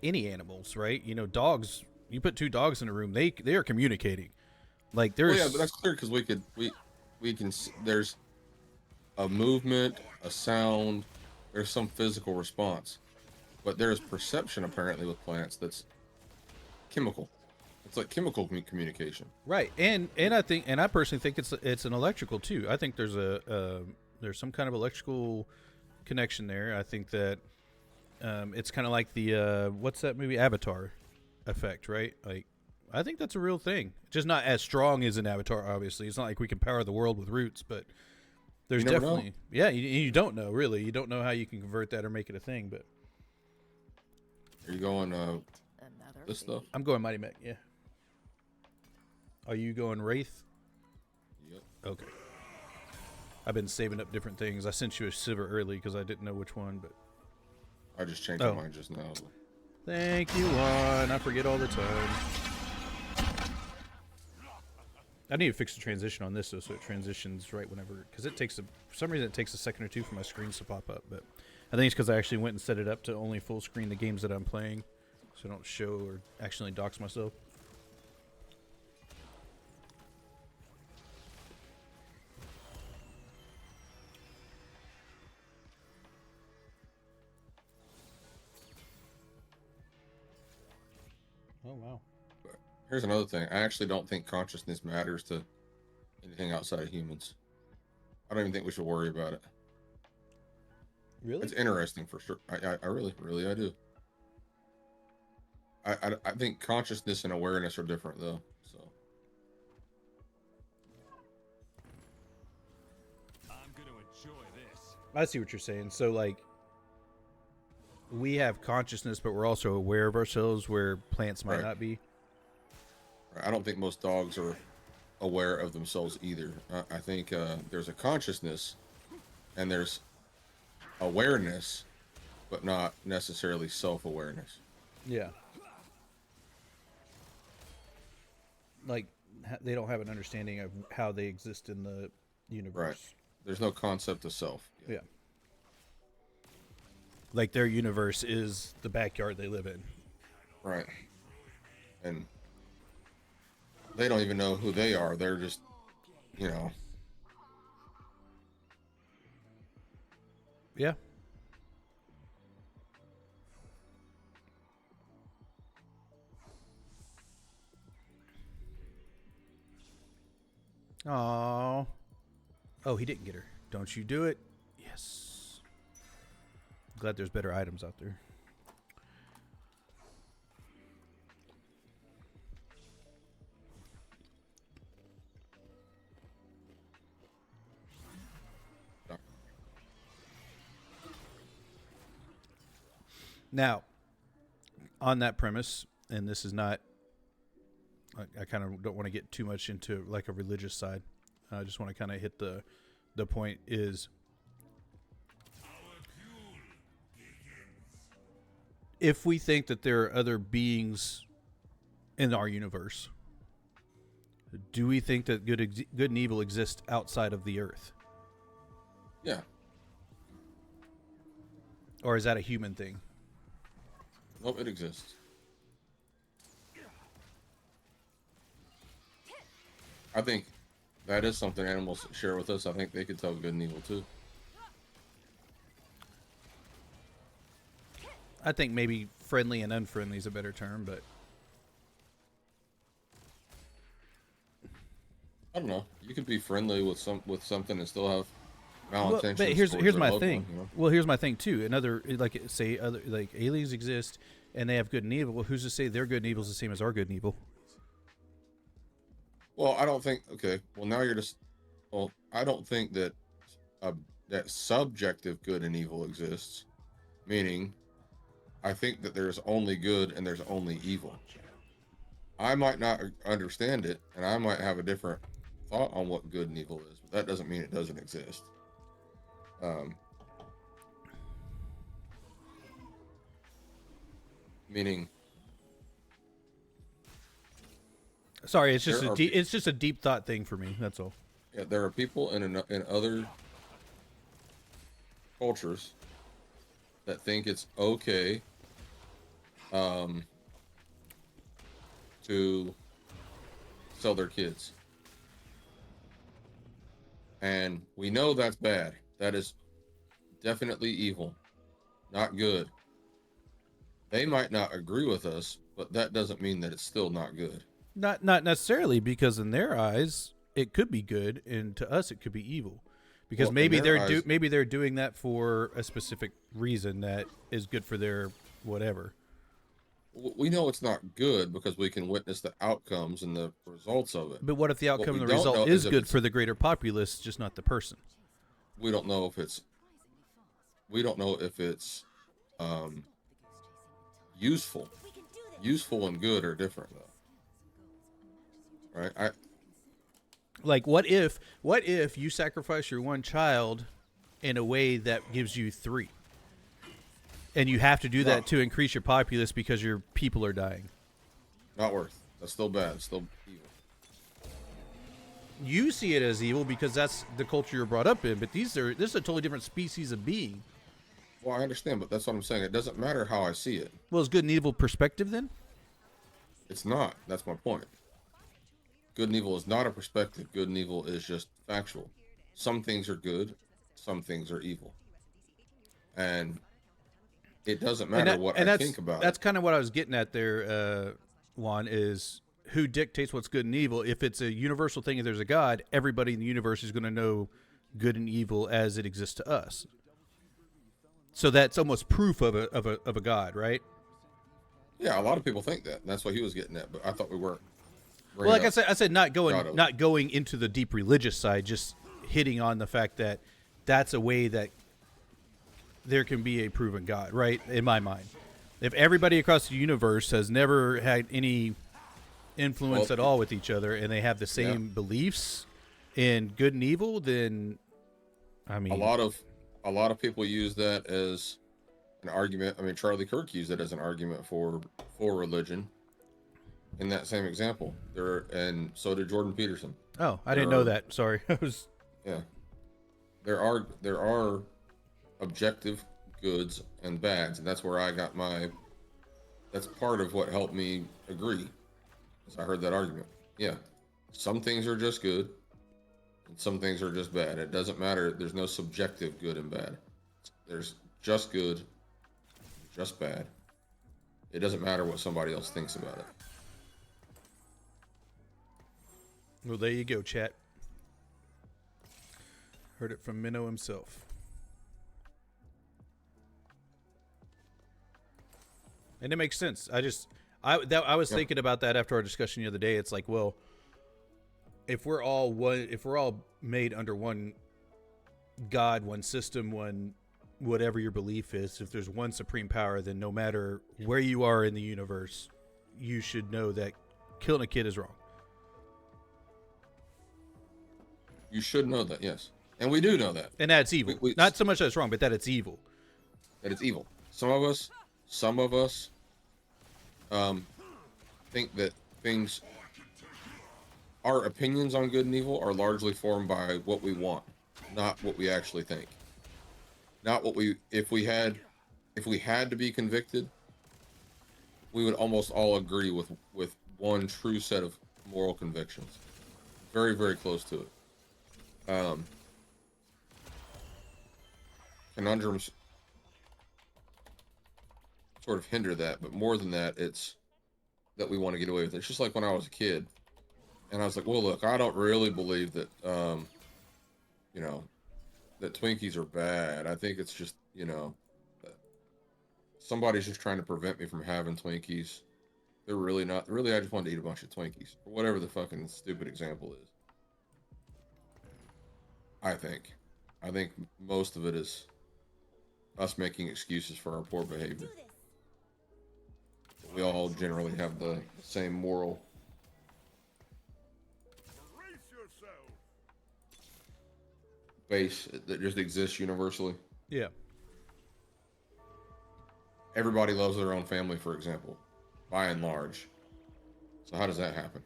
Speaker 2: any animals, right? Dogs. You put two dogs in a room, they are communicating. Like there's,
Speaker 3: Well, yeah, but that's clear because we can there's a movement, a sound, there's some physical response, but there's perception apparently with plants that's chemical. It's like chemical communication.
Speaker 2: right, and I personally think it's an electrical too. I think there's there's some kind of electrical connection there. I think that it's kind of like the what's that movie, Avatar effect, right? Like, I think that's a real thing. Just not as strong as an Avatar, obviously. It's not like we can power the world with roots, but there's definitely, yeah. You don't know, really. You don't know how you can convert that or make it a thing. But
Speaker 3: Are you going
Speaker 4: Another
Speaker 3: this
Speaker 4: fee.
Speaker 3: stuff?
Speaker 2: I'm going Mighty Mech, yeah. Are you going Wraith?
Speaker 3: Yep.
Speaker 2: Okay. I've been saving up different things. I sent you a Silver early because I didn't know which one, but
Speaker 3: I just changed my mind just now.
Speaker 2: thank you, Juan. I forget all the time. I need to fix the transition on this though, so it transitions right whenever, because it takes for some reason it takes a second or two for my screens to pop up. But I think it's because I actually went and set it up to only full screen the games that I'm playing, so I don't show or accidentally dox myself. Oh wow.
Speaker 3: But here's another thing. I actually don't think consciousness matters to anything outside of humans. I don't even think we should worry about it.
Speaker 2: Really?
Speaker 3: It's interesting for sure. I really, really, I do. I think consciousness and awareness are different though. So
Speaker 1: I'm gonna enjoy this.
Speaker 2: I see what you're saying. So like, we have consciousness, but we're also aware of ourselves, where plants might
Speaker 3: Right.
Speaker 2: not be.
Speaker 3: I don't think most dogs are aware of themselves either. I think there's a consciousness and there's awareness, but not necessarily self-awareness.
Speaker 2: Yeah. like they don't have an understanding of how they exist in the universe.
Speaker 3: Right. There's no concept of self.
Speaker 2: Yeah. Like their universe is the backyard they live in.
Speaker 3: Right. And they don't even know who they are. They're just, you know.
Speaker 2: Yeah. Oh. Oh, he didn't get her. Don't you do it. Yes. Glad there's better items out there. Now, on that premise, and this is not, I kind of don't want to get too much into like a religious side. I just want to kind of hit the point is, if we think that there are other beings in our universe, do we think that good and evil exist outside of the earth?
Speaker 3: Yeah.
Speaker 2: Or is that a human thing?
Speaker 3: Nope, it exists. I think that is something animals share with us. I think they could tell good and evil too.
Speaker 2: I think maybe friendly and unfriendly is a better term, but
Speaker 3: I don't know. You could be friendly with something and still have
Speaker 2: well,
Speaker 3: malintentions.
Speaker 2: but here's
Speaker 3: towards their
Speaker 2: my
Speaker 3: loved
Speaker 2: thing.
Speaker 3: one, you know?
Speaker 2: Well, here's my thing too. Another like say other like aliens exist and they have good and evil. Well, who's to say their good and evil is the same as our good and evil?
Speaker 3: Well, I don't think. Okay. Well, now you're just. Well, I don't think that that subjective good and evil exists. Meaning, I think that there's only good and there's only evil. I might not understand it, and I might have a different thought on what good and evil is, but that doesn't mean it doesn't exist. Meaning,
Speaker 2: Sorry, it's just
Speaker 3: There
Speaker 2: a
Speaker 3: are
Speaker 2: it's just a deep thought thing for me. That's all.
Speaker 3: yeah, there are people in other cultures that think it's okay to sell their kids. And we know that's bad. That is definitely evil, not good. They might not agree with us, but that doesn't mean that it's still not good.
Speaker 2: Not necessarily, because in their eyes it could be good, and to us it could be evil. Because
Speaker 3: Well, in
Speaker 2: maybe
Speaker 3: their
Speaker 2: they're
Speaker 3: eyes-
Speaker 2: maybe they're doing that for a specific reason that is good for their whatever.
Speaker 3: We know it's not good because we can witness the outcomes and the results of it.
Speaker 2: But what if the outcome
Speaker 3: we
Speaker 2: and the
Speaker 3: don't know
Speaker 2: result
Speaker 3: is
Speaker 2: is
Speaker 3: if
Speaker 2: good
Speaker 3: it's-
Speaker 2: for the greater populace, just not the person?
Speaker 3: We don't know if it's useful. Useful and good are different though. Right?
Speaker 2: Like, what if you sacrifice your one child in a way that gives you 3, and you have to do that to increase your populace because your people are dying?
Speaker 3: Not worth. That's still bad. It's still evil.
Speaker 2: You see it as evil because that's the culture you're brought up in, but this is a totally different species of being.
Speaker 3: Well, I understand, but that's what I'm saying. It doesn't matter how I see it.
Speaker 2: Well, is good and evil perspective then?
Speaker 3: It's not. That's my point. Good and evil is not a perspective. Good and evil is just factual. Some things are good, some things are evil. And it doesn't matter what I think about
Speaker 2: That's
Speaker 3: it.
Speaker 2: kind of what I was getting at there, Juan, is who dictates what's good and evil. If it's a universal thing, if there's a God, everybody in the universe is going to know good and evil as it exists to us. So that's almost proof of a God, right?
Speaker 3: Yeah, a lot of people think that. And that's what he was getting at, but I thought we weren't.
Speaker 2: Well, like I said, not
Speaker 3: God
Speaker 2: going into the deep religious side, just hitting on the fact that that's a way that there can be a proven God, right? In my mind, if everybody across the universe has never had any influence at all with each other, and they have the same beliefs in good and evil, then I mean,
Speaker 3: a lot of people use that as an argument. I mean, Charlie Kirk used it as an argument for religion. in that same example. And so did Jordan Peterson.
Speaker 2: Oh, I didn't know that. Sorry. I was.
Speaker 3: Yeah. There are objective goods and bads, and that's where I got my. That's part of what helped me agree, as I heard that argument. Yeah, some things are just good, and some things are just bad. It doesn't matter. There's no subjective good and bad. There's just good, just bad. It doesn't matter what somebody else thinks about it.
Speaker 2: Well, there you go, chat. Heard it from Minnow himself. And it makes sense. I was thinking about that after our discussion the other day. It's like, well, if we're all made under one God, one system, one whatever your belief is, if there's one supreme power, then no matter where you are in the universe, you should know that killing a kid is wrong.
Speaker 3: You should know that, yes. And we do know that.
Speaker 2: And that's evil. Not so much that it's wrong, but that it's evil.
Speaker 3: That it's evil. Some of us think that things, our opinions on good and evil are largely formed by what we want, not what we actually think. Not what if we had to be convicted, we would almost all agree with one true set of moral convictions. Very, very close to it. Conundrums sort of hinder that, but more than that, it's that we want to get away with it. It's just like when I was a kid, and I was like, well, look, I don't really believe that, that Twinkies are bad. I think it's just, somebody's just trying to prevent me from having Twinkies. They're really not. Really, I just wanted to eat a bunch of Twinkies, or whatever the fucking stupid example is. I think most of it is us making excuses for our poor behavior. We all generally have the same moral base that just exists universally.
Speaker 2: Yeah.
Speaker 3: Everybody loves their own family, for example, by and large. So how does that happen?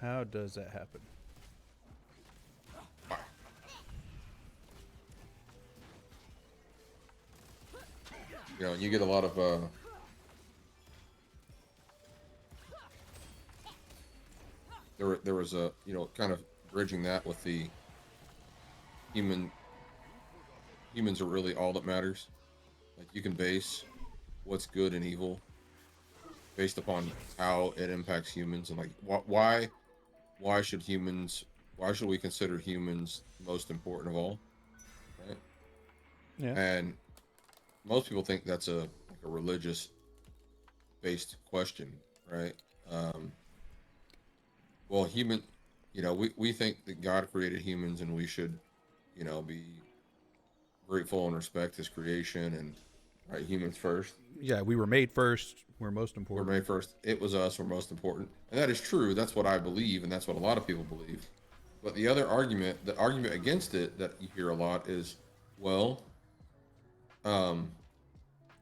Speaker 2: How does that happen?
Speaker 3: You get a lot of there was a kind of bridging that with the humans are really all that matters. Like, you can base what's good and evil based upon how it impacts humans, and like why should we consider humans most important of all, right?
Speaker 2: Yeah.
Speaker 3: And most people think that's a religious based question, right? Well, we think that God created humans, and we should, be grateful and respect his creation, and right, humans first.
Speaker 2: Yeah, we were made first. We're most important.
Speaker 3: We're made first. It was us. We're most important. And that is true. That's what I believe, and that's what a lot of people believe. But the argument against it that you hear a lot is, well,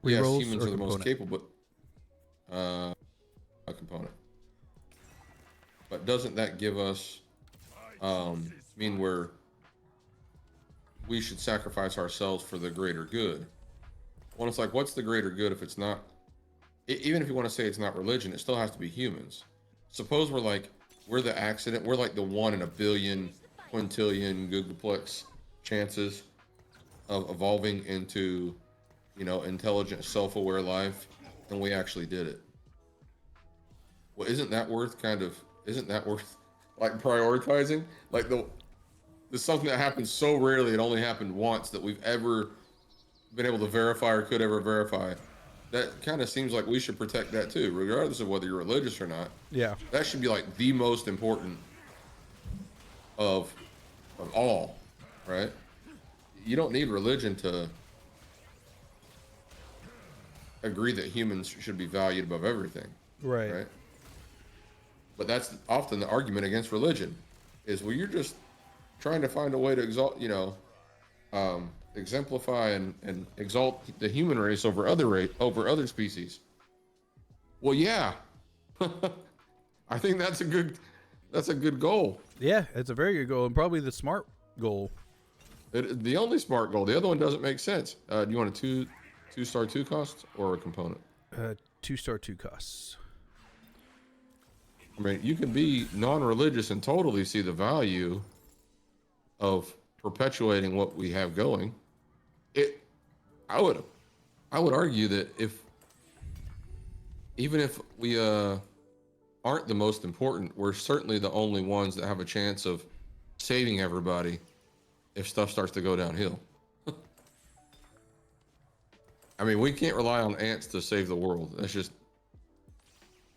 Speaker 3: yes, humans are the most capable, a component. But doesn't that give us, mean we should sacrifice ourselves for the greater good? Well, it's like, what's the greater good if it's not, even if you want to say it's not religion, it still has to be humans. Suppose we're the accident, we're like the 1 in a billion, quintillion, googolplex chances of evolving into, intelligent, self-aware life, and we actually did it. Well, isn't that worth like prioritizing? Like there's something that happens so rarely, it only happened once, that we've ever been able to verify or could ever verify. That kind of seems like we should protect that too, regardless of whether you're religious or not.
Speaker 2: Yeah.
Speaker 3: That should be like the most important of all, right? You don't need religion to agree that humans should be valued above everything.
Speaker 2: Right.
Speaker 3: But that's often the argument against religion, is, well, you're just trying to find a way to exemplify and exalt the human race over other species. Well, yeah, I think that's a good goal.
Speaker 2: Yeah, it's a very good goal and probably the smart goal.
Speaker 3: The only smart goal. The other one doesn't make sense. Do you want a two-star 2 cost or a component?
Speaker 2: 2-star 2 costs.
Speaker 3: I mean, you can be non-religious and totally see the value of perpetuating what we have going. I would argue that even if we aren't the most important, we're certainly the only ones that have a chance of saving everybody if stuff starts to go downhill. I mean, we can't rely on ants to save the world. That's just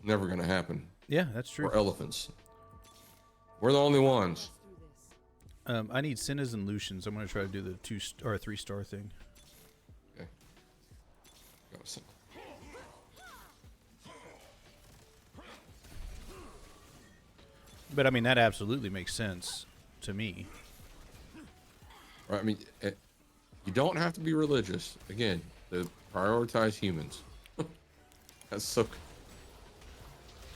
Speaker 3: never going to happen.
Speaker 2: Yeah, that's true.
Speaker 3: Or elephants. We're the only ones.
Speaker 2: I need Sinners and Lucians. I'm going to try to do the 2 or 3-star thing.
Speaker 3: Okay. Got some.
Speaker 2: But I mean, that absolutely makes sense to me.
Speaker 3: Right, I mean, you don't have to be religious. Again, to prioritize humans. That's so.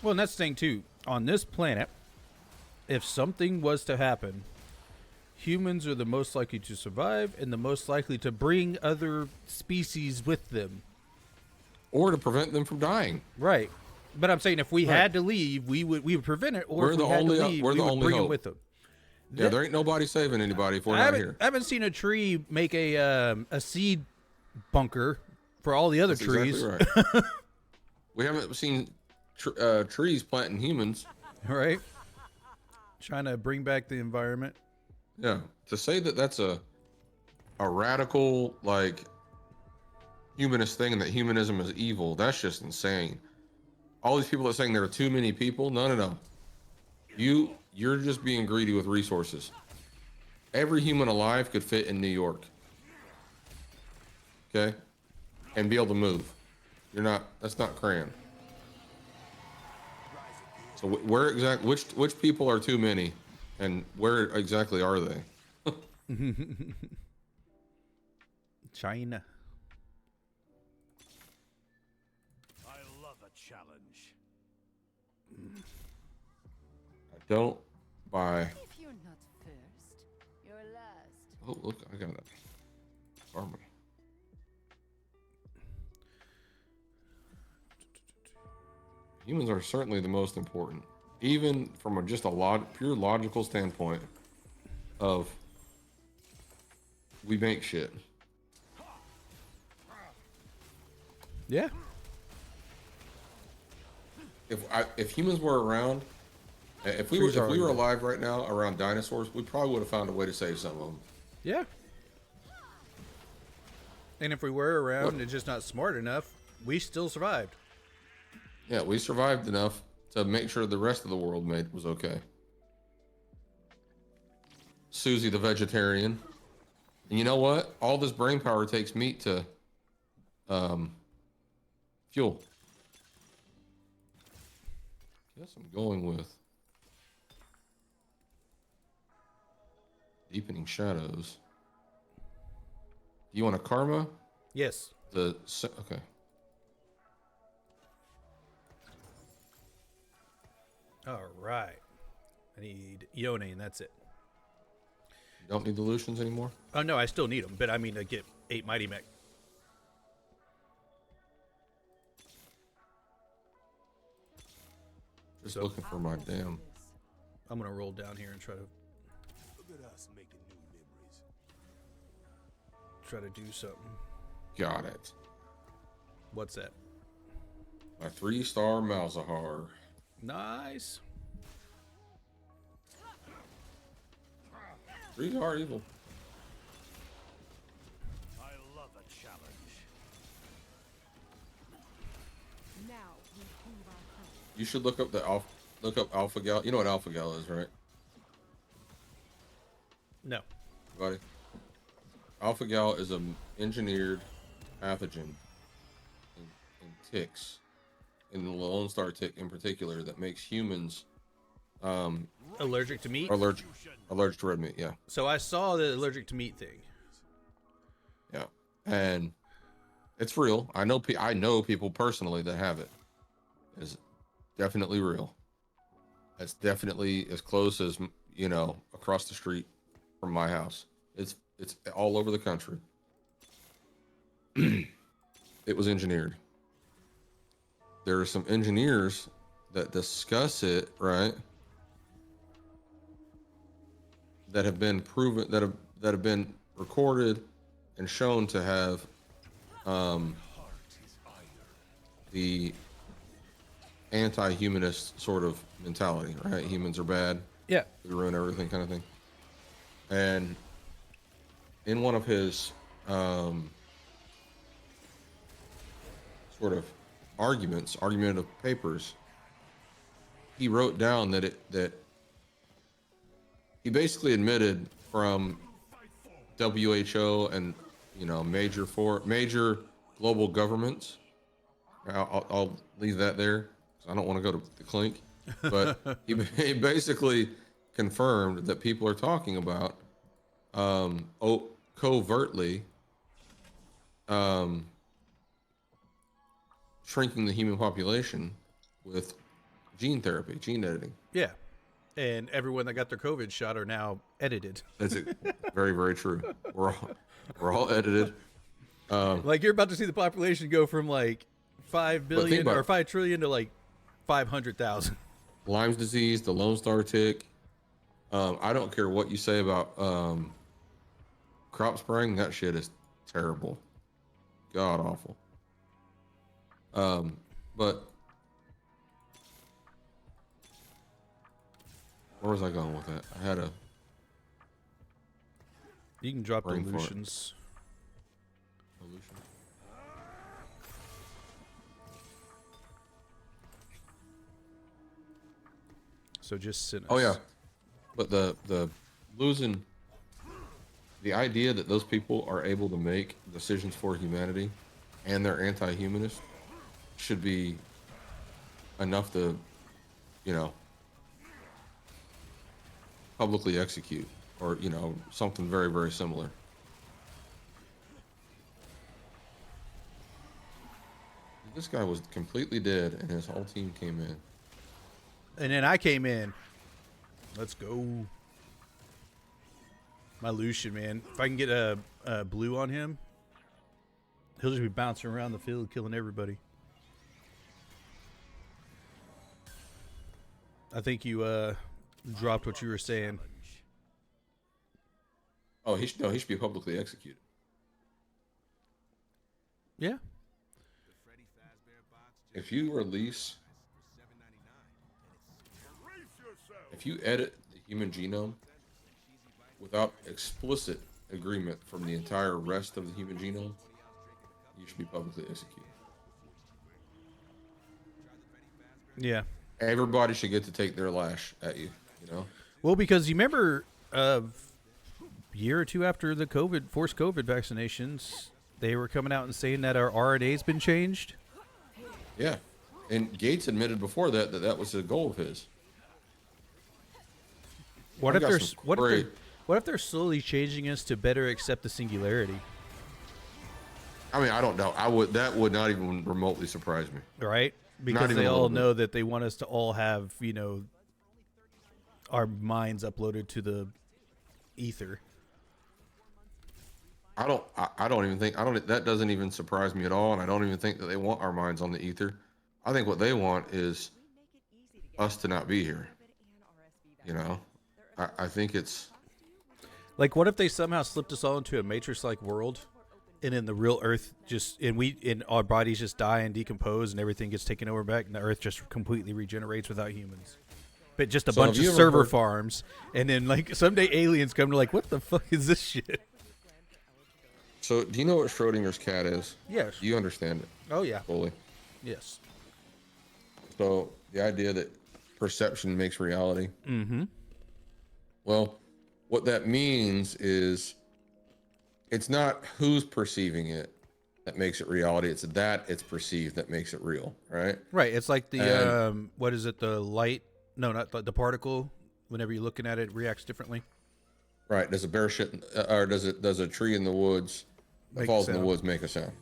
Speaker 2: Well, and that's the thing too. On this planet, if something was to happen, humans are the most likely to survive and the most likely to bring other species with them.
Speaker 3: Or to prevent them from dying.
Speaker 2: Right. But I'm saying if we had to leave, we would prevent it, or
Speaker 3: We're
Speaker 2: if
Speaker 3: the
Speaker 2: we had
Speaker 3: only-
Speaker 2: to leave,
Speaker 3: we're
Speaker 2: we
Speaker 3: the
Speaker 2: would
Speaker 3: only
Speaker 2: bring them
Speaker 3: hope.
Speaker 2: with them.
Speaker 3: Yeah, there ain't nobody saving anybody if we're not here.
Speaker 2: I haven't seen a tree make a seed bunker for all the other
Speaker 3: That's
Speaker 2: trees.
Speaker 3: exactly right. We haven't seen trees planting humans.
Speaker 2: Right? Trying to bring back the environment.
Speaker 3: Yeah, to say that that's a radical, like, humanist thing and that humanism is evil, that's just insane. All these people that are saying there are too many people, no. You're just being greedy with resources. Every human alive could fit in New York. Okay? And be able to move. That's not crayon. So which people are too many and where exactly are they?
Speaker 2: China.
Speaker 5: I love a challenge.
Speaker 3: I don't buy.
Speaker 4: If you're not first, you're last.
Speaker 3: Oh, look, I got it. Armor. Humans are certainly the most important, even from pure logical standpoint of we make shit.
Speaker 2: Yeah.
Speaker 3: If humans were around, if we were alive right now around dinosaurs, we probably would have found a way to save some of them.
Speaker 2: Yeah. And if we were around and just not smart enough, we still survived.
Speaker 3: Yeah, we survived enough to make sure the rest of the world was okay. Susie the vegetarian. And you know what? All this brain power takes meat to fuel. Guess I'm going with Deepening Shadows. Do you want a karma?
Speaker 2: Yes.
Speaker 3: Okay.
Speaker 2: All right. I need Yone, and that's it.
Speaker 3: You don't need the Lucians anymore?
Speaker 2: Oh, no, I still need them, but I mean, I get 8 Mighty Mech.
Speaker 3: Just looking for my damn.
Speaker 2: I'm going to roll down here and try to
Speaker 5: Look at us making new memories.
Speaker 2: do something.
Speaker 3: Got it.
Speaker 2: What's that?
Speaker 3: My 3-star Malzahar.
Speaker 2: Nice.
Speaker 3: 3 are evil.
Speaker 5: I love a challenge.
Speaker 4: Now we prove our point.
Speaker 3: You should look up Alpha Gal. You know what Alpha Gal is, right?
Speaker 2: No.
Speaker 3: Buddy. Alpha Gal is an engineered pathogen in ticks, in the Lone Star tick in particular, that makes humans
Speaker 2: Allergic to meat?
Speaker 3: allergic to red meat. Yeah.
Speaker 2: So I saw the allergic to meat thing.
Speaker 3: and it's real. I know people personally that have it. It's definitely real. It's definitely as close as, across the street from my house. It's all over the country. It was engineered. There are some engineers that discuss it, right? That have been proven, that have been recorded and shown to have the anti-humanist sort of mentality, right? Humans are bad,
Speaker 2: Yeah.
Speaker 3: they ruin everything, kind of thing. And in one of his sort of argumentative papers, he wrote down that he basically admitted from WHO and major global governments. I'll leave that there because I don't want to go to the clink. But he basically confirmed that people are talking about covertly shrinking the human population with gene therapy, gene editing.
Speaker 2: Yeah. And everyone that got their COVID shot are now edited.
Speaker 3: That's very, very true. We're all edited.
Speaker 2: Like you're about to see the population go from like 5 billion or 5 trillion to like 500,000.
Speaker 3: Lyme's disease, the Lone Star tick. I don't care what you say about crop spraying. That shit is terrible. God awful. But where was I going with that? I had a.
Speaker 2: You can drop
Speaker 3: Brain fart.
Speaker 2: illusions.
Speaker 3: Illusion.
Speaker 2: So just send us.
Speaker 3: Oh yeah, but the losing. The idea that those people are able to make decisions for humanity, and they're anti-humanist, should be enough to, publicly execute, or something very, very similar. This guy was completely dead, and his whole team came in.
Speaker 2: And then I came in. Let's go. My Lucian, man. If I can get a blue on him, he'll just be bouncing around the field, killing everybody. I think you dropped what you were saying.
Speaker 3: Oh, he should be publicly executed.
Speaker 2: Yeah.
Speaker 3: If you release, if you edit the human genome without explicit agreement from the entire rest of the human genome, you should be publicly executed.
Speaker 2: Yeah.
Speaker 3: Everybody should get to take their lash at you,
Speaker 2: Well, because you remember a year or two after the forced COVID vaccinations, they were coming out and saying that our RNA's been changed.
Speaker 3: Yeah. And Gates admitted before that was a goal of his.
Speaker 2: What if they're slowly changing us to better accept the singularity?
Speaker 3: I mean, I don't know. That would not even remotely surprise me.
Speaker 2: Right? Because they all know that they want us to all have, our minds uploaded to the ether.
Speaker 3: That doesn't even surprise me at all. And I don't even think that they want our minds on the ether. I think what they want is us to not be here. I think it's
Speaker 2: like, what if they somehow slipped us all into a Matrix-like world, and then the real Earth and our bodies just die and decompose, and everything gets taken over back, and the Earth just completely regenerates without humans, but just a bunch of server farms, and then like someday aliens come to like, what the fuck is this shit?
Speaker 3: So, do you know what Schrodinger's cat is?
Speaker 2: Yes.
Speaker 3: Do you understand it?
Speaker 2: Oh yeah.
Speaker 3: Fully.
Speaker 2: Yes.
Speaker 3: So the idea that perception makes reality.
Speaker 2: Mm-hmm.
Speaker 3: Well, what that means is it's not who's perceiving it that makes it reality. It's that it's perceived that makes it real, right?
Speaker 2: Right. It's like the what is it? The light? No, not the particle. Whenever you're looking at it, reacts differently.
Speaker 3: Right. Does a bear shit, or does a tree in the woods
Speaker 2: Make
Speaker 3: falls in the
Speaker 2: sound.
Speaker 3: woods make a sound.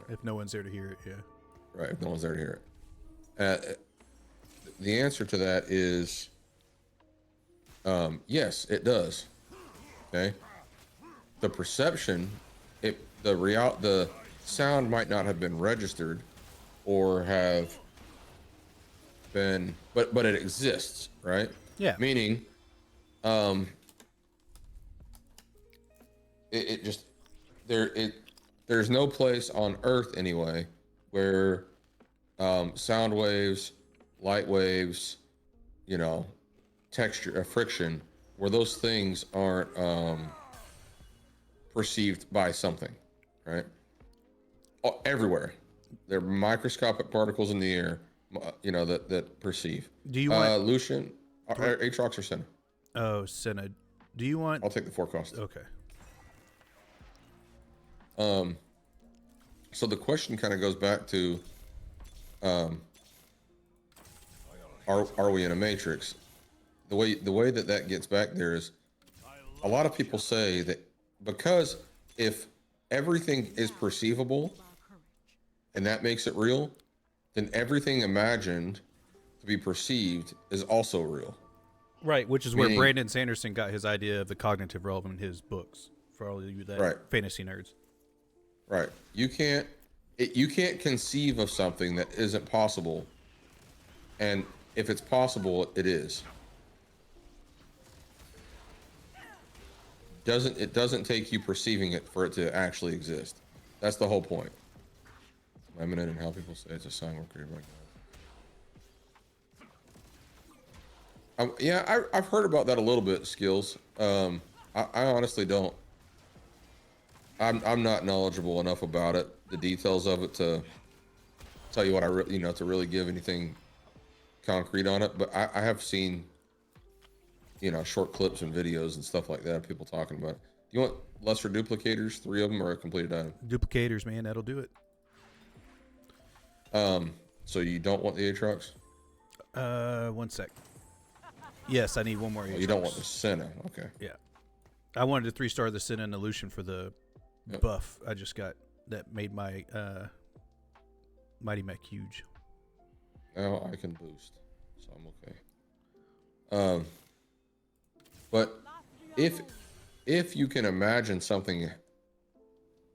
Speaker 2: If no one's there to hear it, yeah.
Speaker 3: Right, if no one's there to hear it. The answer to that is yes, it does. Okay. The perception, the sound might not have been registered or have been, but it exists, right?
Speaker 2: Yeah.
Speaker 3: Meaning, it just there's no place on Earth anyway where sound waves, light waves, you know, texture, friction, where those things aren't perceived by something, right? Everywhere, they're microscopic particles in the air, you know, that perceive.
Speaker 2: Do you want
Speaker 3: Lucian, Aatrox or Senna?
Speaker 2: Oh, Senna. Do you want
Speaker 3: I'll take the forecast.
Speaker 2: Okay.
Speaker 3: So the question kind of goes back to, are we in a matrix? The way that gets back there is, a lot of people say that because if everything is perceivable and that makes it real, then everything imagined to be perceived is also real.
Speaker 2: Right, which is where
Speaker 3: Meaning-
Speaker 2: Brandon Sanderson got his idea of the cognitive realm in his books. For all of you that
Speaker 3: Right.
Speaker 2: fantasy nerds.
Speaker 3: Right. You can't conceive of something that isn't possible, and if it's possible, it is. It doesn't take you perceiving it for it to actually exist. That's the whole point. Limited and how people say it's a sign we're created by God. Yeah, I've heard about that a little bit, Skills. I honestly don't. I'm not knowledgeable enough about it, the details of it, to tell you what to really give anything concrete on it. But I have seen, short clips and videos and stuff like that, people talking about it. Do you want lesser duplicators, 3 of them, or a completed item?
Speaker 2: Duplicators, man, that'll do it.
Speaker 3: So you don't want the Aatrox?
Speaker 2: 1 sec. Yes, I need one more.
Speaker 3: Oh, you don't want the Senna, okay.
Speaker 2: Yeah. I wanted to 3-star the Senna and Illusion for the buff I just got that made my Mighty Mech huge.
Speaker 3: Now I can boost, so I'm okay. But if you can imagine something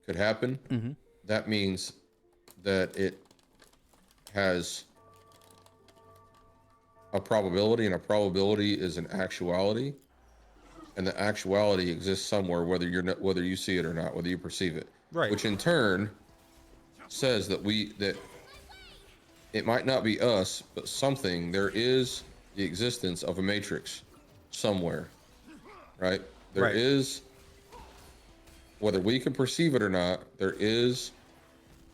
Speaker 3: could happen, that means that it has a probability, and a probability is an actuality, and the actuality exists somewhere, whether you see it or not, whether you perceive it.
Speaker 2: Right.
Speaker 3: Which in turn says that it might not be us, but something. There is the existence of a matrix somewhere, right? There
Speaker 2: Right.
Speaker 3: is, whether we can perceive it or not, there is,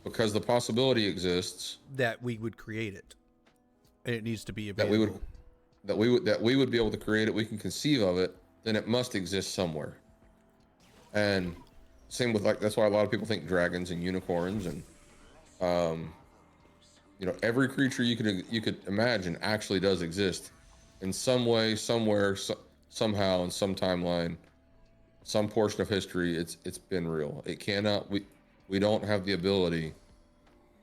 Speaker 3: because the possibility exists
Speaker 2: That we would create it. And it needs to be
Speaker 3: that
Speaker 2: available.
Speaker 3: we would be able to create it. We can conceive of it. Then it must exist somewhere. And same with, that's why a lot of people think dragons and unicorns and every creature you could imagine actually does exist in some way, somewhere, somehow, in some timeline, some portion of history. It's been real. It cannot. We don't have the ability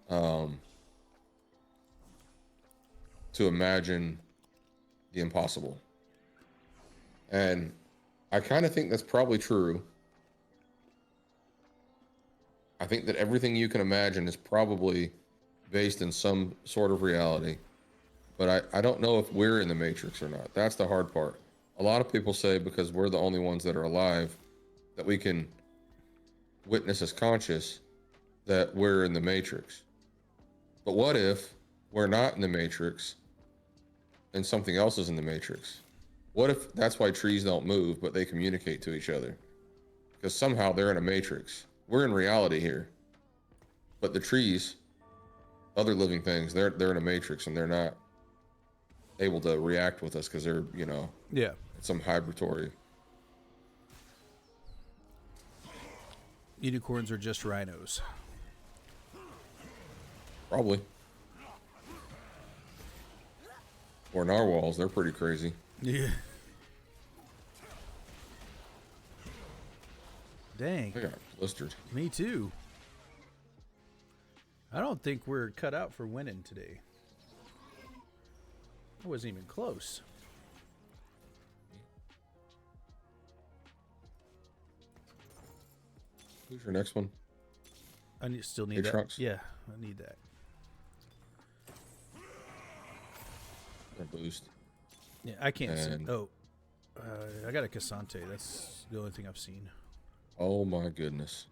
Speaker 3: to imagine the impossible. And I kind of think that's probably true. I think that everything you can imagine is probably based in some sort of reality. But I don't know if we're in the Matrix or not. That's the hard part. A lot of people say because we're the only ones that are alive that we can witness as conscious that we're in the Matrix. But what if we're not in the Matrix and something else is in the Matrix? What if that's why trees don't move, but they communicate to each other? Because somehow they're in a Matrix. We're in reality here. But the trees, other living things, they're in a Matrix, and they're not able to react with us because they're,
Speaker 2: Yeah.
Speaker 3: some hybridatory.
Speaker 2: Unicorns are just rhinos.
Speaker 3: Probably. Or narwhals, they're pretty crazy.
Speaker 2: Yeah. Dang.
Speaker 3: I got blistered.
Speaker 2: Me too. I don't think we're cut out for winning today. I wasn't even close.
Speaker 3: Who's your next one?
Speaker 2: Still need that.
Speaker 3: Trunks?
Speaker 2: Yeah, I need that.
Speaker 3: A boost.
Speaker 2: Yeah, I can't see.
Speaker 3: And-
Speaker 2: Oh, I got a Cassante. That's the only thing I've seen.
Speaker 3: Oh my goodness.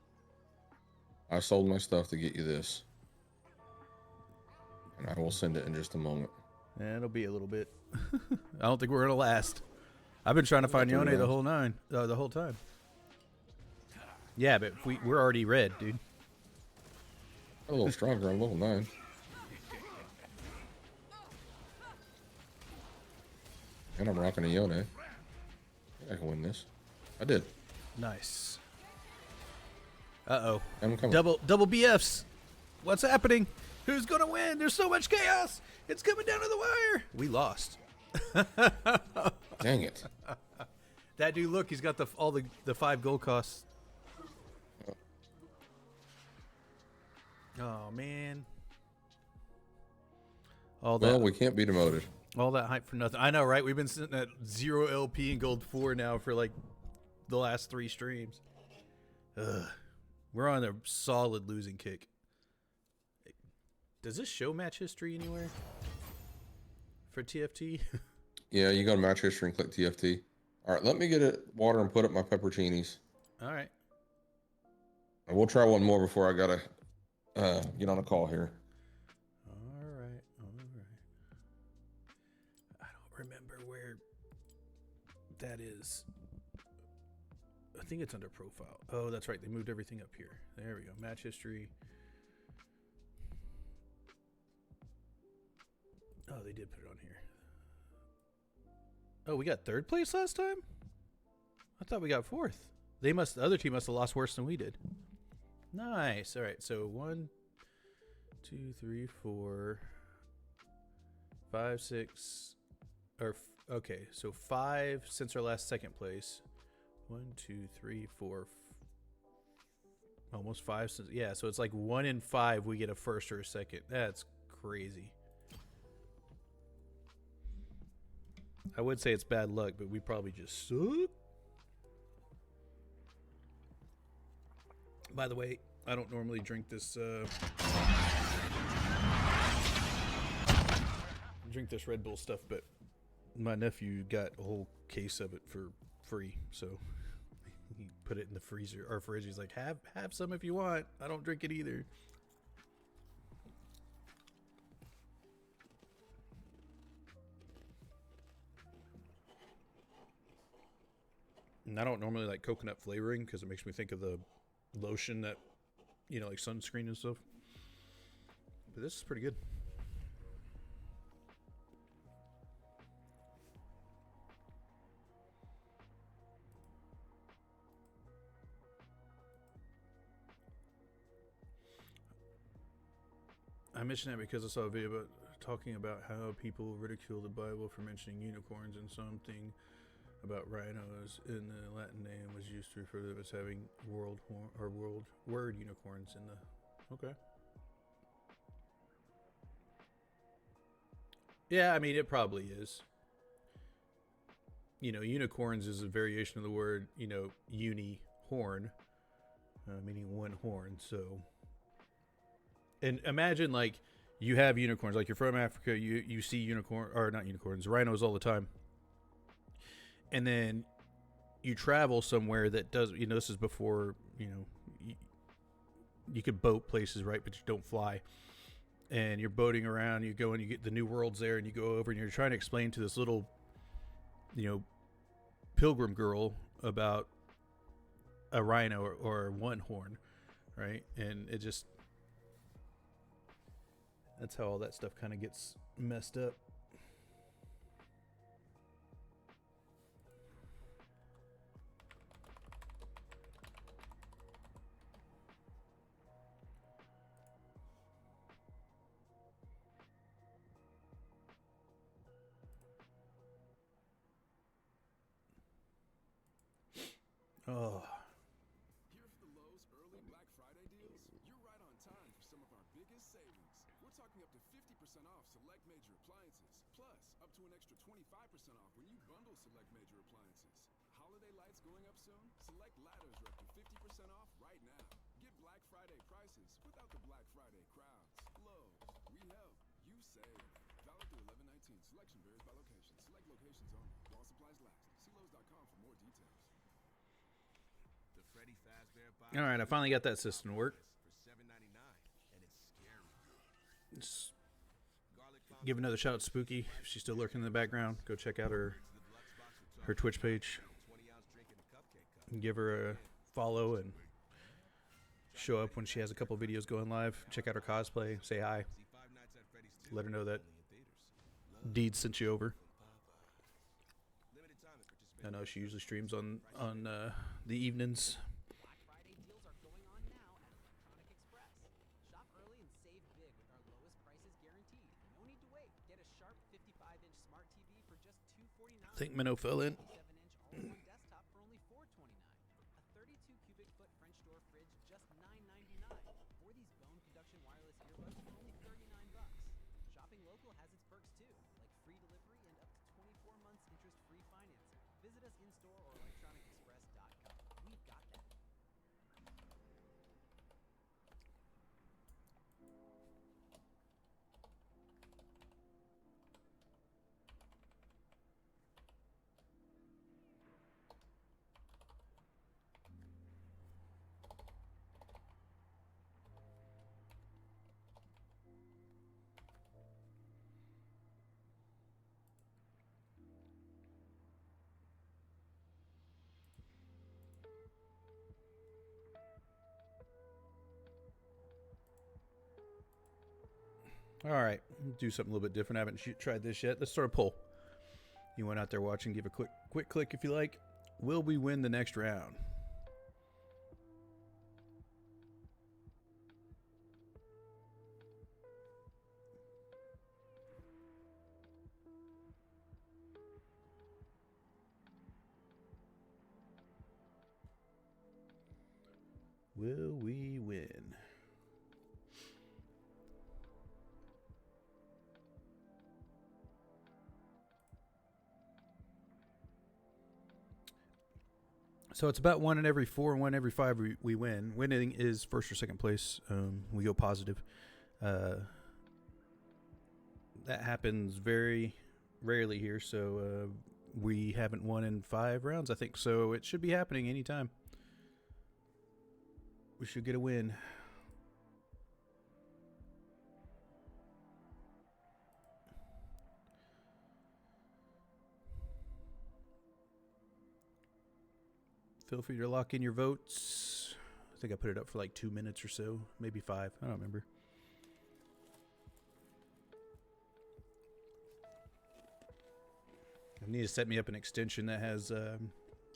Speaker 3: I sold my stuff to get you this. And I will send it in just a moment.
Speaker 2: Yeah, it'll be a little bit. I don't think we're gonna last. I've been trying to find Yone the whole time. Yeah, but we're already red, dude.
Speaker 3: I'm a little stronger. I'm level 9. And I'm rocking a Yone. I think I can win this. I did.
Speaker 2: Nice. Uh-oh.
Speaker 3: I'm coming.
Speaker 2: Double BFs. What's happening? Who's gonna win? There's so much chaos. It's coming down to the wire. We lost.
Speaker 3: Dang it.
Speaker 2: That dude, look, he's got all the 5 gold costs. Oh man.
Speaker 3: Well, we can't be demoted.
Speaker 2: All that hype for nothing. I know, right? We've been sitting at 0 LP and gold 4 now for like the last 3 streams. Ugh. We're on a solid losing kick. Does this show match history anywhere for TFT?
Speaker 3: Yeah, you go to match history and click TFT. All right, let me get a water and put up my pepperoncinis.
Speaker 2: All right.
Speaker 3: And we'll try one more before I gotta get on a call here.
Speaker 2: All right. I don't remember where that is. I think it's under profile. Oh, that's right. They moved everything up here. There we go. Match history. Oh, they did put it on here. Oh, we got 3rd place last time? I thought we got 4th. The other team must have lost worse than we did. Nice. All right. So 1, 2, 3, 4, 5, 6. Okay. So 5 since our last 2nd place. 1, 2, 3, 4. Almost 5 since. Yeah. So it's like 1 in 5 we get a 1st or a 2nd. That's crazy. I would say it's bad luck, but we probably just suck. By the way, I don't normally drink this Red Bull stuff, but my nephew got a whole case of it for free, so he put it in the freezer or fridge. He's like, have some if you want. I don't drink it either. And I don't normally like coconut flavoring because it makes me think of the lotion that, like sunscreen and stuff. But this is pretty good. I mentioned that because I saw a video talking about how people ridicule the Bible for mentioning unicorns, and something about rhinos in the Latin name was used to refer to them as having world unicorns in the. Okay. Yeah, I mean it probably is. Unicorns is a variation of the word, uni horn, meaning one horn. So, and imagine like you have unicorns, like you're from Africa, you see not unicorns, rhinos all the time. And then you travel somewhere that does, this is before, you could boat places, right? But you don't fly. And you're boating around, you go and you get the New World's there, and you go over and you're trying to explain to this little, pilgrim girl about a rhino or one horn, right? And it just, that's how all that stuff kind of gets messed up. Oh.
Speaker 8: Friday deals? You're right on time for some of our biggest savings. We're talking up to 50% off select major appliances, plus up to an extra 25% off when you bundle select major appliances. Holiday lights going up soon? Select ladders are up to 50% off right now. Get Black Friday prices without the Black Friday crowds. Lowe's, we help, you save. Valid through 11/19. Selection varies by location. Select locations only. While supplies last. See Lowe's.com for more details.
Speaker 1: The Freddy Fazbear box.
Speaker 2: All right, I finally got that system to work.
Speaker 1: For $7.99, and it's scary good.
Speaker 2: Just
Speaker 1: Garlic clown
Speaker 2: give another shout out to Spooky. If she's still lurking in the background, go check out her
Speaker 1: to the deluxe box with
Speaker 2: Twitch page.
Speaker 1: 20-ounce drink in a cupcake cup.
Speaker 2: And give her a follow and show up when she has a couple videos going live. Check out her cosplay. Say hi.
Speaker 1: See Five Nights at Freddy's 2,
Speaker 2: Let her know that
Speaker 1: only in theaters.
Speaker 2: Deed sent you over.
Speaker 1: Limited time and
Speaker 2: I
Speaker 1: participate.
Speaker 2: know she usually streams on the evenings.
Speaker 7: Black Friday deals are going on now at Electronic Express. Shop early and save big with our lowest prices guaranteed. No need to wait. Get a sharp 55-inch smart TV for just $249.
Speaker 2: I think Minnow fell in.
Speaker 7: 57-inch all-in-one desktop for only $429. A 32 cubic foot French door fridge just $9.99. Or these bone conduction wireless earbuds for only $39. Shopping local has its perks too, like free delivery and up to 24 months interest-free financing. Visit us in-store or electronicexpress.com. We've got that.
Speaker 2: All right, do something a little bit different. I haven't tried this yet. Let's start a poll. You went out there watching, give a quick click if you like. Will we win the next round? Will we win? So it's about 1 in every 4 and 1 every 5 we win. Winning is first or second place. We go positive. That happens very rarely here, so we haven't won in 5 rounds, I think. So it should be happening anytime. We should get a win. Feel free to lock in your votes. I think I put it up for like 2 minutes or so, maybe 5. I don't remember. I need to set me up an extension that has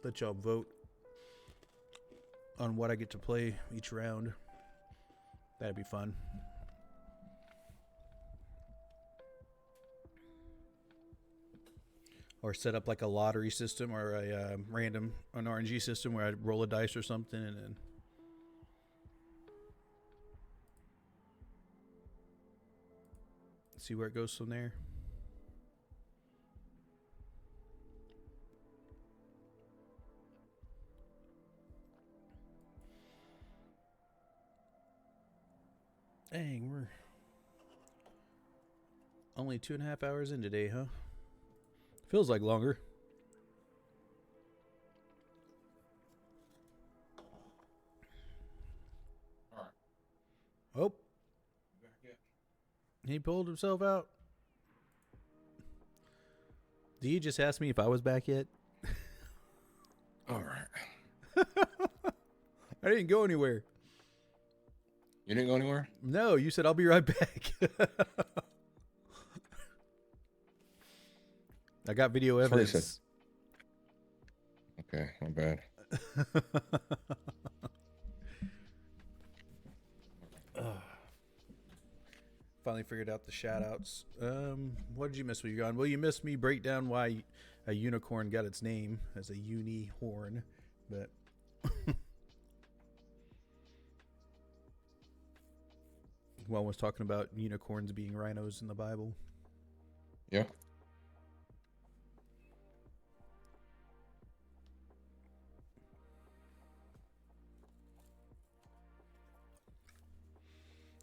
Speaker 2: let y'all vote on what I get to play each round. That'd be fun. Or set up like a lottery system or a an RNG system where I roll a dice or something and then see where it goes from there. Dang, we're only 2.5 hours in today, huh? Feels like longer.
Speaker 3: All right.
Speaker 2: Oh,
Speaker 3: Back yet?
Speaker 2: he pulled himself out. Did you just ask me if I was back yet?
Speaker 3: All right.
Speaker 2: I didn't go anywhere.
Speaker 3: You didn't go anywhere?
Speaker 2: No, you said I'll be right back. I got video
Speaker 3: That's what he
Speaker 2: evidence.
Speaker 3: Okay, my bad.
Speaker 2: Finally figured out the shout outs. What did you miss when you're gone? Well, you missed me break down why a unicorn got its name as a uni-horn, but one was talking about unicorns being rhinos in the Bible.
Speaker 3: Yeah.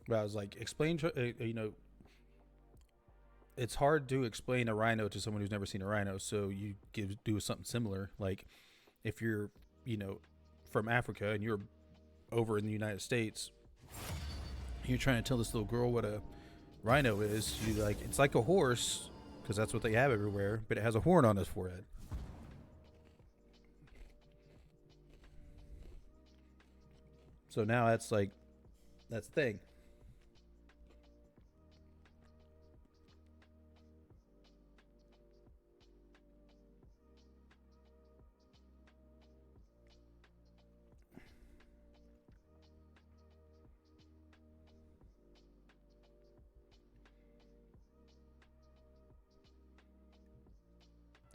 Speaker 2: But I was like, explain, it's hard to explain a rhino to someone who's never seen a rhino. So you do something similar. Like if you're, from Africa and you're over in the United States, you're trying to tell this little girl what a rhino is. You like, it's like a horse because that's what they have everywhere, but it has a horn on its forehead. So now that's the thing.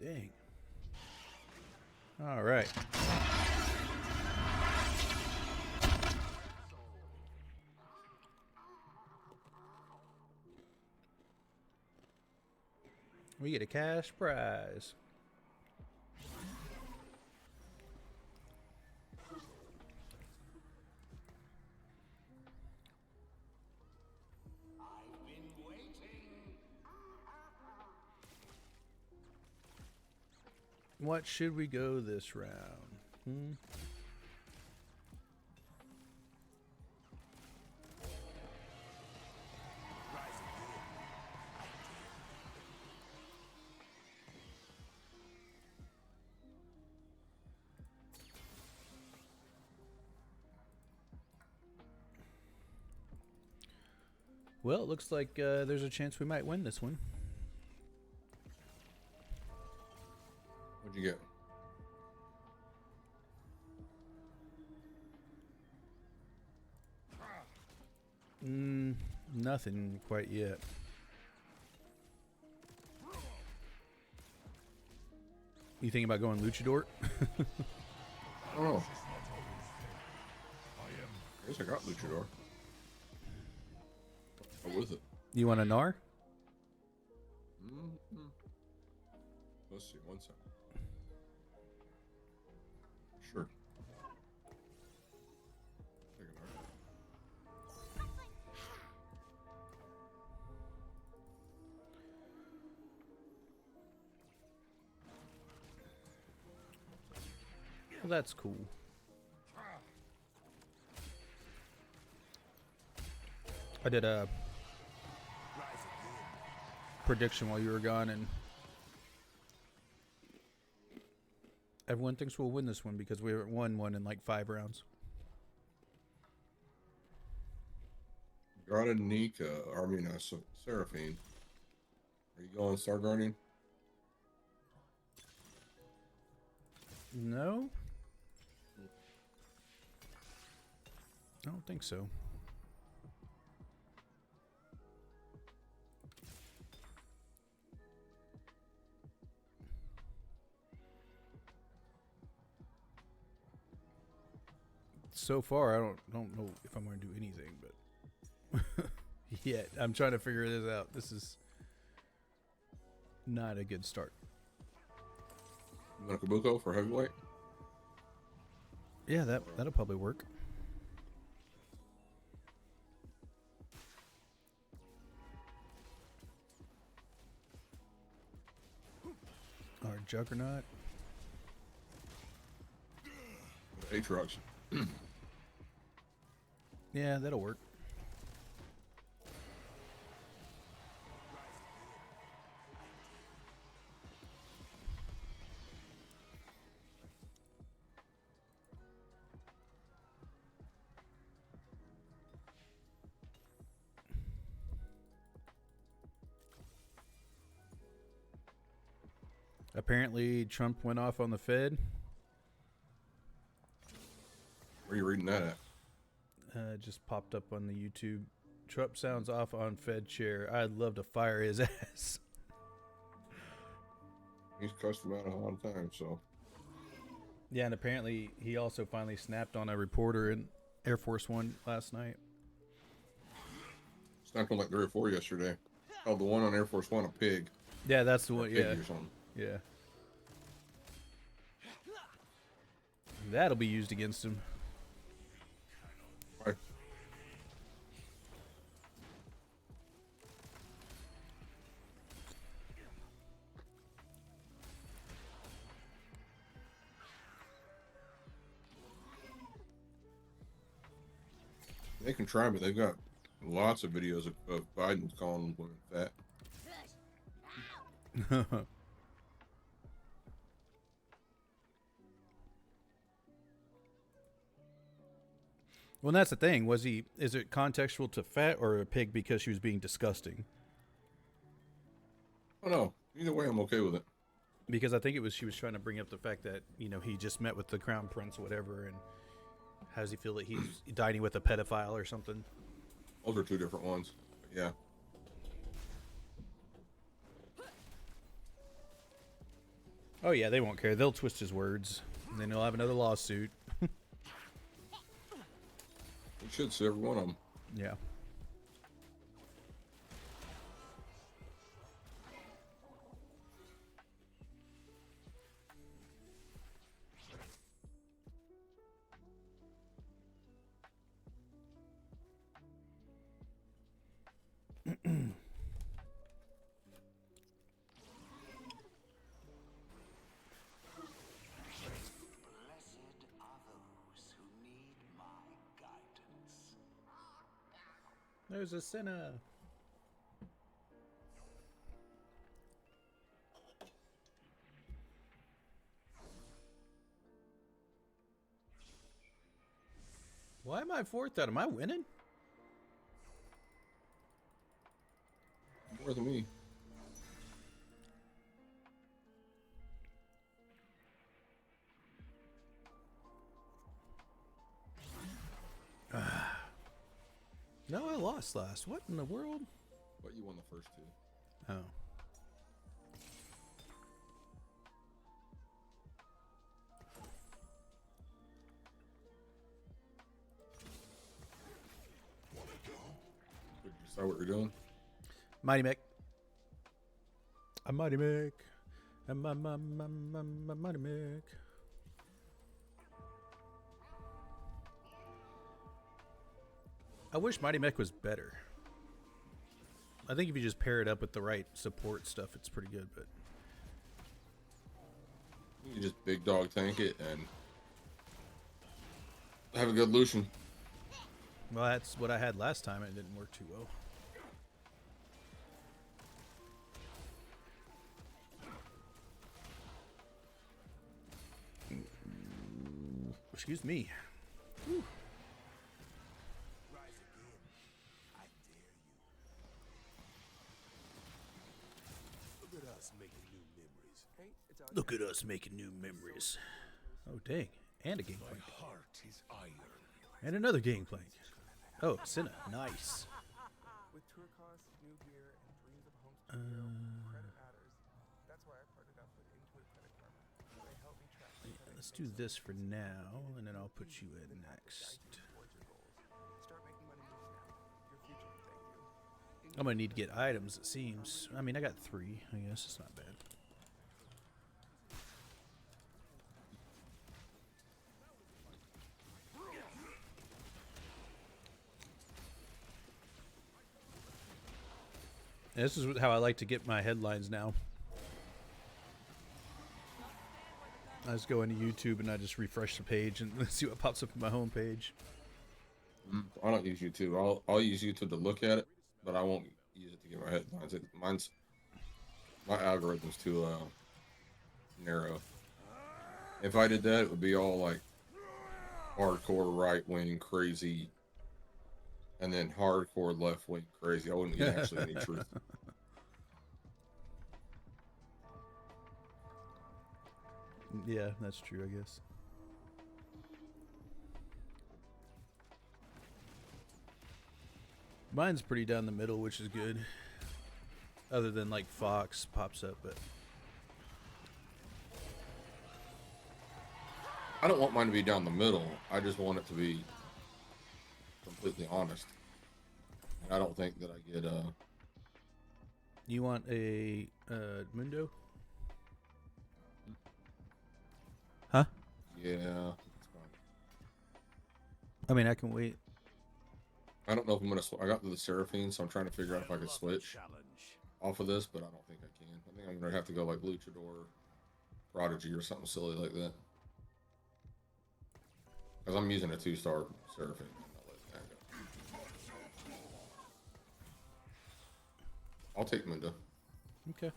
Speaker 2: Dang. All right. We get a cash prize. What should we go this round? Well, it looks like there's a chance we might win this one.
Speaker 3: What'd you get?
Speaker 2: Nothing quite yet. You thinking about going Luchador?
Speaker 3: Oh. I guess I got Luchador. What was it?
Speaker 2: You want a Gnar?
Speaker 3: Let's see, 1 second. Sure. Take an art.
Speaker 2: Well, that's cool. I did a prediction while you were gone, and everyone thinks we'll win this one because we won one in like 5 rounds.
Speaker 3: Got a Nika, Seraphine. Are you going Star Guardian?
Speaker 2: No? I don't think so. So far, I don't know if I'm going to do anything, but yet I'm trying to figure this out. This is not a good start.
Speaker 3: You want a Kabuko for heavyweight?
Speaker 2: Yeah, that'll probably work. Our Juggernaut.
Speaker 3: Aatrox.
Speaker 2: Yeah, that'll work. Apparently, Trump went off on the Fed.
Speaker 3: Where are you reading that at?
Speaker 2: Just popped up on the YouTube. Trump sounds off on Fed chair. I'd love to fire his ass.
Speaker 3: He's cussed him out a lot of times, so.
Speaker 2: Yeah, and apparently he also finally snapped on a reporter in Air Force One last night.
Speaker 3: Snapped on like 3 or 4 yesterday. Called the one on Air Force One a pig.
Speaker 2: Yeah, that's the
Speaker 3: Or
Speaker 2: one.
Speaker 3: piggy
Speaker 2: Yeah,
Speaker 3: or something.
Speaker 2: yeah. That'll be used against him.
Speaker 3: Right. They can try, but they've got lots of videos of Biden calling women fat.
Speaker 2: Well, that's the thing. Is it contextual to fat or a pig because she was being disgusting?
Speaker 3: Oh no, either way, I'm okay with it.
Speaker 2: Because I think she was trying to bring up the fact that, he just met with the crown prince or whatever, and how does he feel that he's dining with a pedophile or something?
Speaker 3: Those are 2 different ones. But yeah.
Speaker 2: Oh yeah, they won't care. They'll twist his words, and then he'll have another lawsuit.
Speaker 3: You should sue every one of them.
Speaker 2: Yeah.
Speaker 5: Blessed are those who need my guidance.
Speaker 2: There's a sinner. Why am I 4th out? Am I winning?
Speaker 3: More than me.
Speaker 2: No, I lost last. What in the world?
Speaker 3: But you won the first 2.
Speaker 2: Oh.
Speaker 3: Did you decide what you're doing?
Speaker 2: Mighty Mick. A Mighty Mick. A Mighty Mick. I wish Mighty Mech was better. I think if you just pair it up with the right support stuff, it's pretty good, but
Speaker 3: You can just big dog tank it and have a good Lucian.
Speaker 2: well, that's what I had last time and it didn't work too well. Excuse me. Whew.
Speaker 5: Rise again. I dare you. Look at us making new memories.
Speaker 2: Look at us making new memories. Oh, dang. And a game plank.
Speaker 5: Heart is iron.
Speaker 2: And another game plank. Oh, Senna. Nice.
Speaker 9: With tour costs, new gear, and dreams of a home studio, credit matters. That's why I partnered up with Intuit Credit Karma. They help me track my credit
Speaker 2: Let's do this for now, and then I'll put you in next.
Speaker 9: towards your goals. Start making money moves now. Your future will thank you.
Speaker 2: I'm gonna need to get items, it seems. I mean, I got 3. I guess it's not bad. And this is how I like to get my headlines now. I just go into YouTube and I just refresh the page and see what pops up on my home page.
Speaker 3: I don't use YouTube. I'll use YouTube to look at it, but I won't use it to get my headlines. My algorithm's too narrow. If I did that, it would be all like hardcore right wing crazy, and then hardcore left wing crazy. I wouldn't get actually any truth.
Speaker 2: Yeah, that's true, I guess. Mine's pretty down the middle, which is good. Other than like Fox pops up, but
Speaker 3: I don't want mine to be down the middle. I just want it to be completely honest. I don't think that I get
Speaker 2: You want a Mundo? Huh?
Speaker 3: yeah. It's fine.
Speaker 2: I mean, I can wait.
Speaker 3: I don't know if I'm gonna. I got the Seraphine, so I'm trying to figure out if I could switch off of this, but I don't think I can. I think I'm gonna have to go like Luchador, Prodigy, or something silly like that. Because I'm using a 2-star Seraphine. I'm not letting that go. I'll take Mundo.
Speaker 2: Okay.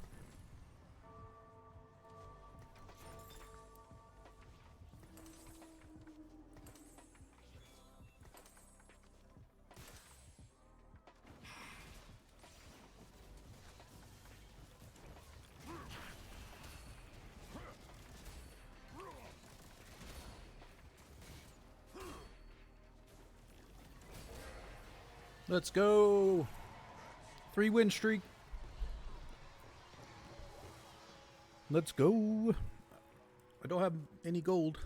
Speaker 2: Let's go. 3-win streak. Let's go. I don't have any gold.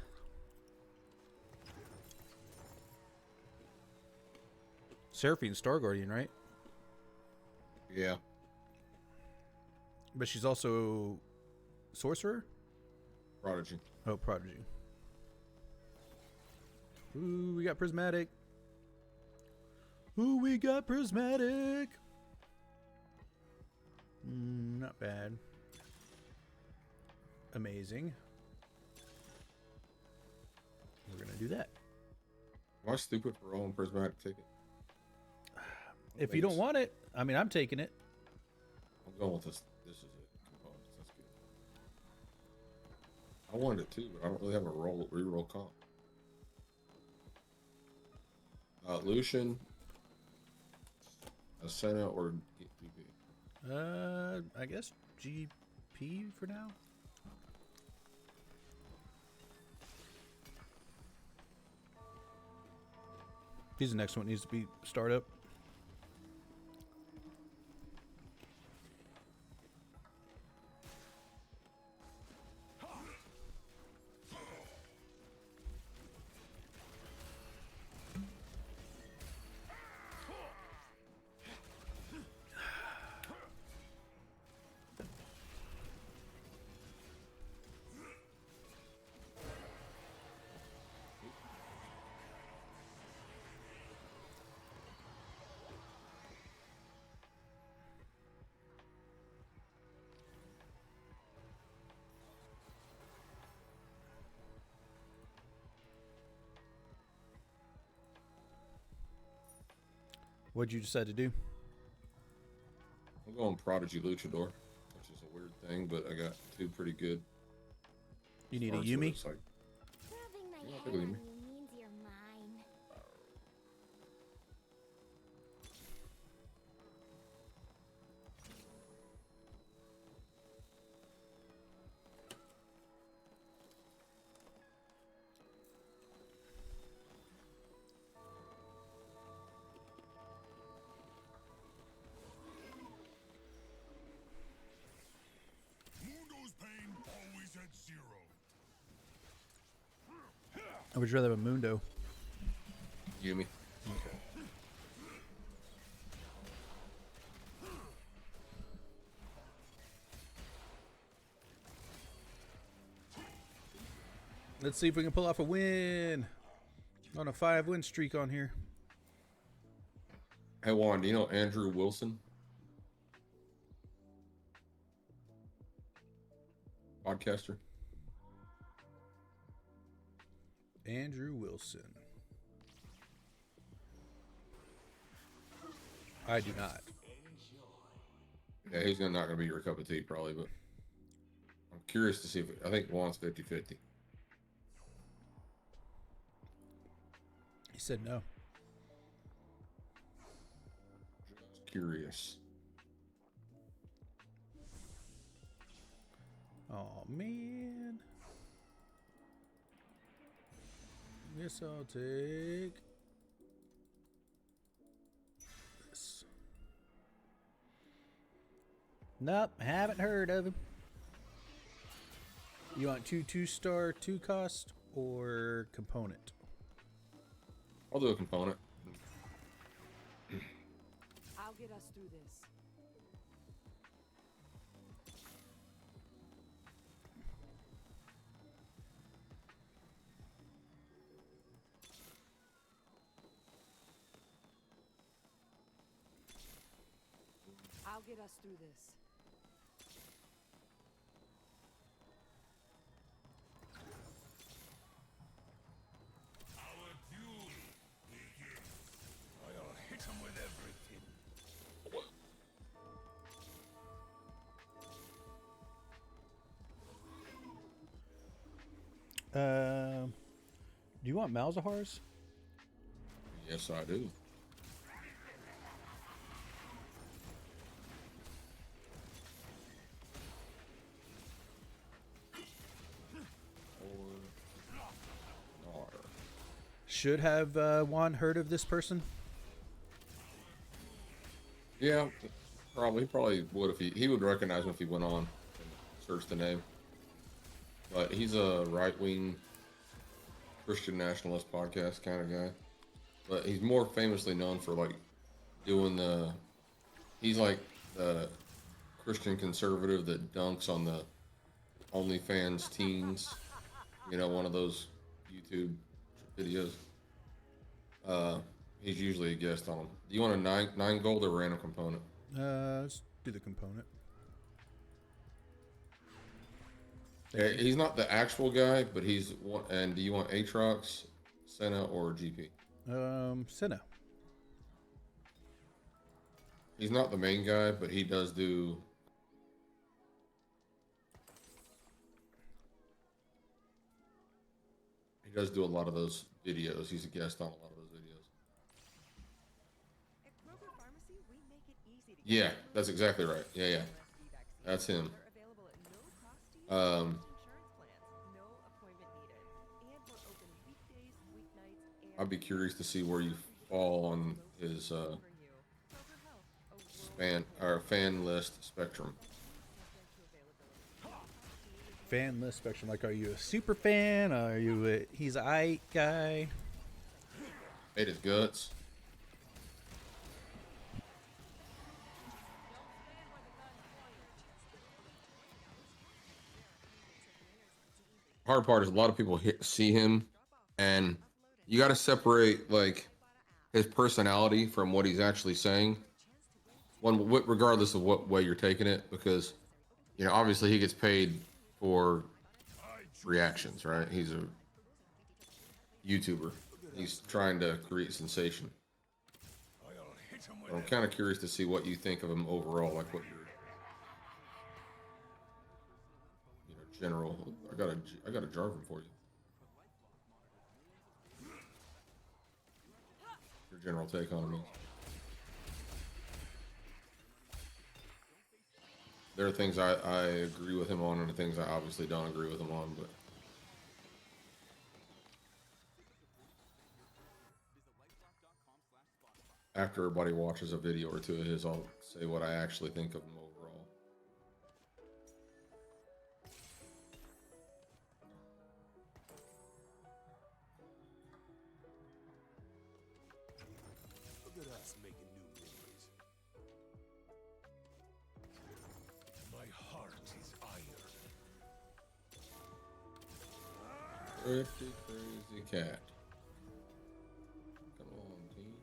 Speaker 2: Seraphine Star Guardian, right?
Speaker 3: Yeah.
Speaker 2: But she's also Sorcerer?
Speaker 3: Prodigy.
Speaker 2: Oh, Prodigy. Ooh, we got Prismatic. Ooh, we got Prismatic. Not bad. Amazing. We're going to do that.
Speaker 3: Am I stupid for rolling Prismatic ticket?
Speaker 2: If you don't want it, I mean, I'm taking it.
Speaker 3: I'm going with this. This is it. Components. That's good. I wanted it too, but I don't really have a reroll comp. Lucian, Ascena, or GP?
Speaker 2: I guess GP for now. He's the next one. Needs to be startup. What'd you decide to do?
Speaker 3: I'm going Prodigy Luchador, which is a weird thing, but I got two pretty good.
Speaker 2: You need a
Speaker 3: cards, so
Speaker 2: Yumi?
Speaker 3: it's like,
Speaker 10: Rubbing my
Speaker 3: Yeah, I'll
Speaker 10: head
Speaker 3: take a
Speaker 10: on
Speaker 3: Yumi.
Speaker 10: you means you're mine.
Speaker 5: Mundo's pain always at 0.
Speaker 2: I would rather have a Mundo.
Speaker 3: Yumi.
Speaker 2: Let's see if we can pull off a win. On a 5-win streak on here.
Speaker 3: Hey Juan, do you know Andrew Wilson? Podcaster.
Speaker 2: Andrew Wilson. I do not.
Speaker 3: Yeah, he's not going to be your cup of tea probably, but I'm curious to see if I think Juan's 50-50.
Speaker 2: He said no.
Speaker 3: Just curious.
Speaker 2: Oh man. Guess I'll take this. Nope, haven't heard of him. You want 2-star 2-cost or component?
Speaker 3: I'll do a component.
Speaker 4: get us through this. I'll get us through this.
Speaker 5: Our duel begins. I'll hit him with everything.
Speaker 2: Do you want Malzahar's?
Speaker 3: Yes, I do.
Speaker 2: Should have Juan heard of this person?
Speaker 3: Yeah, probably. He probably would if he would recognize him if he went on and searched the name. But he's a right-wing Christian nationalist podcast kind of guy. But he's more famously known for like doing he's like the Christian conservative that dunks on the OnlyFans teens. You know, one of those YouTube videos. He's usually a guest on them. Do you want a nine gold or random component?
Speaker 2: Let's do the component.
Speaker 3: Yeah, he's not the actual guy, but he's one. And do you want Aatrox, Senna, or GP?
Speaker 2: Senna.
Speaker 3: He's not the main guy, but he does do. He does do a lot of those videos. He's a guest on a lot of those videos.
Speaker 6: At Kroger Pharmacy, we make it easy to
Speaker 3: Yeah, that's exactly right. Yeah. That's him.
Speaker 6: They're available at no cost to you. Insurance plans, no appointment needed. And we're open weekdays, weeknights, and
Speaker 3: I'd be curious to see where you fall on his
Speaker 6: for you. Kroger Health, a
Speaker 3: fan list spectrum.
Speaker 2: Fan list spectrum. Like, are you a super fan? Are you a he's a Ike guy?
Speaker 3: Hate his guts. Hard part is a lot of people see him, and you got to separate like his personality from what he's actually saying. Regardless of what way you're taking it, because obviously he gets paid for reactions, right? He's a YouTuber. He's trying to create sensation. I'm kind of curious to see what you think of him overall, like what your general. I got a Jarvan for you. Your general take on him is. There are things I agree with him on, and things I obviously don't agree with him on, but after everybody watches a video or two of his, I'll say what I actually think of him overall.
Speaker 5: Look at us making new memories. My heart is iron.
Speaker 3: Pretty crazy cat. Come on, team.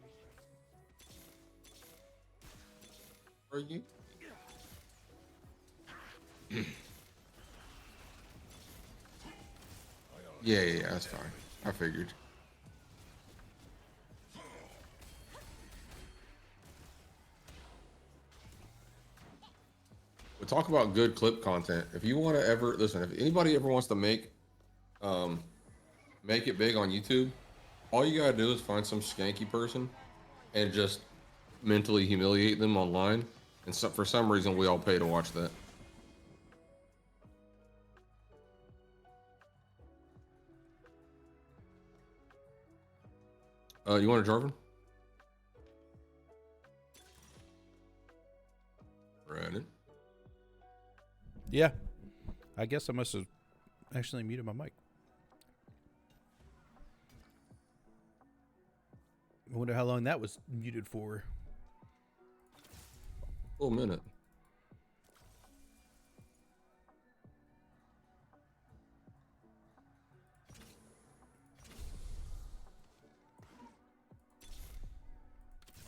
Speaker 3: Are you? Yeah, that's fine. I figured. We'll talk about good clip content. If you want to ever listen, if anybody ever wants to make it big on YouTube, all you gotta do is find some skanky person and just mentally humiliate them online. And so, for some reason, we all pay to watch that. You want a Jarvan? Brandon?
Speaker 2: Yeah. I guess I must have actually muted my mic. I wonder how long that was muted for.
Speaker 3: Full minute.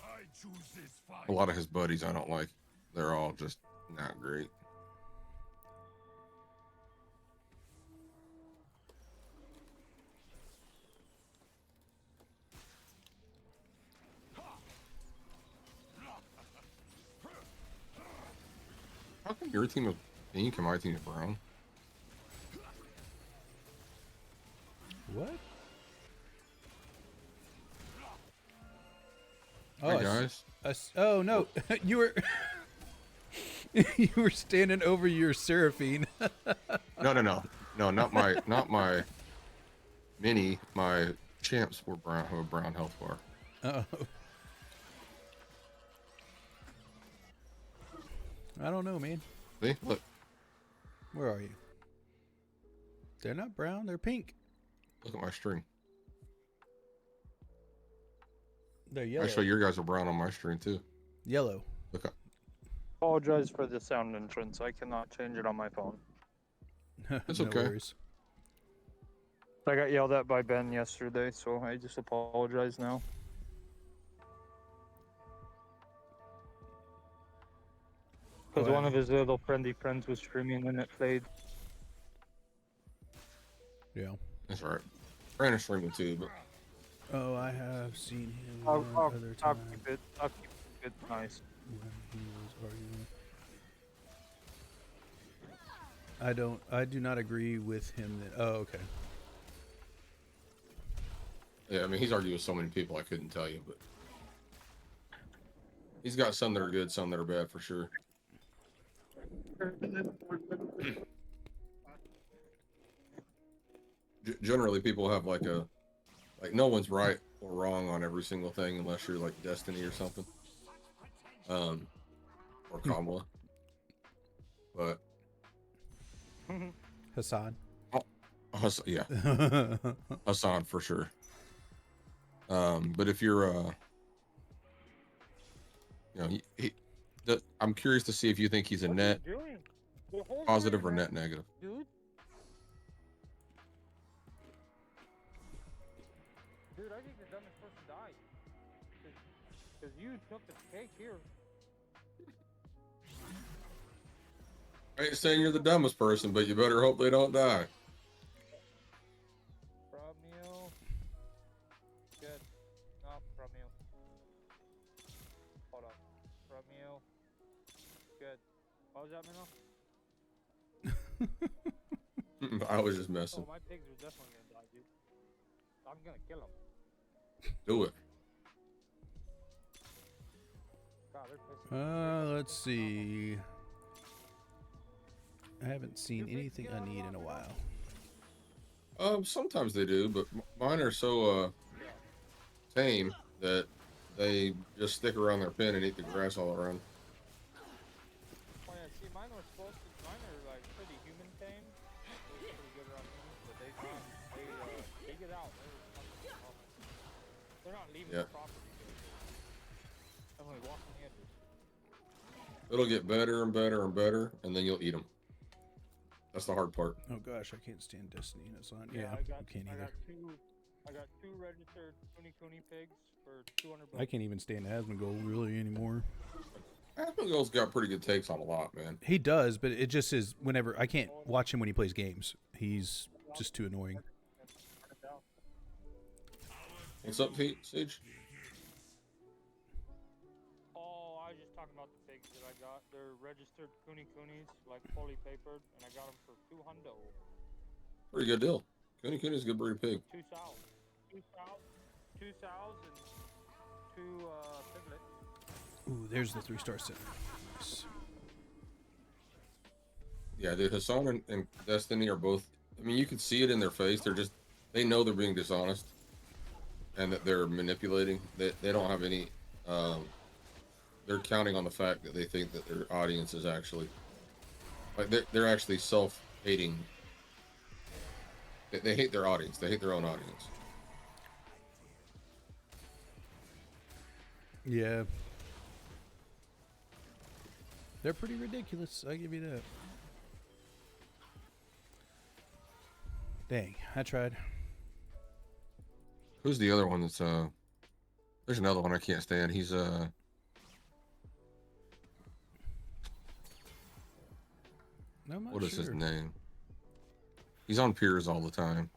Speaker 5: I choose this fight.
Speaker 3: A lot of his buddies I don't like. They're all just not great. How come your team is pink and my team is brown?
Speaker 2: What?
Speaker 3: Hi,
Speaker 2: I s-
Speaker 3: guys.
Speaker 2: oh no, you were you were standing over your Seraphine.
Speaker 3: No, not my mini. My champs were brown. Have a brown health bar.
Speaker 2: Oh. I don't know, man.
Speaker 3: See, look.
Speaker 2: Where are you? They're not brown. They're pink.
Speaker 3: Look at my string.
Speaker 2: They're yellow.
Speaker 3: Actually, your guys are brown on my string too.
Speaker 2: Yellow.
Speaker 3: Look up.
Speaker 11: Apologize for the sound entrance. I cannot change it on my phone.
Speaker 3: It's
Speaker 2: No
Speaker 3: okay.
Speaker 2: worries.
Speaker 11: I got yelled at by Ben yesterday, so I just apologize now. Because one of his little friendly friends was streaming and it played.
Speaker 2: Yeah.
Speaker 3: That's all right. Brandon's streaming too, but
Speaker 2: Oh, I have seen him
Speaker 11: I'll,
Speaker 2: one
Speaker 11: I'll,
Speaker 2: other
Speaker 11: I'll
Speaker 2: time
Speaker 11: keep it. I'll keep it nice.
Speaker 2: when he was arguing. I do not agree with him that. Oh, okay.
Speaker 3: yeah, I mean he's argued with so many people I couldn't tell you, but he's got some that are good, some that are bad for sure. Generally, people have like no one's right or wrong on every single thing unless you're like Destiny or something, or Kamala. But
Speaker 2: Hassan.
Speaker 3: yeah, Hassan for sure. But if you're I'm curious to see if you think he's a net positive or net negative.
Speaker 11: Dude, I think the dumbest person died. Because you took the cake here.
Speaker 3: I ain't saying you're the dumbest person, but you better hope they don't die.
Speaker 11: Frog meal. Good. No, frog meal. Hold on. Frog meal. Good. What was that, Minnow?
Speaker 3: I was just messing.
Speaker 11: Oh, my pigs are definitely gonna die, dude. I'm gonna kill them.
Speaker 3: Do it.
Speaker 11: God, they're pissing.
Speaker 2: Let's see. I haven't seen anything I need in a while.
Speaker 3: Sometimes they do, but mine are so tame that they just stick around their pen and eat the grass all around.
Speaker 11: Oh yeah, see, mine are like pretty human tame. They're pretty good around humans, but they get out. They're not leaving the property. I'm like walking the edges.
Speaker 3: It'll get better and better and better, and then you'll eat them. That's the hard part.
Speaker 2: Oh gosh, I can't stand Destiny. It's on.
Speaker 11: Yeah,
Speaker 2: Yeah,
Speaker 11: I got
Speaker 2: can't either.
Speaker 11: I got two registered Kuni pigs for $200.
Speaker 2: I can't even stand Asmongold really anymore.
Speaker 3: Asmongold's got pretty good takes on a lot, man.
Speaker 2: He does, but it just is whenever I can't watch him when he plays games. He's just too annoying.
Speaker 3: What's up, Siege?
Speaker 11: Oh, I was just talking about the pigs that I got. They're registered Kunis, like fully papered, and I got them for $200.
Speaker 3: Pretty good deal. Kuni's a good breed of pig.
Speaker 11: Two sows, and two piglets.
Speaker 2: Ooh, there's the 3-star center. Nice.
Speaker 3: Yeah, dude, Hassan and Destiny are both. I mean, you can see it in their face. They know they're being dishonest, and that they're manipulating. They don't have any. They're counting on the fact that they think that their audience is actually, like, they're actually self-hating. They hate their audience. They hate their own audience.
Speaker 2: Yeah. They're pretty ridiculous. I give you that. Dang, I tried.
Speaker 3: Who's the other one that's there's another one I can't stand. He's
Speaker 2: I'm not
Speaker 3: what is his
Speaker 2: sure.
Speaker 3: name? He's on Piers all the time.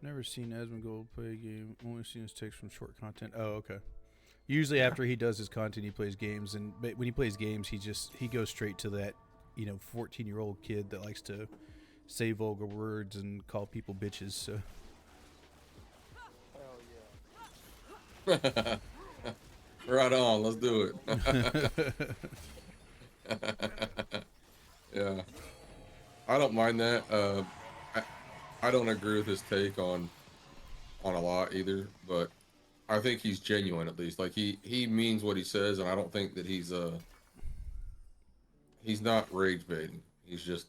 Speaker 2: Never seen Asmongold play a game. Only seen his text from short content. Oh, okay. Usually after he does his content, he plays games, and but when he plays games, he goes straight to that 14-year-old kid that likes to say vulgar words and call people bitches. So
Speaker 11: Hell yeah.
Speaker 3: Right on. Let's do it. Yeah, I don't mind that. I don't agree with his take on a lot either, but I think he's genuine at least. Like he means what he says, and I don't think that he's not rage baiting. He's just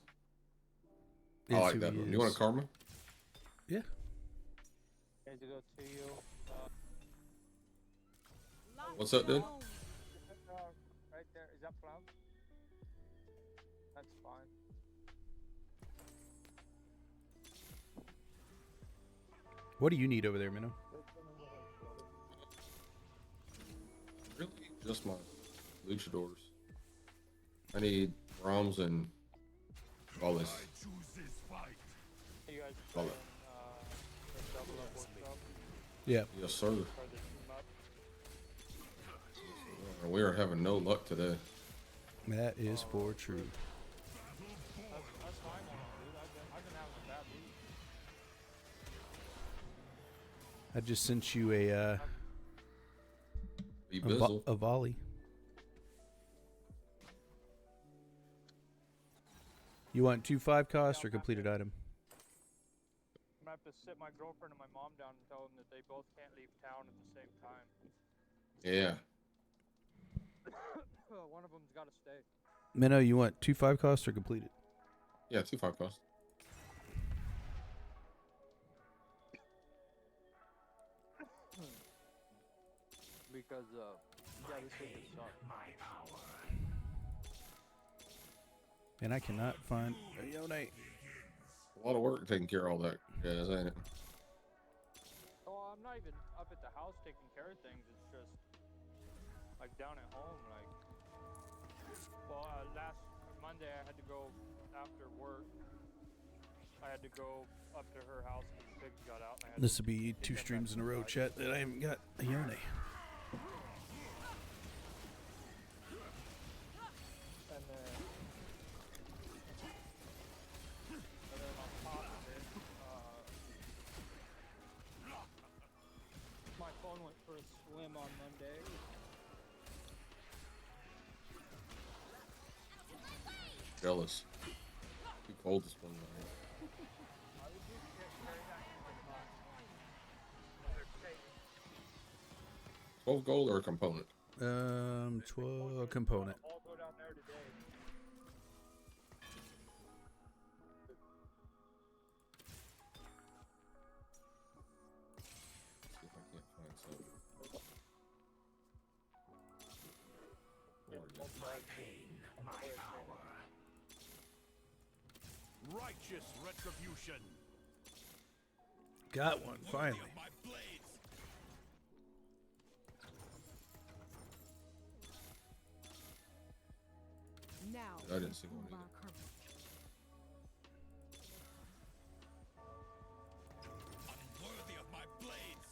Speaker 3: I like that. You want a karma?
Speaker 2: Yeah.
Speaker 11: Here's to go to you.
Speaker 3: What's up, dude?
Speaker 11: Right there. Is that Flav? That's fine.
Speaker 2: What do you need over there, Minnow?
Speaker 3: Really, just my luchadors. I need Roms and Wallace.
Speaker 11: You guys
Speaker 3: Love
Speaker 11: playing
Speaker 3: it.
Speaker 11: the double up workshop?
Speaker 2: Yeah.
Speaker 3: Yes, sir.
Speaker 11: Or the team up?
Speaker 3: We are having no luck today.
Speaker 2: That is for true.
Speaker 11: That's fine, dude. I've been having a bad week.
Speaker 2: I just sent you a
Speaker 3: Be bizzle.
Speaker 2: a volley. You want 2 5 cost or completed item?
Speaker 11: I'm gonna have to sit my girlfriend and my mom down and tell them that they both can't leave town at the same time.
Speaker 3: Yeah.
Speaker 11: One of them's got to stay.
Speaker 2: Minnow, you want 2 5 cost or completed?
Speaker 3: Yeah, 2-5 cost.
Speaker 11: Because yeah, this week it sucked.
Speaker 2: And I cannot find a Yone.
Speaker 3: A lot of work taking care of all that jazz, ain't it?
Speaker 11: Oh, I'm not even up at the house taking care of things. It's just like down at home. Like, well, last Monday I had to go after work. I had to go up to her house because the pigs got out. And I had
Speaker 2: This
Speaker 11: to
Speaker 2: will be
Speaker 11: get
Speaker 2: 2
Speaker 11: them
Speaker 2: streams
Speaker 11: back
Speaker 2: in a row,
Speaker 11: inside.
Speaker 2: chat, that I haven't got a Yone.
Speaker 11: And then on top of it, my phone went for a swim on Monday.
Speaker 3: Jealous. Too cold this one.
Speaker 11: I would just carry that in my mind.
Speaker 3: 12 gold or a component?
Speaker 2: 12 component.
Speaker 11: I'll go down there today.
Speaker 3: See if I can't find some.
Speaker 5: Righteous retribution.
Speaker 2: Got one, finally.
Speaker 5: My blades.
Speaker 4: Now,
Speaker 3: I didn't see one
Speaker 4: prove
Speaker 3: either.
Speaker 4: our courage.
Speaker 5: Unworthy of my blades.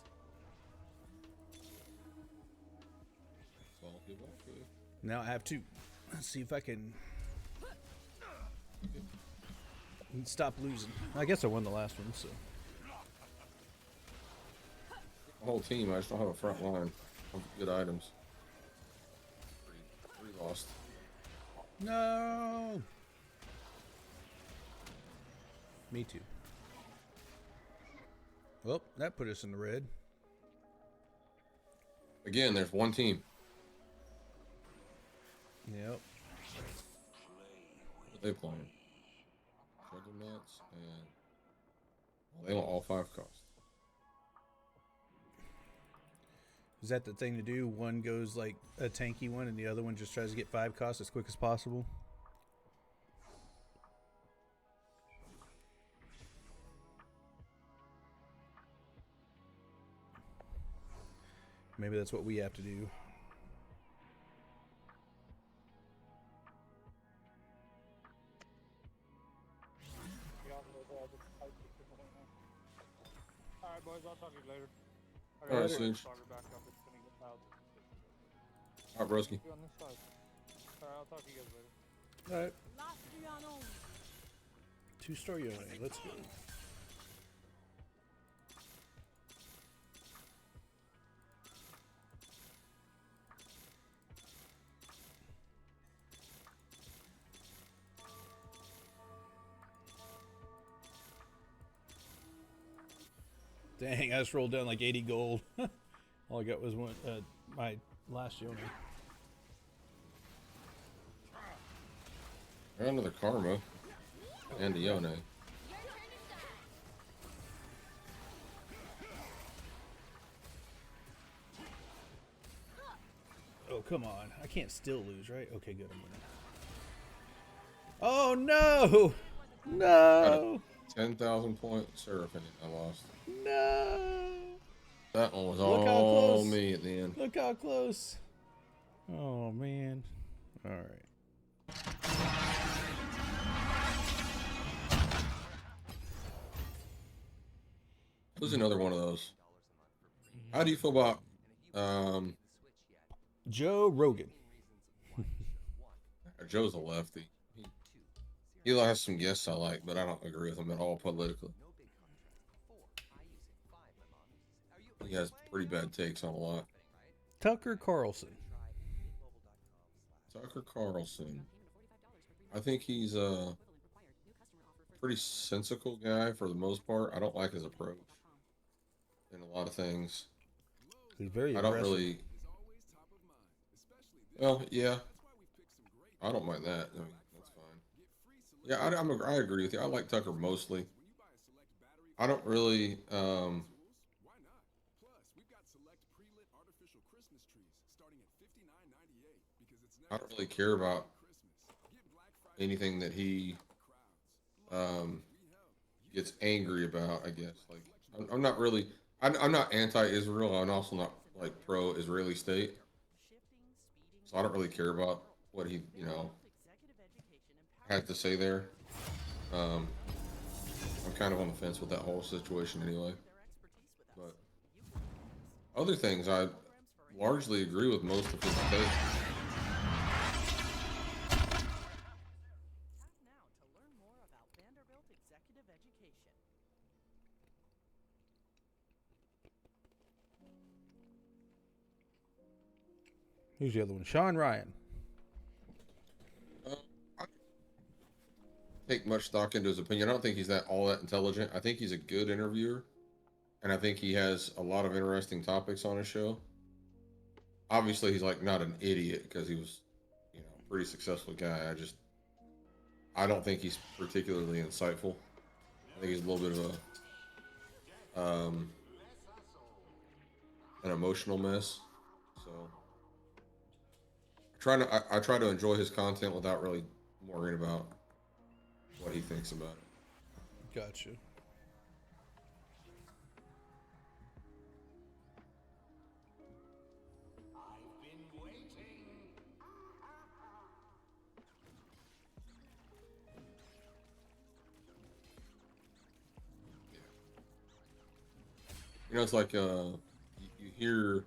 Speaker 3: So I'll give up to.
Speaker 2: Now I have 2. Let's see if I can stop losing. I guess I won the last one, so.
Speaker 3: The whole team, I just don't have a front line of good items. Three lost.
Speaker 2: No. Me too. Well, that put us in the red.
Speaker 3: Again, there's one team.
Speaker 2: Yep.
Speaker 3: What they playing? Juggernuts and well, they want all 5 costs.
Speaker 2: Is that the thing to do? One goes like a tanky one, and the other one just tries to get 5 costs as quick as possible. Maybe that's what we have to do.
Speaker 11: Alright, boys, I'll talk to you later.
Speaker 3: All right, Singe. All right, broski.
Speaker 11: On this side. Alright, I'll talk to you guys later.
Speaker 2: All right. 2-star Yone. Let's go. Dang, I just rolled down like 80 gold. All I got was one, my last Yone.
Speaker 3: Another Karma and a Yone.
Speaker 2: Oh, come on. I can't still lose, right? Okay, good. I'm winning. Oh, no! No!
Speaker 3: 10,000 point Seraphine I lost.
Speaker 2: No!
Speaker 3: That one was
Speaker 2: Look how
Speaker 3: all
Speaker 2: close.
Speaker 3: me at the end.
Speaker 2: Look how close. Oh, man. All right.
Speaker 3: This is another one of those. How do you feel about
Speaker 2: Joe Rogan?
Speaker 3: Joe's a lefty. He has some guests I like, but I don't agree with him at all politically. He has pretty bad takes on a lot.
Speaker 2: Tucker Carlson.
Speaker 3: Tucker Carlson. I think he's a pretty sensical guy for the most part. I don't like his approach in a lot of things.
Speaker 2: He's very
Speaker 3: I don't
Speaker 2: aggressive.
Speaker 3: really. Well, yeah. I don't mind that. I mean, that's fine. Yeah, I agree with you. I like Tucker mostly. I don't really. I don't really care about anything that he gets angry about. I guess like I'm not really. I'm not anti-Israel. I'm also not like pro-Israeli state. So I don't really care about what he had to say there. I'm kind of on the fence with that whole situation anyway. But other things, I largely agree with most of his takes.
Speaker 2: Who's the other one? Sean Ryan.
Speaker 3: I don't take much stock into his opinion. I don't think he's all that intelligent. I think he's a good interviewer, and I think he has a lot of interesting topics on his show. Obviously, he's like not an idiot because he was, a pretty successful guy. I don't think he's particularly insightful. I think he's a little bit of an emotional mess. So I try to enjoy his content without really worrying about what he thinks about it.
Speaker 2: Gotcha.
Speaker 3: It's like you hear.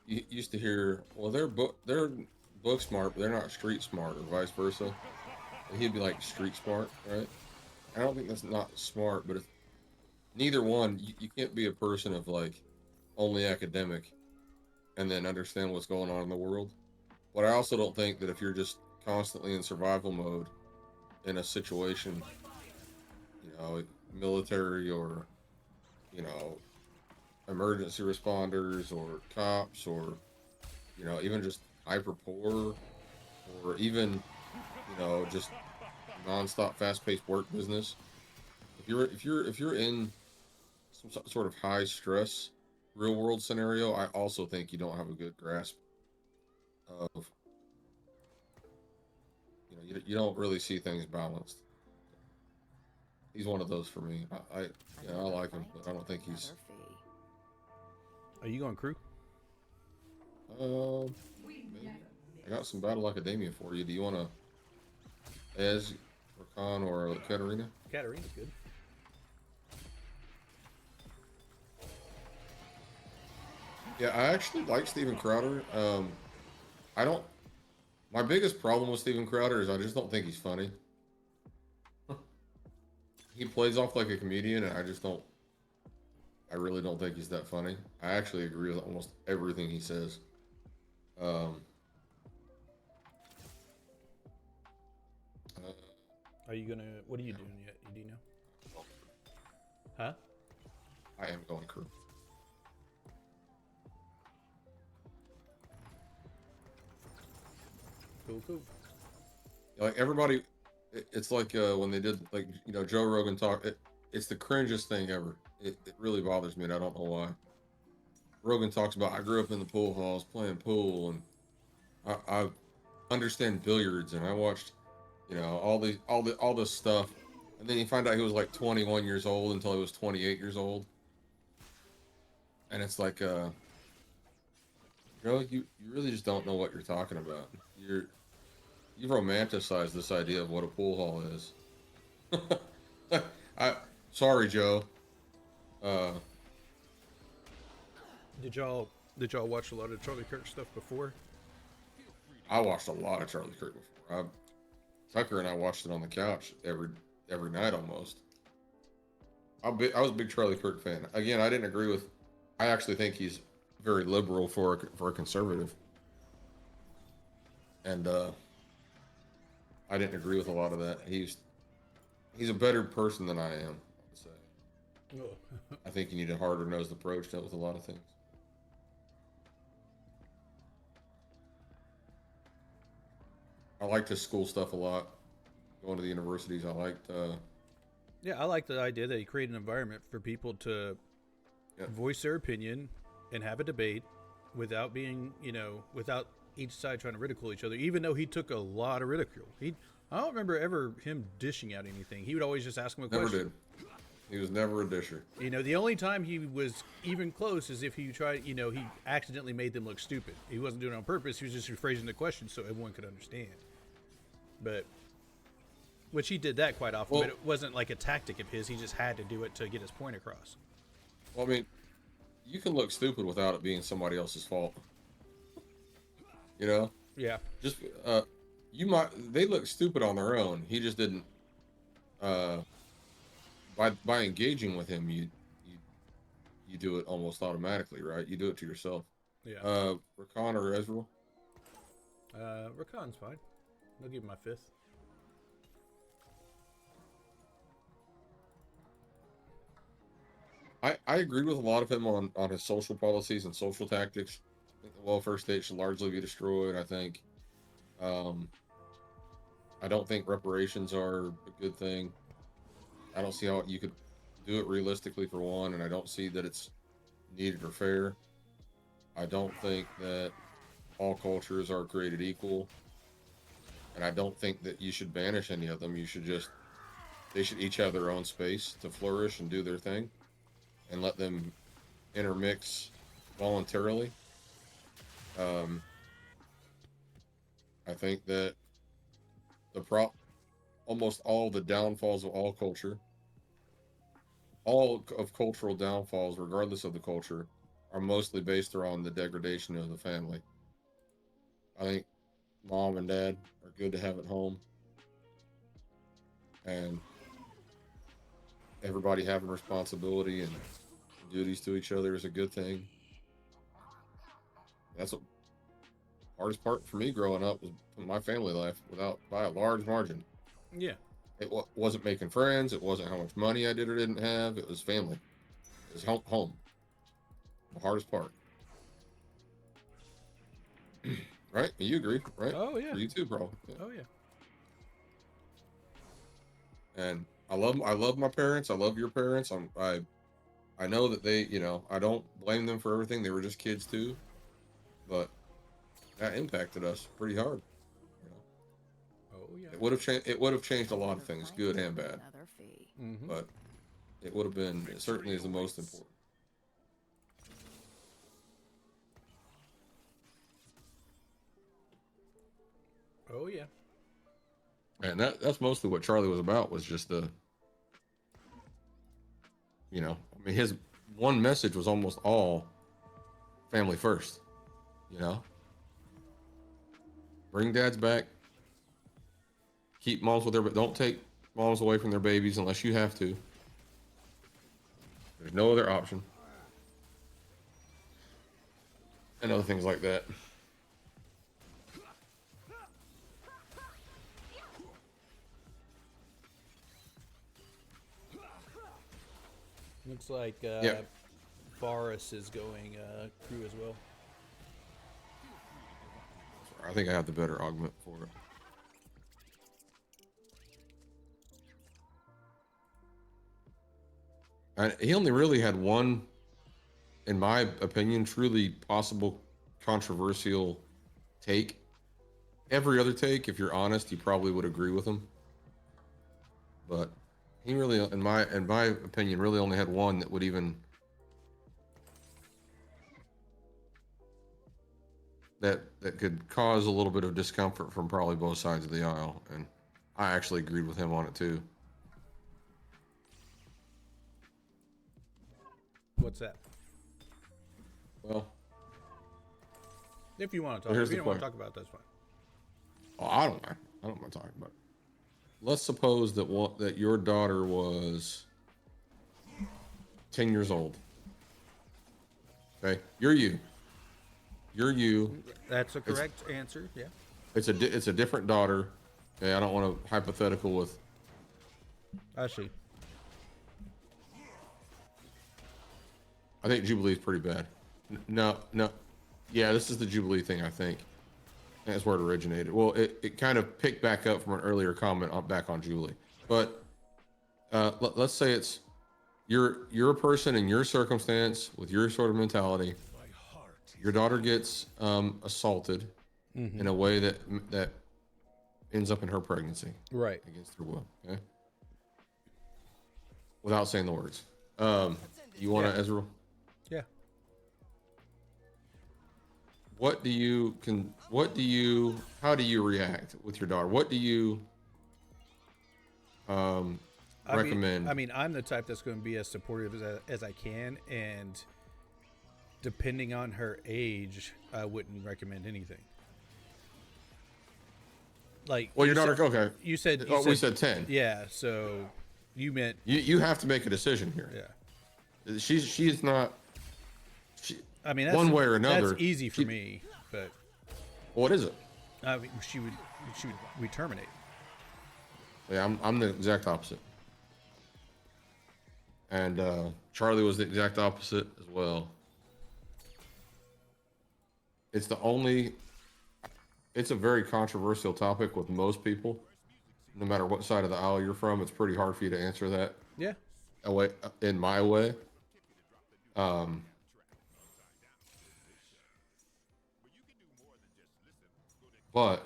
Speaker 3: You used to hear, well, they're book smart, but they're not street smart, or vice versa. And he'd be like street smart, right? I don't think that's not smart, but if neither one, you can't be a person of like only academic and then understand what's going on in the world. But I also don't think that if you're just constantly in survival mode in a situation, military or, emergency responders or cops or, even just hyper poor or even, just nonstop fast-paced work business. If you're in sort of high stress real world scenario, I also think you don't have a good grasp of, you don't really see things balanced. He's one of those for me. I like him, but I don't think he's.
Speaker 2: Are you going crew?
Speaker 3: Maybe. I got some Battle Academia for you. Do you want to Ez, Rakan, or Katarina?
Speaker 2: Katarina's good.
Speaker 3: Yeah, I actually like Steven Crowder. I don't. My biggest problem with Steven Crowder is I just don't think he's funny. He plays off like a comedian, and I just don't. I really don't think he's that funny. I actually agree with almost everything he says. Um,
Speaker 2: Are you gonna? What are you doing yet? Do you know? Huh?
Speaker 3: I am going crew.
Speaker 2: Cool.
Speaker 3: Like everybody, it's like when they did like Joe Rogan talk. It's the cringest thing ever. It really bothers me, and I don't know why. Rogan talks about I grew up in the pool halls playing pool, and I understand billiards, and I watched all this stuff, and then you find out he was like 21 years old until he was 28 years old, and it's like Joe, you really just don't know what you're talking about. You romanticize this idea of what a pool hall is. Sorry, Joe.
Speaker 2: Did y'all watch a lot of Charlie Kirk stuff before?
Speaker 3: I watched a lot of Charlie Kirk before. Tucker and I watched it on the couch every night almost. I was a big Charlie Kirk fan. Again, I didn't agree with. I actually think he's very liberal for a conservative, and I didn't agree with a lot of that. He's a better person than I am. I'd say. I think you need a harder nosed approach to it with a lot of things. I liked his school stuff a lot. Going to the universities, I liked.
Speaker 2: Yeah, I like the idea that he created an environment for people to voice their opinion and have a debate without being, without each side trying to ridicule each other. Even though he took a lot of ridicule, I don't remember ever him dishing out anything. He would always just ask him a question.
Speaker 3: Never did. He was never a disher.
Speaker 2: The only time he was even close is if he tried, he accidentally made them look stupid. He wasn't doing it on purpose. He was just rephrasing the question so everyone could understand. But, which he did that quite often, but it wasn't like a tactic of his. He just had to do it to get his point across.
Speaker 3: Well, I mean, you can look stupid without it being somebody else's fault.
Speaker 2: Yeah.
Speaker 3: Just, they look stupid on their own. He just didn't, by engaging with him, you do it almost automatically, right? You do it to yourself.
Speaker 2: Yeah.
Speaker 3: Rakan or Ezreal?
Speaker 2: Rakan's fine. I'll give him my 5th.
Speaker 3: I agreed with a lot of him on his social policies and social tactics. I think the welfare state should largely be destroyed. I think, I don't think reparations are a good thing. I don't see how you could do it realistically for one, and I don't see that it's needed or fair. I don't think that all cultures are created equal, and I don't think that you should banish any of them. They should each have their own space to flourish and do their thing, and let them intermix voluntarily. I think that almost all the downfalls of all culture, all of cultural downfalls, regardless of the culture, are mostly based around the degradation of the family. I think mom and dad are good to have at home, and everybody having responsibility and duties to each other is a good thing. That's what hardest part for me growing up was my family life, by a large margin.
Speaker 2: Yeah.
Speaker 3: It wasn't making friends. It wasn't how much money I did or didn't have. It was family. It was home. The hardest part. Right? You agree, right?
Speaker 2: Oh yeah.
Speaker 3: For you too, bro. Yeah.
Speaker 2: Oh yeah.
Speaker 3: And I love my parents. I love your parents. I know that they, you know, I don't blame them for everything. They were just kids too, but that impacted us pretty hard. You know,
Speaker 2: Oh yeah.
Speaker 3: it would have changed. It would have changed a lot of things, good and bad.
Speaker 4: Another fee.
Speaker 2: Mm-hmm.
Speaker 3: But it would have been. It certainly is the most important.
Speaker 2: Oh yeah.
Speaker 3: And that's mostly what Charlie was about. Was just the, you know, I mean, his one message was almost all family first. You know, bring dads back, keep moms with their, but don't take moms away from their babies unless you have to. There's no other option. And other things like that.
Speaker 2: Looks like
Speaker 3: Yeah.
Speaker 2: Forrest is going crew as well.
Speaker 3: I think I have the better augment for it. And he only really had one, in my opinion, truly possible controversial take. Every other take, if you're honest, you probably would agree with him. But he really, in my opinion, really only had one that would even that could cause a little bit of discomfort from probably both sides of the aisle. And I actually agreed with him on it too.
Speaker 2: What's that?
Speaker 3: Well,
Speaker 2: If you want to talk,
Speaker 3: here's
Speaker 2: if you
Speaker 3: the
Speaker 2: don't want to
Speaker 3: point.
Speaker 2: talk about it, that's fine.
Speaker 3: Oh, I don't mind. I don't mind talking about it. Let's suppose that your daughter was 10 years old. Okay, you're you. You're you.
Speaker 2: That's a correct answer. Yeah.
Speaker 3: It's a different daughter. Okay, I don't want to hypothetical with.
Speaker 2: I see.
Speaker 3: I think Jubilee's pretty bad. No, yeah, this is the Jubilee thing. I think that's where it originated. Well, it kind of picked back up from an earlier comment back on Jubilee. But let's say it's you're a person in your circumstance with your sort of mentality. Your daughter gets assaulted in a way that ends up in her pregnancy,
Speaker 2: Right.
Speaker 3: against her will. Okay, without saying the words. You want to, Ezra?
Speaker 2: Yeah.
Speaker 3: How do you react with your daughter? What do you recommend?
Speaker 2: I mean, I'm the type that's going to be as supportive as I can, and depending on her age, I wouldn't recommend anything. Like,
Speaker 3: Well, your daughter, okay.
Speaker 2: You said.
Speaker 3: We said 10.
Speaker 2: Yeah. So you meant.
Speaker 3: You have to make a decision here.
Speaker 2: Yeah.
Speaker 3: She's not.
Speaker 2: I mean,
Speaker 3: one way or another.
Speaker 2: That's easy for me, but.
Speaker 3: What is it?
Speaker 2: I mean, we terminate.
Speaker 3: Yeah, I'm the exact opposite. And Charlie was the exact opposite as well. It's a very controversial topic with most people. No matter what side of the aisle you're from, it's pretty hard for you to answer that.
Speaker 2: Yeah.
Speaker 3: In my way. But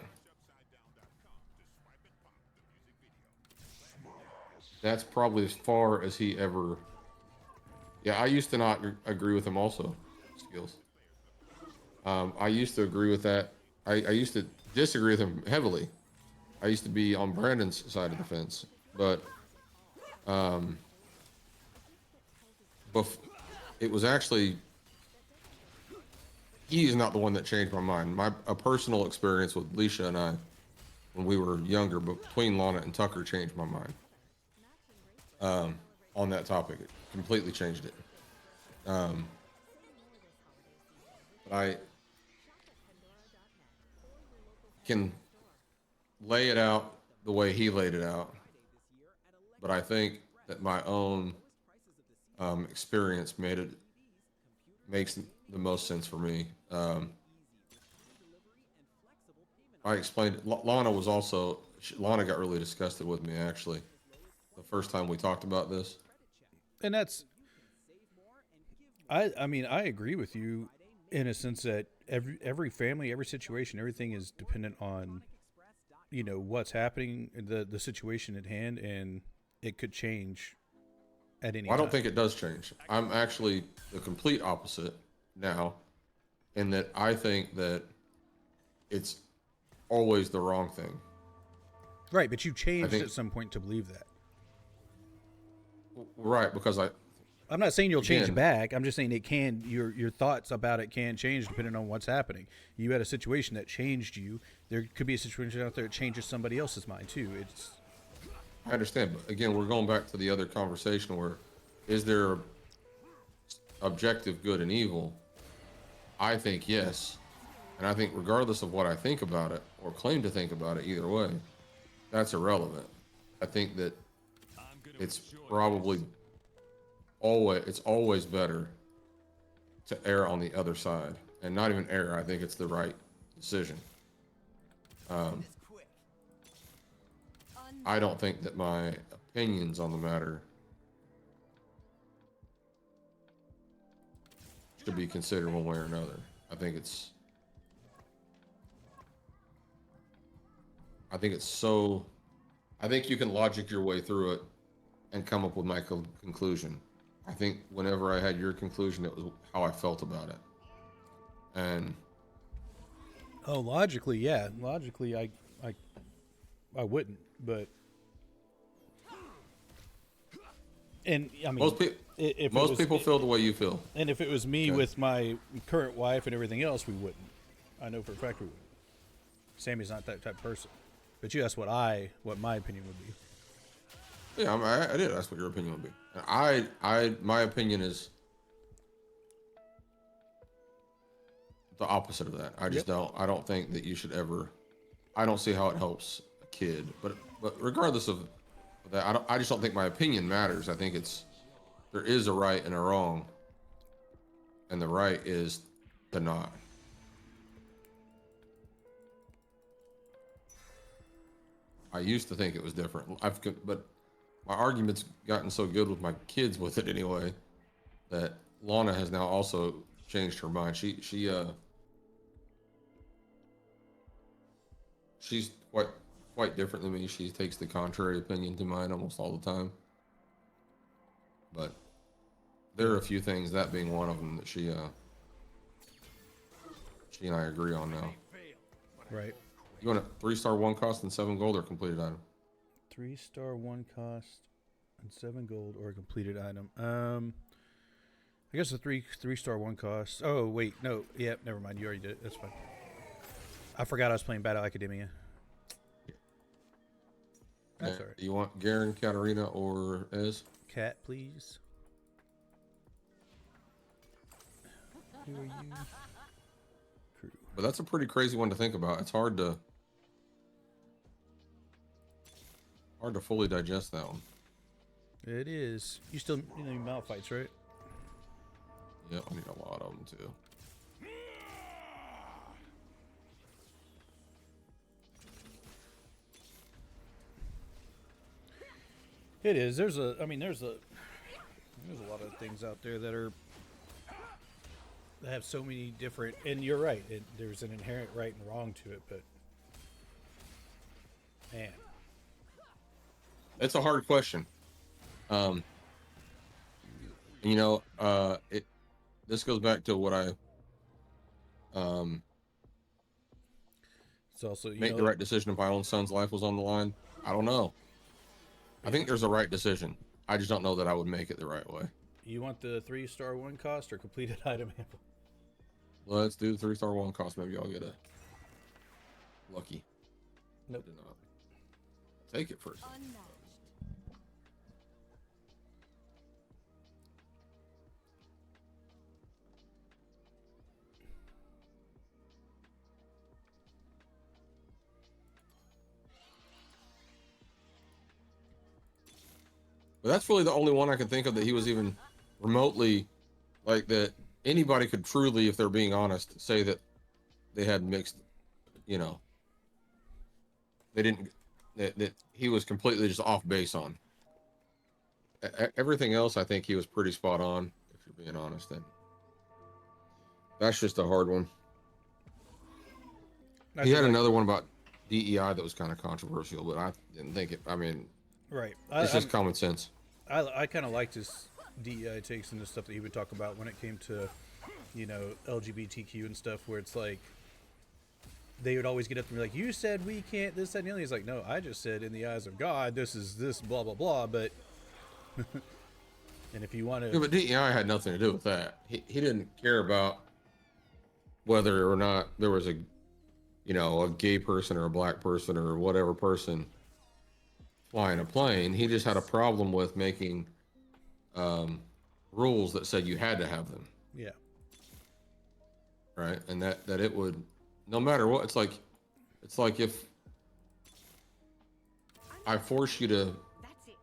Speaker 3: that's probably as far as he ever. Yeah, I used to not agree with him also. Skills. I used to agree with that. I used to disagree with him heavily. I used to be on Brandon's side of the fence, but it was actually he's not the one that changed my mind. A personal experience with Leisha and I when we were younger, but between Lana and Tucker changed my mind on that topic. It completely changed it. But I can lay it out the way he laid it out, but I think that my own experience makes the most sense for me. I explained it. Lana got really disgusted with me actually the first time we talked about this.
Speaker 2: And that's I mean, I agree with you in a sense that every family, every situation, everything is dependent on, you know, what's happening, the situation at hand, and it could change at any
Speaker 3: Well, I
Speaker 2: time.
Speaker 3: don't think it does change. I'm actually the complete opposite now, in that I think that it's always the wrong thing.
Speaker 2: Right, but you
Speaker 3: I
Speaker 2: changed
Speaker 3: think
Speaker 2: at some point to believe that.
Speaker 3: right because
Speaker 2: I'm not saying you'll change
Speaker 3: again,
Speaker 2: back. I'm just saying it can. Your thoughts about it can change depending on what's happening. You had a situation that changed you. There could be a situation out there that changes somebody else's mind too. It's
Speaker 3: I understand, but again, we're going back to the other conversation where is there objective good and evil? I think yes. And I think regardless of what I think about it or claim to think about it, either way, that's irrelevant. I think that it's probably always better to err on the other side. And not even err, I think it's the right decision. I don't think that my opinions on the matter should be considered one way or another. I think it's so. I think you can logic your way through it and come up with my conclusion. I think whenever I had your conclusion, it was how I felt about it. And
Speaker 2: logically, yeah, logically, I wouldn't, but and I mean,
Speaker 3: most people feel the way you feel.
Speaker 2: And if it was me with my current wife and everything else, we wouldn't. I know for a fact we wouldn't. Sammy's not that type of person. But you asked what my opinion would be.
Speaker 3: Yeah, I did ask what your opinion would be. My opinion is the opposite of that. I just I don't think that you should ever. I don't see how it helps a kid. But regardless of that, I just don't think my opinion matters. I think there is a right and a wrong, and the right is to not. I used to think it was different. But my argument's gotten so good with my kids with it anyway, that Lana has now also changed her mind. She's quite different than me. She takes the contrary opinion to mine almost all the time. But there are a few things, that being one of them, that she and I agree on now.
Speaker 2: Right.
Speaker 3: You want a 3-star 1 cost and 7 gold or completed item?
Speaker 2: 3-star 1 cost and 7 gold or a completed item. I guess a 3-star 1 cost. Oh wait, no, yeah, never mind. You already did it. That's fine. I forgot I was playing Battle Academia. That's all right.
Speaker 3: You want Garen, Katarina, or Ez?
Speaker 2: Cat, please. Who are you? Crew.
Speaker 3: But that's a pretty crazy one to think about. It's hard to fully digest that one.
Speaker 2: It is. You still need mount fights, right?
Speaker 3: Yeah, I need a lot of them too.
Speaker 2: It is. There's a lot of things out there that have so many different. And you're right. There's an inherent right and wrong to it, but man,
Speaker 3: it's a hard question. This goes back to what I
Speaker 2: it's also
Speaker 3: make the right decision if my own son's life was on the line. I don't know. I think there's a right decision. I just don't know that I would make it the right way.
Speaker 2: You want the 3-star 1 cost or completed item?
Speaker 3: Let's do the 3-star 1 cost. Maybe I'll get a lucky.
Speaker 2: Nope.
Speaker 3: Did not. Take it first. But that's really the only one I can think of that he was even remotely like that anybody could truly, if they're being honest, say that they had mixed, they didn't, that he was completely just off base on. Everything else, I think he was pretty spot on, if you're being honest. And That's just a hard one.
Speaker 2: I
Speaker 3: He
Speaker 2: feel
Speaker 3: had
Speaker 2: like-
Speaker 3: another one about DEI that was kind of controversial, but I didn't think it. I mean,
Speaker 2: right.
Speaker 3: it's just common sense.
Speaker 2: I kind of liked his DEI takes and the stuff that he would talk about when it came to, you know, LGBTQ and stuff, where it's like they would always get up and be like, "You said we can't this, that, and the other." He's like, "No, I just said in the eyes of God, this is this, blah blah blah." But and if you want to,
Speaker 3: Yeah, but DEI had nothing to do with that. He didn't care about whether or not there was a, you know, a gay person or a black person or whatever person flying a plane. He just had a problem with making rules that said you had to have them,
Speaker 2: yeah,
Speaker 3: right? And that it would, no matter what. It's like if I force you to.
Speaker 4: That's it.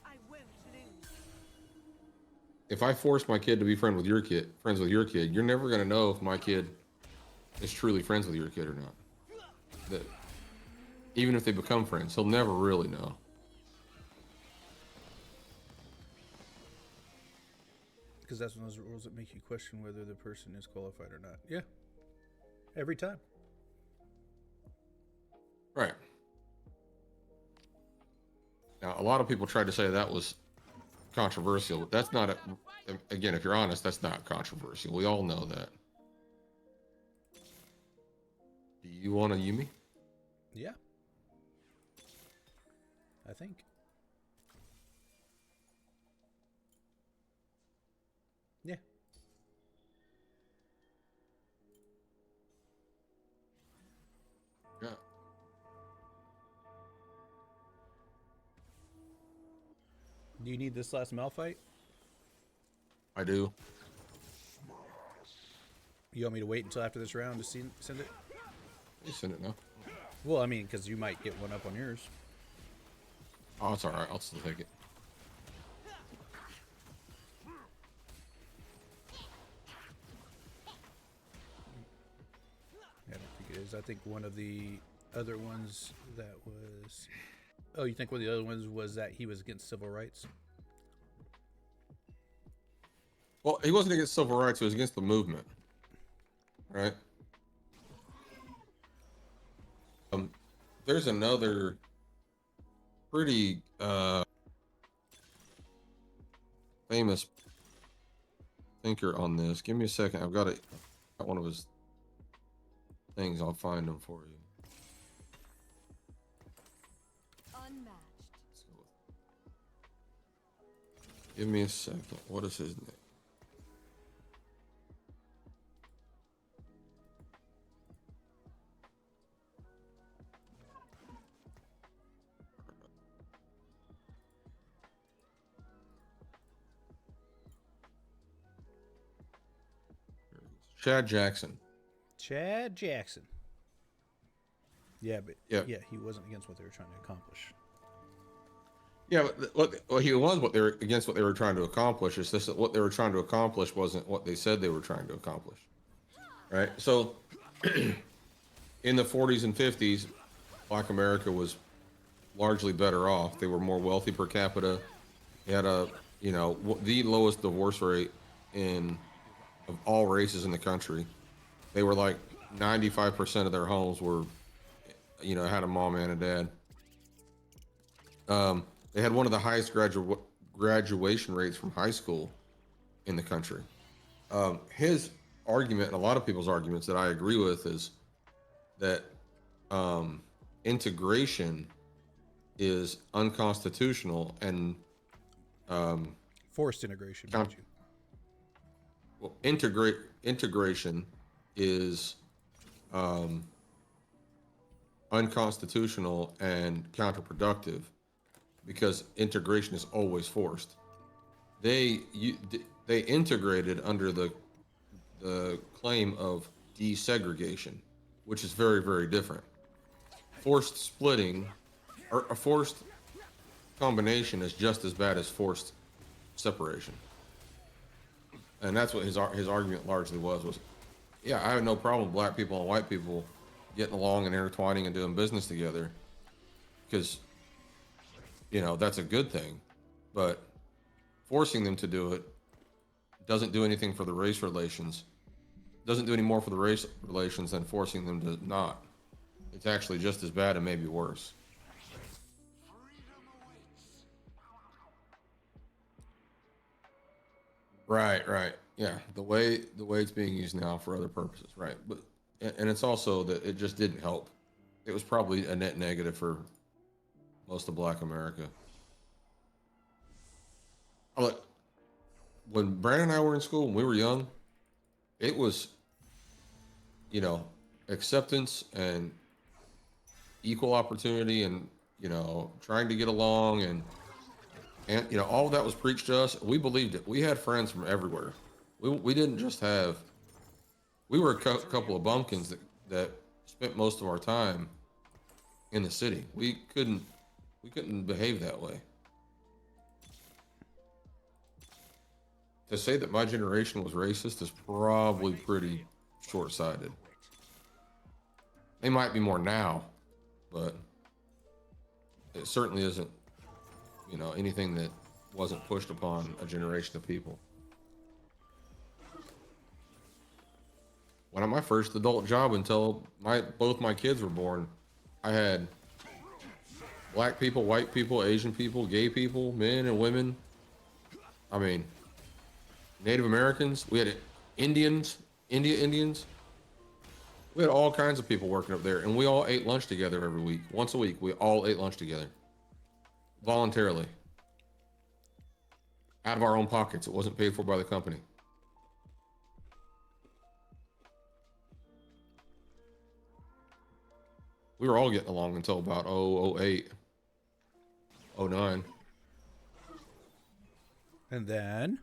Speaker 4: I won't lose.
Speaker 3: If I force my kid to be friends with your kid, you're never gonna know if my kid is truly friends with your kid or not. That even if they become friends, he'll never really know.
Speaker 2: because that's one of those rules that make you question whether the person is qualified or not. Yeah, every time.
Speaker 3: Right. Now, a lot of people tried to say that was controversial, but that's not again, if you're honest, that's not controversial. We all know that. Do you want a Yumi?
Speaker 2: Yeah, I think. Yeah.
Speaker 3: Yeah.
Speaker 2: Do you need this last Mal fight?
Speaker 3: I do.
Speaker 2: You want me to wait until after this round to send it?
Speaker 3: You send it now.
Speaker 2: Well, I mean, because you might get one up on yours.
Speaker 3: Oh, it's all right. I'll still take it.
Speaker 2: I don't think it is. I think one of the other ones that was... Oh, you think one of the other ones was that he was against civil rights?
Speaker 3: Well, he wasn't against civil rights. He was against the movement, right? There's another pretty famous thinker on this. Give me a second. I've got one of his things. I'll find them for you.
Speaker 4: Unmatched.
Speaker 3: Let's go with- Give me a second. What is his name? Chad Jackson.
Speaker 2: Chad Jackson. Yeah, but
Speaker 3: Yeah.
Speaker 2: yeah, he wasn't against what they were trying to accomplish.
Speaker 3: Yeah, but he was what they were against what they were trying to accomplish. It's just that what they were trying to accomplish wasn't what they said they were trying to accomplish. Right? So in the 40s and 50s, Black America was largely better off. They were more wealthy per capita. They had the lowest divorce rate of all races in the country. They were like 95% of their homes were, had a mom and a dad. They had one of the highest graduation rates from high school in the country. His argument, and a lot of people's arguments that I agree with, is that integration is unconstitutional and
Speaker 2: forced integration. Mind you.
Speaker 3: Well, integration is unconstitutional and counterproductive because integration is always forced. They integrated under the claim of desegregation, which is very, very different. Forced splitting or a forced combination is just as bad as forced separation. And that's what his argument largely was, yeah, I have no problem with black people and white people getting along and intertwining and doing business together because, that's a good thing. But forcing them to do it doesn't do anything for the race relations. Doesn't do any more for the race relations than forcing them to not. It's actually just as bad and maybe worse. Right, right. Yeah, the way it's being used now for other purposes, right? But and it's also that it just didn't help. It was probably a net negative for most of Black America. Look, when Brandon and I were in school, when we were young, it was, you know, acceptance and equal opportunity and, you know, trying to get along and you know, all of that was preached to us. We believed it. We had friends from everywhere. We didn't just have, we were a couple of bumpkins that spent most of our time in the city. We couldn't behave that way. To say that my generation was racist is probably pretty short-sighted. They might be more now, but it certainly isn't, you know, anything that wasn't pushed upon a generation of people. When my first adult job until both my kids were born, I had black people, white people, Asian people, gay people, men and women. I mean, Native Americans. We had Indians, Indians. We had all kinds of people working up there, and we all ate lunch together every week. Once a week, we all ate lunch together. Voluntarily. Out of our own pockets. It wasn't paid for by the company. We were all getting along until about 08, 09.
Speaker 2: And then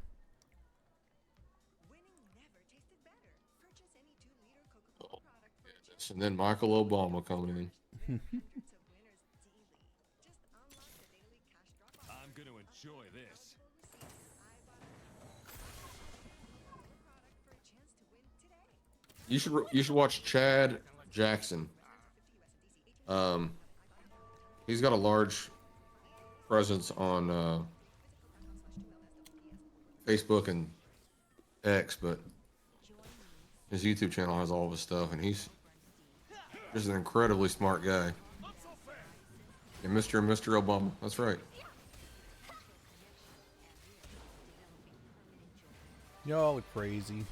Speaker 3: And then Michael Obama coming in.
Speaker 5: I'm going to enjoy this.
Speaker 3: You should watch Chad Jackson. He's got a large presence on Facebook and X, but his YouTube channel has all of his stuff, and he's just an incredibly smart guy. And Mr. Obama, that's right.
Speaker 2: y'all are crazy.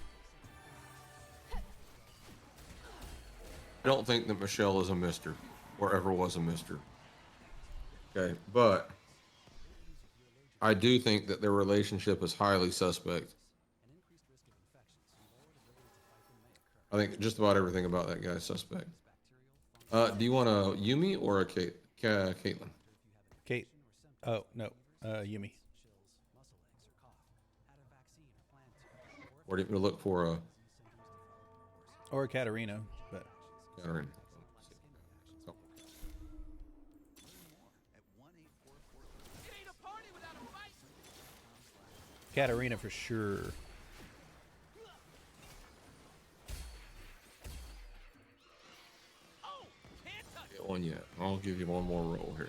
Speaker 3: I don't think that Michelle is a Mr. or ever was a Mr. Okay, but I do think that their relationship is highly suspect. I think just about everything about that guy is suspect. Do you want a Yumi or a Caitlyn?
Speaker 2: Kate. Oh, no. Yumi.
Speaker 3: Or do you look for a
Speaker 2: Or Katarina, but
Speaker 3: Katarina? Oh.
Speaker 2: Katarina for sure.
Speaker 3: Get one yet. I'll give you one more roll here.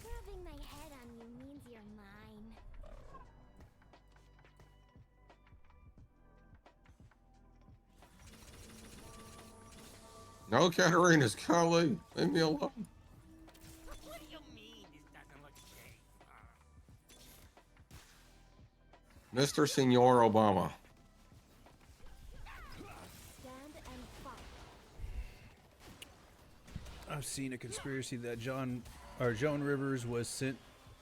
Speaker 10: Rubbing my head on you means you're mine.
Speaker 3: No, Katarina's golly. Leave me alone.
Speaker 5: What do you mean this doesn't look safe?
Speaker 3: Mr. Senor Obama.
Speaker 10: Stand and fight.
Speaker 2: I've seen a conspiracy that Joan Rivers was sent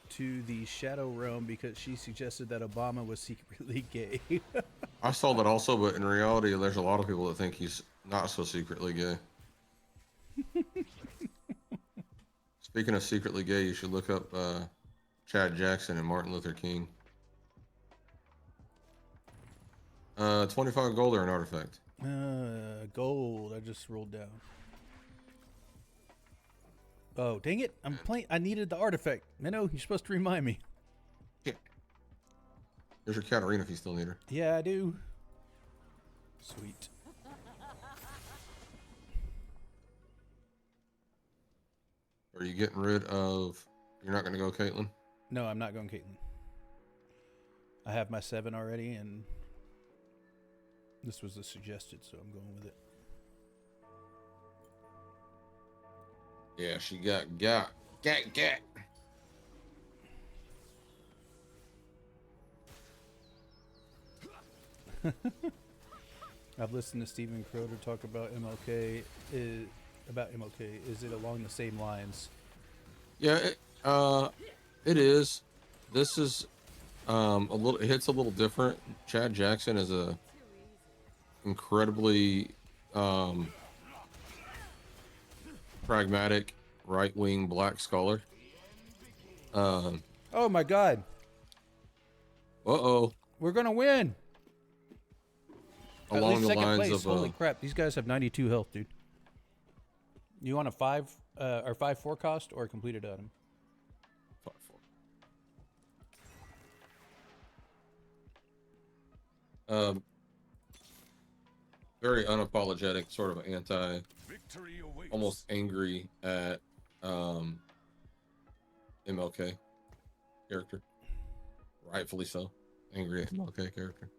Speaker 2: to the Shadow Realm because she suggested that Obama was secretly gay.
Speaker 3: I saw that also, but in reality, there's a lot of people that think he's not so secretly gay. Speaking of secretly gay, you should look up Chad Jackson and Martin Luther King. 25 gold or an artifact?
Speaker 2: Gold. I just rolled down. Oh, dang it. I'm playing. I needed the artifact. Minnow, you're supposed to remind me.
Speaker 3: Yeah. There's your Katarina if you still need her.
Speaker 2: Yeah, I do. Sweet.
Speaker 3: Are you getting rid of... You're not going to go Caitlyn?
Speaker 2: No, I'm not going Caitlyn. I have my 7 already, and this was a suggested, so I'm going with it.
Speaker 3: Yeah, she got.
Speaker 2: I've listened to Stephen Crowder talk about MLK. Is it along the same lines?
Speaker 3: Yeah, it is. This is a little. It hits a little different. Chad Jackson is a incredibly pragmatic right-wing black scholar.
Speaker 2: Oh my God!
Speaker 3: Uh-oh.
Speaker 2: We're gonna win. At
Speaker 3: Along
Speaker 2: least
Speaker 3: the
Speaker 2: second
Speaker 3: lines
Speaker 2: place.
Speaker 3: of
Speaker 2: Holy crap! These guys have 92 health, dude. You want a 5 or 5-4 cost or a completed item?
Speaker 3: 5-4. Very unapologetic, sort of anti, almost angry at MLK character. Rightfully so. Angry at MLK character.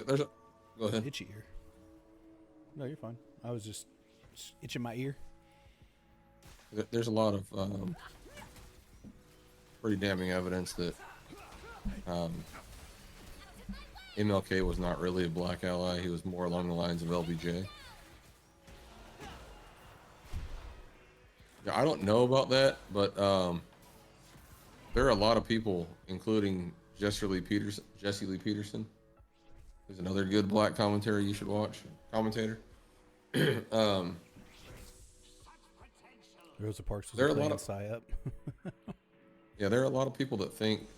Speaker 3: There's a... Go ahead.
Speaker 2: Itchy ear. No, you're fine. I was just itching my ear.
Speaker 3: There's a lot of pretty damning evidence that MLK was not really a black ally. He was more along the lines of LBJ. Yeah, I don't know about that, but there are a lot of people, including Jesse Lee Peterson, who's another good black commentator you should watch. Commentator.
Speaker 2: Rosa Parks was
Speaker 3: there are
Speaker 2: playing
Speaker 3: a lot of
Speaker 2: PSYOP.
Speaker 3: Yeah, there are a lot of people that think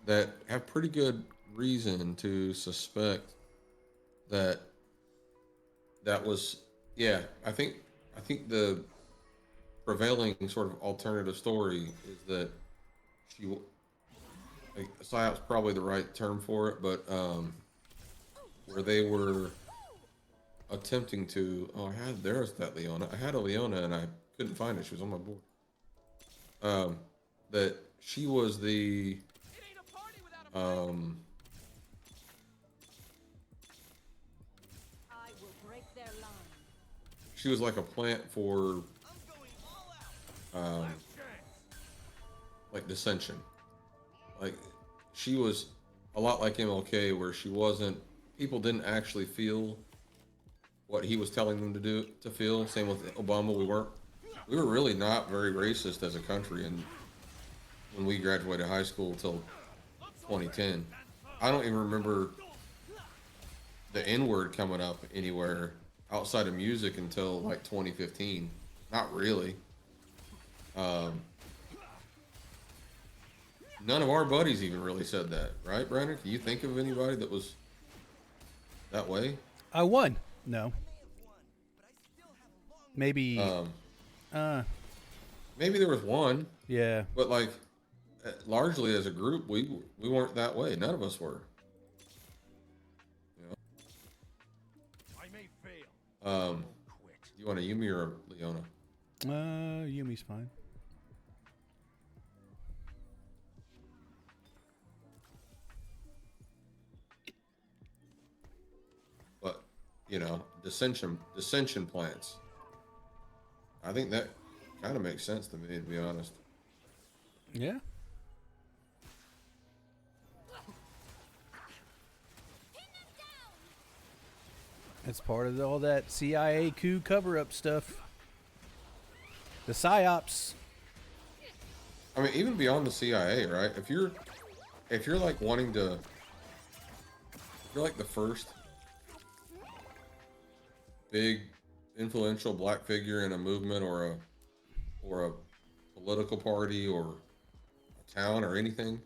Speaker 3: that have pretty good reason to suspect that was, yeah, I think the prevailing sort of alternative story is that she, like, PSYOP's probably the right term for it, but where they were attempting to, there's that Leona. I had a Leona and I couldn't find it. She was on my board. That she was the she was like a plant for like dissension. Like, she was a lot like MLK, where she wasn't, people didn't actually feel what he was telling them to feel. Same with Obama. We were really not very racist as a country, and when we graduated high school until 2010, I don't even remember the N-word coming up anywhere outside of music until like 2015. Not really. None of our buddies even really said that, right, Brandon? Can you think of anybody that was that way?
Speaker 2: I won. No. Maybe.
Speaker 3: Maybe there was one.
Speaker 2: Yeah.
Speaker 3: But like, largely as a group, we weren't that way. None of us were. You know?
Speaker 5: I may fail.
Speaker 3: You want a Yumi or a Leona?
Speaker 2: Yumi's fine.
Speaker 3: But, you know, dissension plants. I think that kind of makes sense to me, to be honest.
Speaker 2: Yeah. It's part of all that CIA coup cover-up stuff. The PSYOPs.
Speaker 3: I mean, even beyond the CIA, right? If you're like wanting to, if you're like the first big influential black figure in a movement or a political party or a town or anything,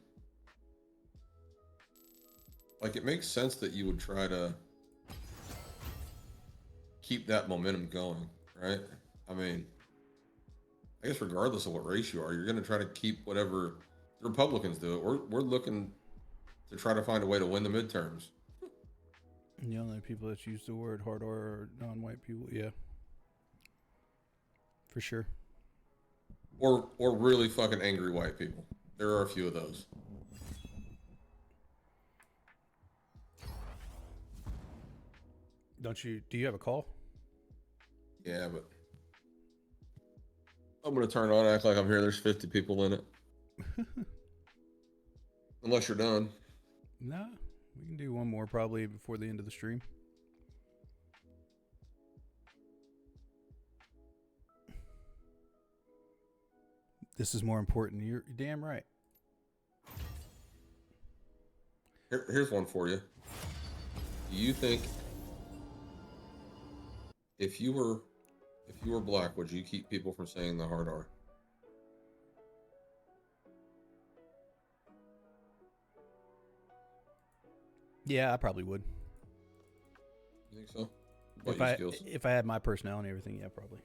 Speaker 3: like it makes sense that you would try to keep that momentum going, right? I mean, I guess regardless of what race you are, you're going to try to keep whatever the Republicans do it. We're looking to try to find a way to win the midterms.
Speaker 2: The only people that use the word hard R are non-white people. Yeah, for sure.
Speaker 3: Or really fucking angry white people. There are a few of those.
Speaker 2: Do you have a call?
Speaker 3: Yeah, but I'm gonna turn it on, act like I'm here. There's 50 people in it. Unless you're done.
Speaker 2: Nah, we can do one more probably before the end of the stream. This is more important. You're damn right.
Speaker 3: Here's one for you. Do you think if you were black, would you keep people from saying the hard R?
Speaker 2: Yeah, I probably would.
Speaker 3: You think so? What about you, Skills?
Speaker 2: If I had my personality and everything, yeah, probably.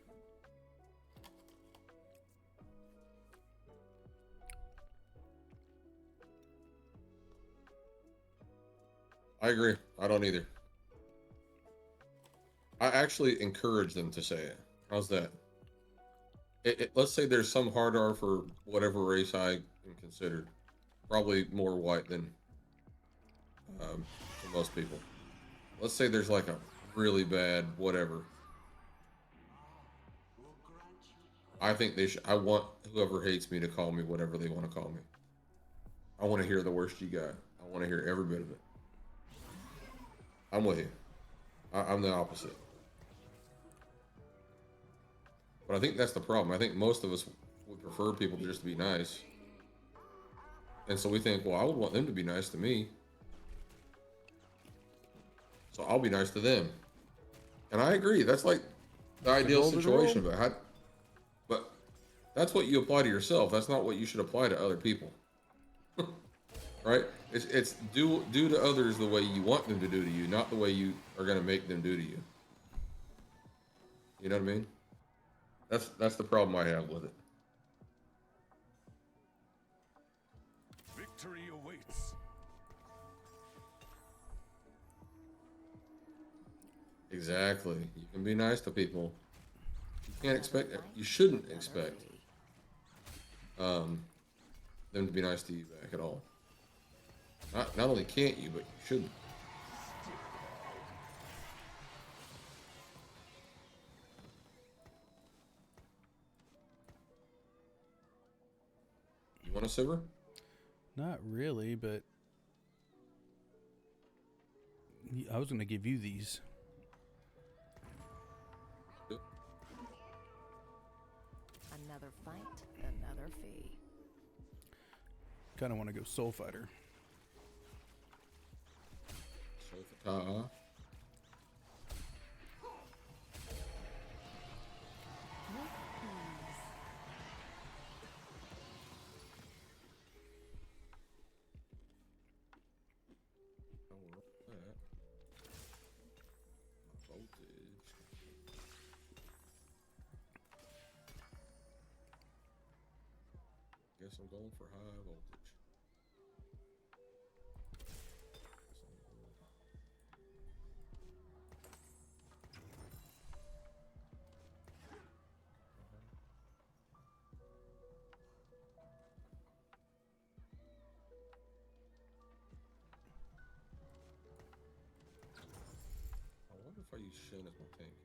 Speaker 3: I agree. I don't either. I actually encourage them to say it. How's that? Let's say there's some hard R for whatever race I am considered. Probably more white than for most people. Let's say there's like a really bad whatever. I think they should. I want whoever hates me to call me whatever they want to call me. I want to hear the worst you got. I want to hear every bit of it. I'm with you. I'm the opposite. But I think that's the problem. I think most of us would prefer people to just be nice. And so we think, well, I would want them to be nice to me. So I'll be nice to them. And I agree. That's like the ideal situation. But that's what you apply to yourself. That's not what you should apply to other people. Right? It's do to others the way you want them to do to you, not the way you are going to make them do to you. You know what I mean? That's the problem I have with it.
Speaker 5: Victory awaits.
Speaker 3: Exactly. You can be nice to people. You can't expect. You shouldn't expect them to be nice to you back at all. Not only can't you, but you shouldn't. You want a silver?
Speaker 2: Not really, but I was going to give you these.
Speaker 4: Another fight, another fee.
Speaker 2: Kind of want to go Soul Fighter.
Speaker 3: Soul Fighter. Guess I'm going for high voltage. I wonder if I use Shin as my tank.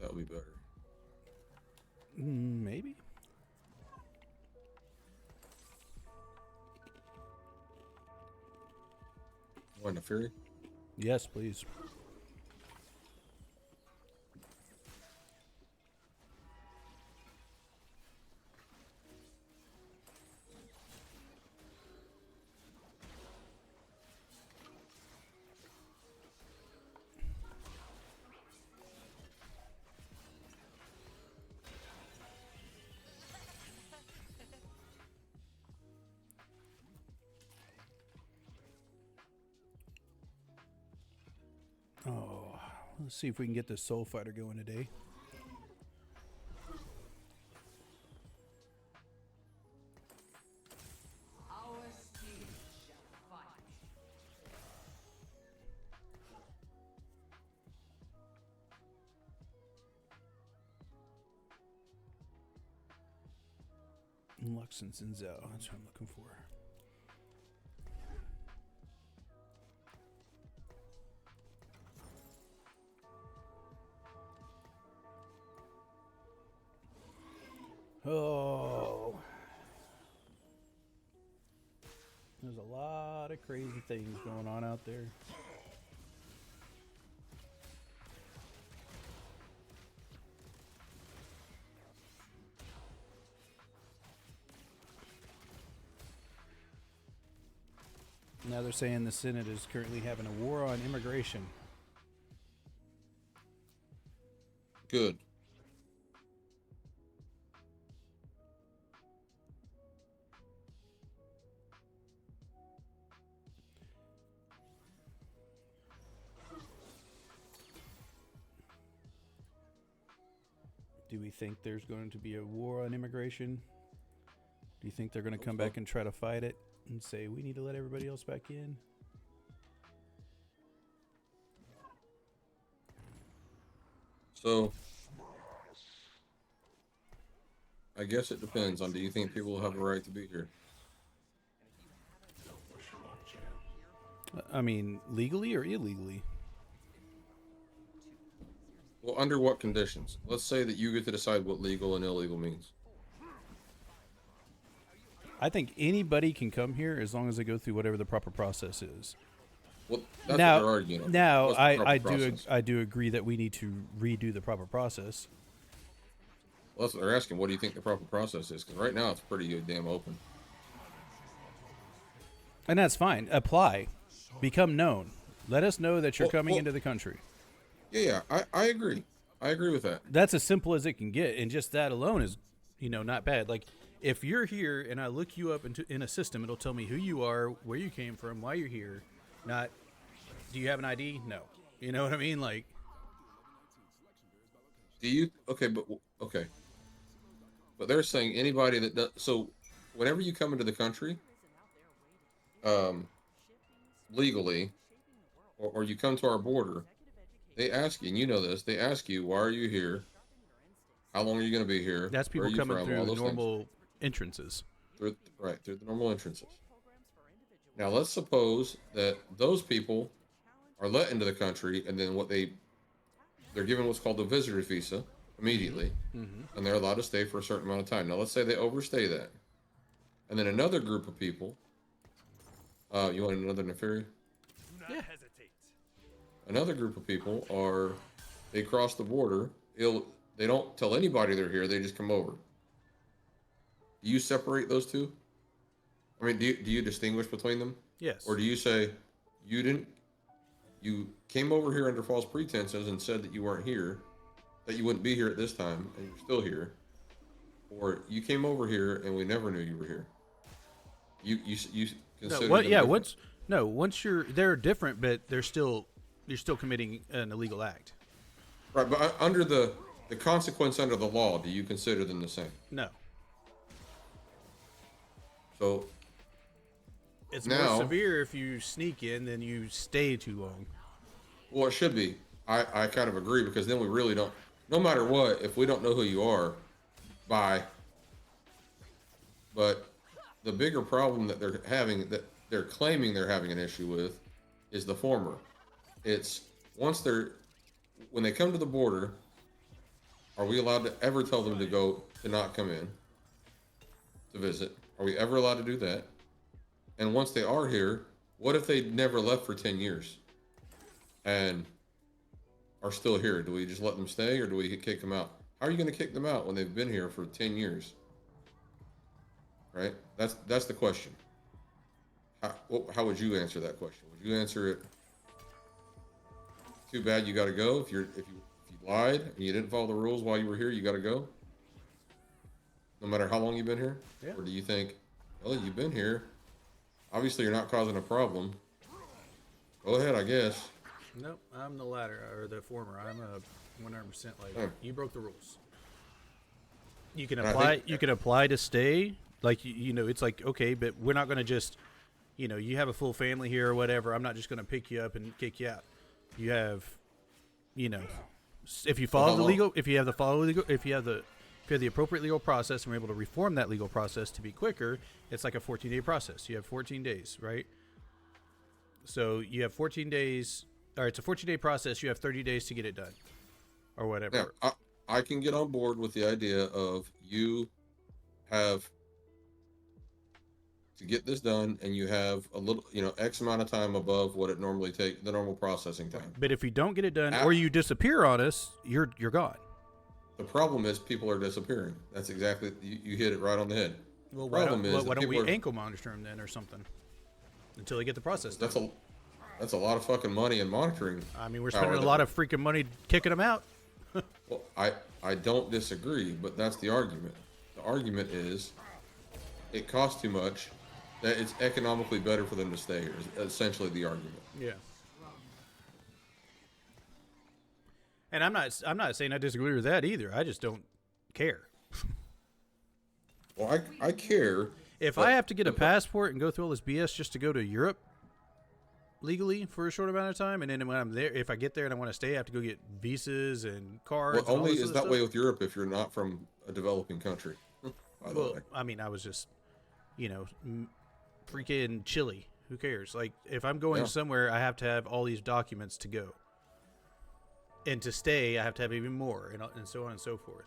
Speaker 3: That would be better.
Speaker 2: Maybe.
Speaker 3: Want the Fury?
Speaker 2: Yes, please. Let's see if we can get this Soul Fighter going today. Lux and Zinzao, that's what I'm looking for. Oh. There's a lot of crazy things going on out there. Now they're saying the Senate is currently having a war on immigration.
Speaker 3: Good.
Speaker 2: Do we think there's going to be a war on immigration? Do you think they're going to come back and try to fight it and say, we need to let everybody else back in?
Speaker 3: So, I guess it depends on, do you think people have a right to be here?
Speaker 2: I mean, legally or illegally?
Speaker 3: Well, under what conditions? Let's say that you get to decide what legal and illegal means.
Speaker 2: I think anybody can come here as long as they go through whatever the proper process is.
Speaker 3: Well, that's
Speaker 2: Now,
Speaker 3: what they're arguing.
Speaker 2: now
Speaker 3: What's the proper
Speaker 2: I
Speaker 3: process?
Speaker 2: do agree that we need to redo the proper process.
Speaker 3: Well, that's what they're asking. What do you think the proper process is? Because right now it's pretty damn open.
Speaker 2: And that's fine. Apply. Become known. Let us know that you're coming into the country.
Speaker 3: Yeah, I agree. I agree with that.
Speaker 2: That's as simple as it can get, and just that alone is, not bad. Like, if you're here and I look you up in a system, it'll tell me who you are, where you came from, why you're here. Not, do you have an ID? No. You know what I mean? Like,
Speaker 3: do you? Okay. But they're saying anybody that does. So, whenever you come into the country, legally, or you come to our border, they ask you, and you know this. They ask you, why are you here? How long are you going to be here?
Speaker 2: that's people coming through normal entrances.
Speaker 3: Through the normal entrances. Now, let's suppose that those people are let into the country, and then they're given what's called a visitor visa immediately, and they're allowed to stay for a certain amount of time. Now, let's say they overstay that, and then another group of people. You want another Neferi?
Speaker 5: Do not hesitate.
Speaker 3: Another group of people they cross the border. They don't tell anybody they're here. They just come over. Do you separate those two? I mean, do you distinguish between them?
Speaker 2: Yes.
Speaker 3: Or do you say you came over here under false pretenses and said that you weren't here, that you wouldn't be here at this time, and you're still here? Or you came over here and we never knew you were here. You consider them different.
Speaker 2: Once they're different, but you're still committing an illegal act.
Speaker 3: Right, but under the consequence under the law, do you consider them the same?
Speaker 2: No.
Speaker 3: So
Speaker 2: it's
Speaker 3: now,
Speaker 2: more severe if you sneak in than you stay too long.
Speaker 3: Well, it should be. I kind of agree, because then we really don't. No matter what, if we don't know who you are, bye. But the bigger problem that they're having, that they're claiming they're having an issue with, is the former. It's when they come to the border, are we allowed to ever tell them to not come in to visit? Are we ever allowed to do that? And once they are here, what if they never left for 10 years and are still here? Do we just let them stay, or do we kick them out? How are you going to kick them out when they've been here for 10 years? Right? That's the question. How would you answer that question? Would you answer it, too bad, you got to go? If you lied and you didn't follow the rules while you were here, you got to go? No matter how long you've been here?
Speaker 2: Yeah.
Speaker 3: Or do you think, well, you've been here, obviously you're not causing a problem, go ahead, I guess.
Speaker 2: Nope, I'm the latter or the former. I'm a 100% like you broke the rules. You can
Speaker 3: And I
Speaker 2: apply.
Speaker 3: think-
Speaker 2: You can apply to stay. Like you know, it's like okay, but we're not going to just, you know, you have a full family here or whatever. I'm not just going to pick you up and kick you out. You have, you know, if you follow the legal, if you have the appropriate legal process and we're able to reform that legal process to be quicker, it's like a 14-day process. You have 14 days, right? So you have 14 days, or it's a 14-day process. You have 30 days to get it done, or whatever.
Speaker 3: Yeah, I can get on board with the idea of you have to get this done, and you have a little, you know, X amount of time above what it normally take, the normal processing time.
Speaker 2: But if you don't get it done, or you disappear on us, you're gone.
Speaker 3: The problem is people are disappearing. That's exactly, you hit it right on the head.
Speaker 2: Well,
Speaker 3: why
Speaker 2: don't we ankle monitor them then, or something, until they get the process done?
Speaker 3: That's a lot of fucking money in monitoring.
Speaker 2: I mean, we're spending a lot of freaking money kicking them out.
Speaker 3: Well, I don't disagree, but that's the argument. The argument is it costs too much, that it's economically better for them to stay here, is essentially the argument.
Speaker 2: Yeah. And I'm not saying I disagree with that either. I just don't care.
Speaker 3: Well, I care.
Speaker 2: If I have to get a passport and go through all this BS just to go to Europe legally for a short amount of time, and then when I'm there, if I get there and I want to stay, I have to go get visas and cards.
Speaker 3: Well, only is that way with Europe if you're not from a developing country. By the way.
Speaker 2: I mean, I was just, you know, freaking Chile. Who cares? Like, if I'm going somewhere, I have to have all these documents to go. And to stay, I have to have even more, and so on and so forth.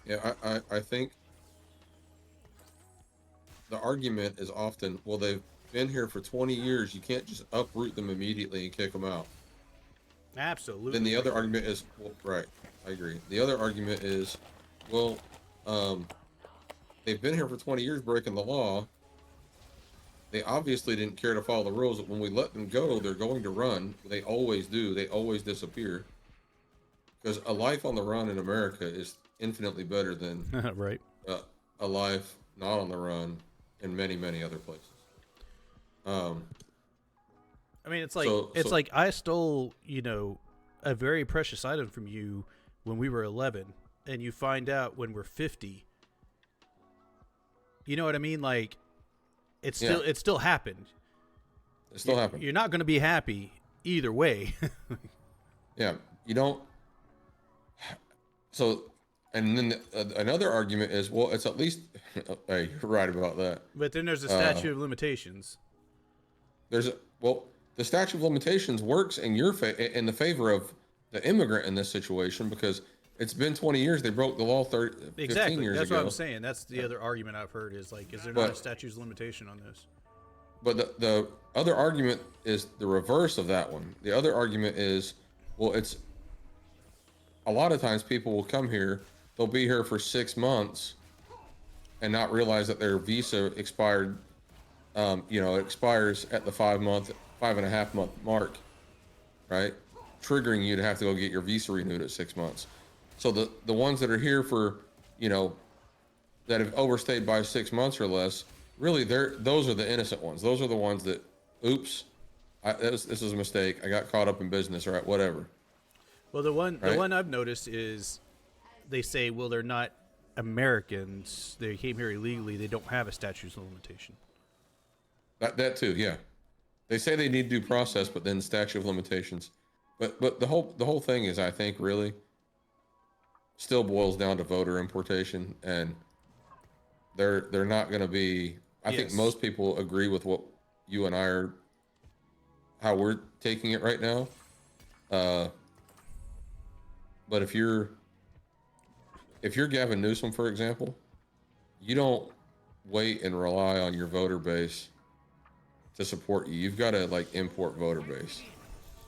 Speaker 3: Yeah, I think the argument is often, well, they've been here for 20 years. You can't just uproot them immediately and kick them out.
Speaker 2: Absolutely.
Speaker 3: Then the other argument is, well, right, I agree. The other argument is, well, they've been here for 20 years breaking the law. They obviously didn't care to follow the rules. When we let them go, they're going to run. They always do. They always disappear. Because a life on the run in America is infinitely better than
Speaker 2: right.
Speaker 3: A life not on the run in many, many other places.
Speaker 2: I mean, it's like like I stole, you know, a very precious item from you when we were 11, and you find out when we're 50. You know what I mean? Like, it still happened.
Speaker 3: It still happened.
Speaker 2: You're not going to be happy either way.
Speaker 3: Yeah, you don't. So, and then another argument is, well, it's at least. Hey, you're right about that.
Speaker 2: But then there's a statute of limitations.
Speaker 3: The statute of limitations works in in the favor of the immigrant in this situation, because it's been 20 years. They broke the law 15 years ago.
Speaker 2: That's what I'm saying. That's the other argument I've heard is like, is there not a statute of limitation on this?
Speaker 3: But the other argument is the reverse of that one. The other argument is, well, it's a lot of times people will come here, they'll be here for 6 months and not realize that their visa expired. It expires at the 5.5 month mark, right? Triggering you to have to go get your visa renewed at 6 months. So the ones that are here for, that have overstayed by 6 months or less, really those are the innocent ones. Those are the ones that, oops, this is a mistake. I got caught up in business, or whatever.
Speaker 2: Well, the one I've noticed is they say, well, they're not Americans. They came here illegally. They don't have a statute of limitation.
Speaker 3: That too, yeah. They say they need due process, but then statute of limitations. But the whole thing is, I think, really still boils down to voter importation, and they're not going to be. I think most people agree with what you and I are, how we're taking it right now. But if you're Gavin Newsom, for example, you don't wait and rely on your voter base to support you. You've got to import voter base.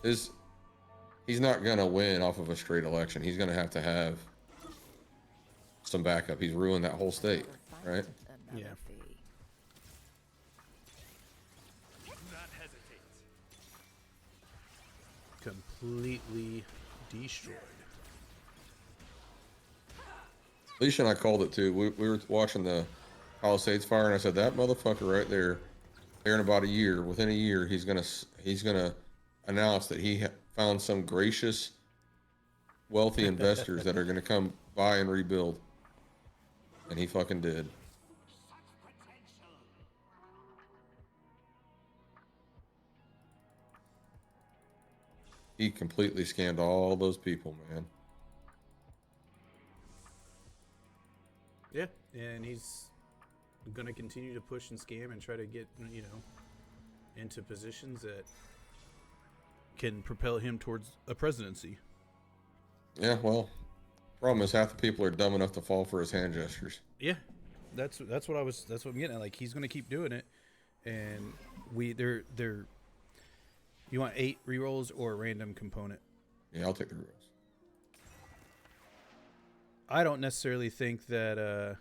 Speaker 3: He's not gonna win off of a straight election. He's gonna have to have some backup. He's ruined that whole state, right?
Speaker 2: Yeah. Completely destroyed.
Speaker 3: Alicia and I called it too. We were watching the Palisades fire, and I said, that motherfucker right there here in about a year, within a year, he's gonna announce that he found some gracious, wealthy investors that are gonna come buy and rebuild, and he fucking did. He completely scammed all those people, man.
Speaker 2: Yeah, and he's going to continue to push and scam and try to get, into positions that can propel him towards a presidency.
Speaker 3: Yeah, well, problem is half the people are dumb enough to fall for his hand gestures.
Speaker 2: Yeah, that's what I'm getting at. Like, he's going to keep doing it, and they're you want 8 rerolls or a random component?
Speaker 3: Yeah, I'll take the rerolls.
Speaker 2: I don't necessarily think that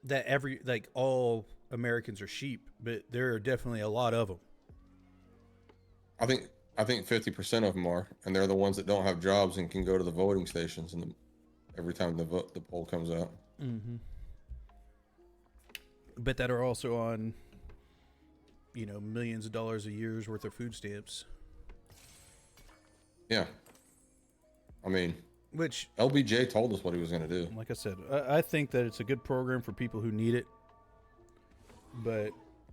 Speaker 2: that all Americans are sheep, but there are definitely a lot of them.
Speaker 3: I think 50% of them are, and they're the ones that don't have jobs and can go to the voting stations and every time the poll comes out.
Speaker 2: Mm-hmm. But that are also on, millions of dollars a year's worth of food stamps.
Speaker 3: Yeah. I mean,
Speaker 2: which
Speaker 3: LBJ told us what he was going to do.
Speaker 2: Like I said, I think that it's a good program for people who need it. But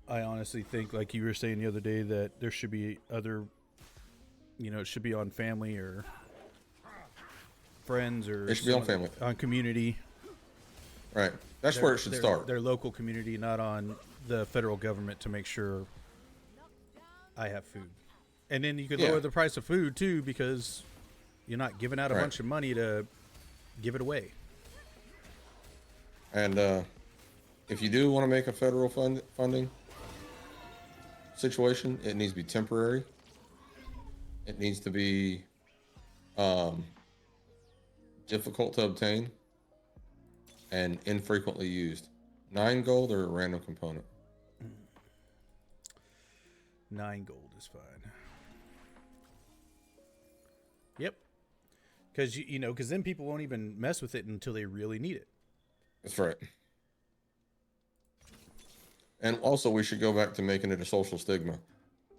Speaker 2: I honestly think, like you were saying the other day, that there should be other, it should be on family or friends or
Speaker 3: it should be on family,
Speaker 2: on community.
Speaker 3: Right. That's where it should start.
Speaker 2: Their local community, not on the federal government to make sure I have food. And then you could lower the price of food too, because you're not giving out a bunch of money to give it away.
Speaker 3: And if you do want to make a federal funding situation, it needs to be temporary. It needs to be difficult to obtain and infrequently used. 9 gold or a random component?
Speaker 2: 9 gold is fine. Yep. Because then people won't even mess with it until they really need it.
Speaker 3: That's right. And also, we should go back to making it a social stigma.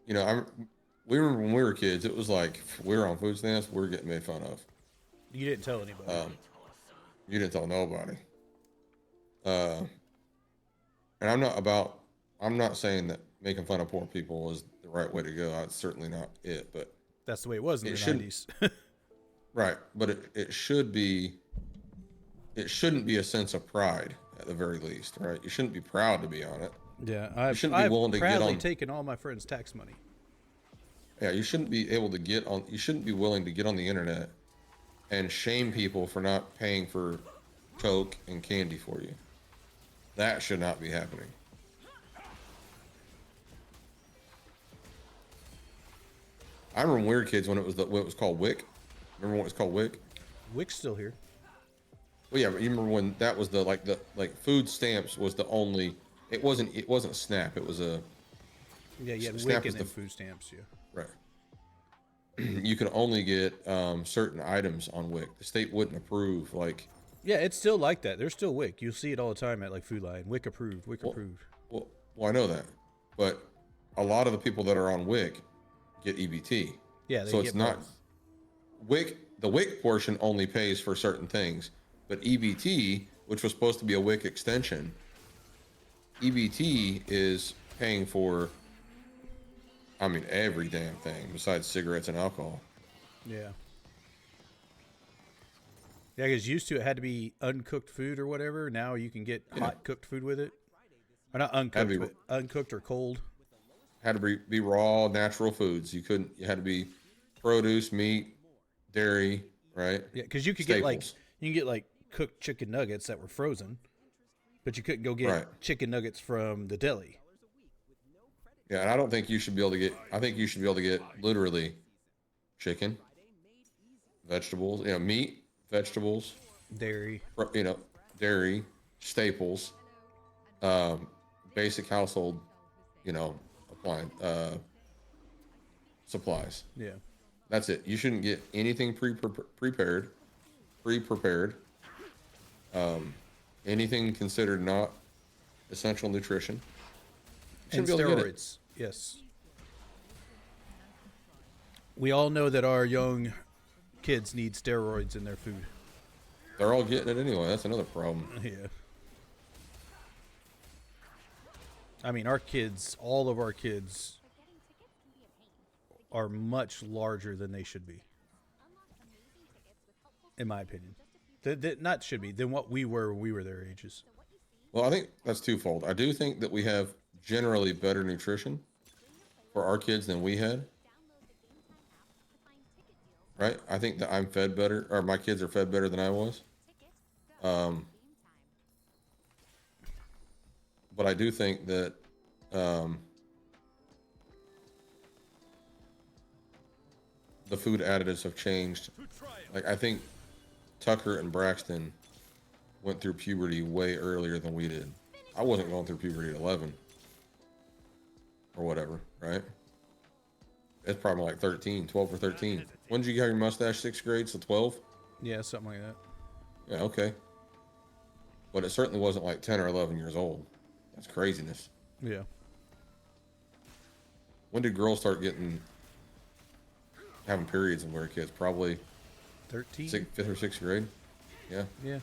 Speaker 3: We remember when we were kids, it was like, we were on food stamps, we were getting made fun of.
Speaker 2: You didn't tell anybody.
Speaker 3: You didn't tell nobody. And I'm not saying that making fun of poor people is the right way to go. It's certainly not it, but
Speaker 2: that's the way it was in the 90s.
Speaker 3: Right. But it shouldn't be a sense of pride at the very least, right? You shouldn't be proud to be on it.
Speaker 2: Yeah.
Speaker 3: I've proudly
Speaker 2: taken all my friends' tax money.
Speaker 3: Yeah. You shouldn't be willing to get on the internet and shame people for not paying for Coke and candy for you. That should not be happening. I remember when we were kids when it was called WIC. Remember when it was called WIC?
Speaker 2: WIC's still here.
Speaker 3: Well, yeah, but you remember when that was the food stamps was the only. It wasn't SNAP. It was a.
Speaker 2: Yeah, you had
Speaker 3: SNAP
Speaker 2: WIC and
Speaker 3: the
Speaker 2: food stamps. Yeah.
Speaker 3: Right. You could only get certain items on WIC. The state wouldn't approve
Speaker 2: Yeah, it's still like that. There's still WIC. You'll see it all the time at Food Line. WIC approved. WIC approved.
Speaker 3: Well, I know that, but a lot of the people that are on WIC get EBT.
Speaker 2: Yeah,
Speaker 3: so it's not WIC. The WIC portion only pays for certain things, but EBT, which was supposed to be a WIC extension, EBT is paying for. Every damn thing besides cigarettes and alcohol.
Speaker 2: Yeah. Yeah, because used to it had to be uncooked food or whatever. Now you can get hot cooked food with it. Or not uncooked, but uncooked or cold.
Speaker 3: Had to be raw, natural foods. You had to be produce, meat, dairy, right?
Speaker 2: Yeah, because you could get cooked chicken nuggets that were frozen, but you couldn't go get chicken nuggets from the deli.
Speaker 3: Yeah, and I don't think you should be able to get. I think you should be able to get literally chicken, vegetables, meat, vegetables,
Speaker 2: dairy,
Speaker 3: dairy, staples, basic household, appliance, supplies.
Speaker 2: Yeah,
Speaker 3: that's it. You shouldn't get anything pre-prepared. anything considered not essential nutrition.
Speaker 2: And
Speaker 3: Shouldn't be able to get it.
Speaker 2: steroids. Yes. We all know that our young kids need steroids in their food.
Speaker 3: They're all getting it anyway. That's another problem.
Speaker 2: Yeah. I mean, our kids, all of our kids, are much larger than they should be, in my opinion. Not should be, than what we were when we were their ages.
Speaker 3: Well, I think that's twofold. I do think that we have generally better nutrition for our kids than we had. Right? I think that I'm fed better, or my kids are fed better than I was. But I do think that the food additives have changed. Like, I think Tucker and Braxton went through puberty way earlier than we did. I wasn't going through puberty at 11 or whatever, right? It's probably like 13, 12 or 13. When did you have your mustache? 6th grade, so 12?
Speaker 2: Yeah, something like that.
Speaker 3: Yeah, okay. But it certainly wasn't like 10 or 11 years old. That's craziness.
Speaker 2: Yeah.
Speaker 3: When did girls start having periods when we were kids? Probably
Speaker 2: 13?
Speaker 3: 5th or 6th grade. Yeah.
Speaker 2: Yeah.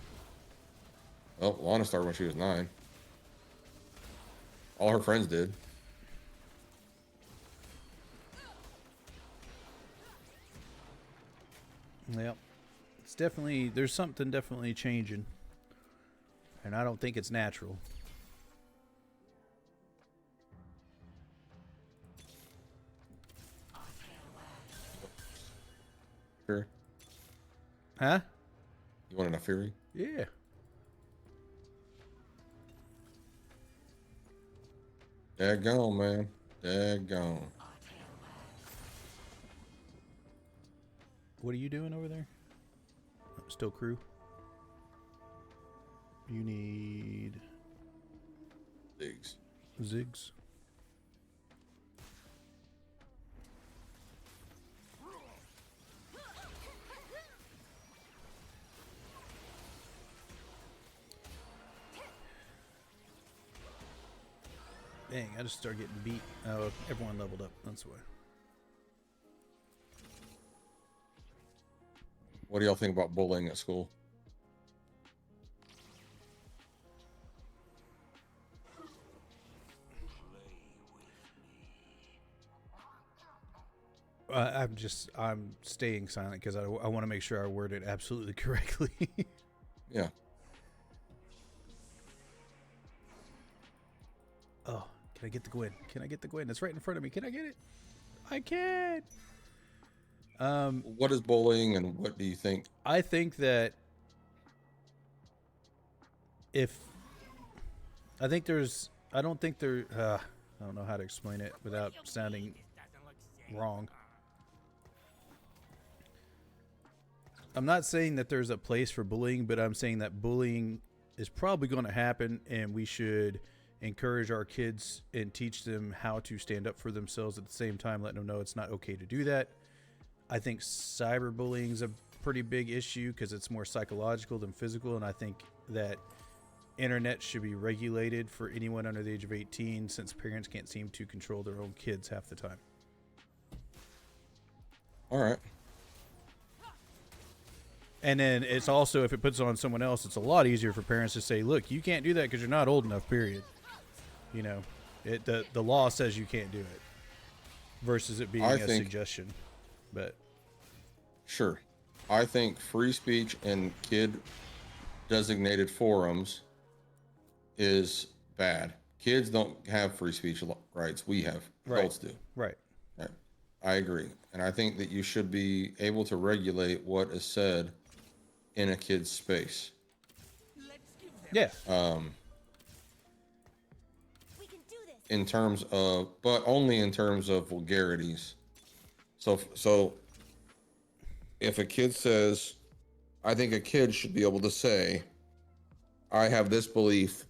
Speaker 3: Well, Lana started when she was 9. All her friends did.
Speaker 2: Yep. It's definitely, there's something definitely changing. And I don't think it's natural.
Speaker 3: Sure.
Speaker 2: Huh?
Speaker 3: You wanted a Fury?
Speaker 2: Yeah.
Speaker 3: Daggone, man. Daggone.
Speaker 2: What are you doing over there? Still crew? You need
Speaker 3: Zigs.
Speaker 2: Zigs. Dang, I just started getting beat. Oh, everyone leveled up. That's why.
Speaker 3: What do y'all think about bullying at school?
Speaker 2: I'm staying silent because I want to make sure I word it absolutely correctly.
Speaker 3: Yeah.
Speaker 2: Oh, can I get the Gwen? Can I get the Gwen? It's right in front of me. Can I get it? I can.
Speaker 3: What is bullying, and what do you think?
Speaker 2: I think that I don't know how to explain it without sounding wrong. I'm not saying that there's a place for bullying, but I'm saying that bullying is probably going to happen, and we should encourage our kids and teach them how to stand up for themselves at the same time, letting them know it's not okay to do that. I think cyberbullying is a pretty big issue because it's more psychological than physical, and I think that internet should be regulated for anyone under the age of 18 since parents can't seem to control their own kids half the time.
Speaker 3: All right.
Speaker 2: And then it's also, if it puts it on someone else, it's a lot easier for parents to say, look, you can't do that because you're not old enough, period. You know, the law says you can't do it versus it being a suggestion. But
Speaker 3: sure. I think free speech in kid designated forums is bad. Kids don't have free speech rights. We have. Adults do.
Speaker 2: Right.
Speaker 3: Right. I agree. And I think that you should be able to regulate what is said in a kid's space.
Speaker 2: Yeah.
Speaker 3: In terms of, but only in terms of vulgarities. So if a kid says, I think a kid should be able to say, I have this belief,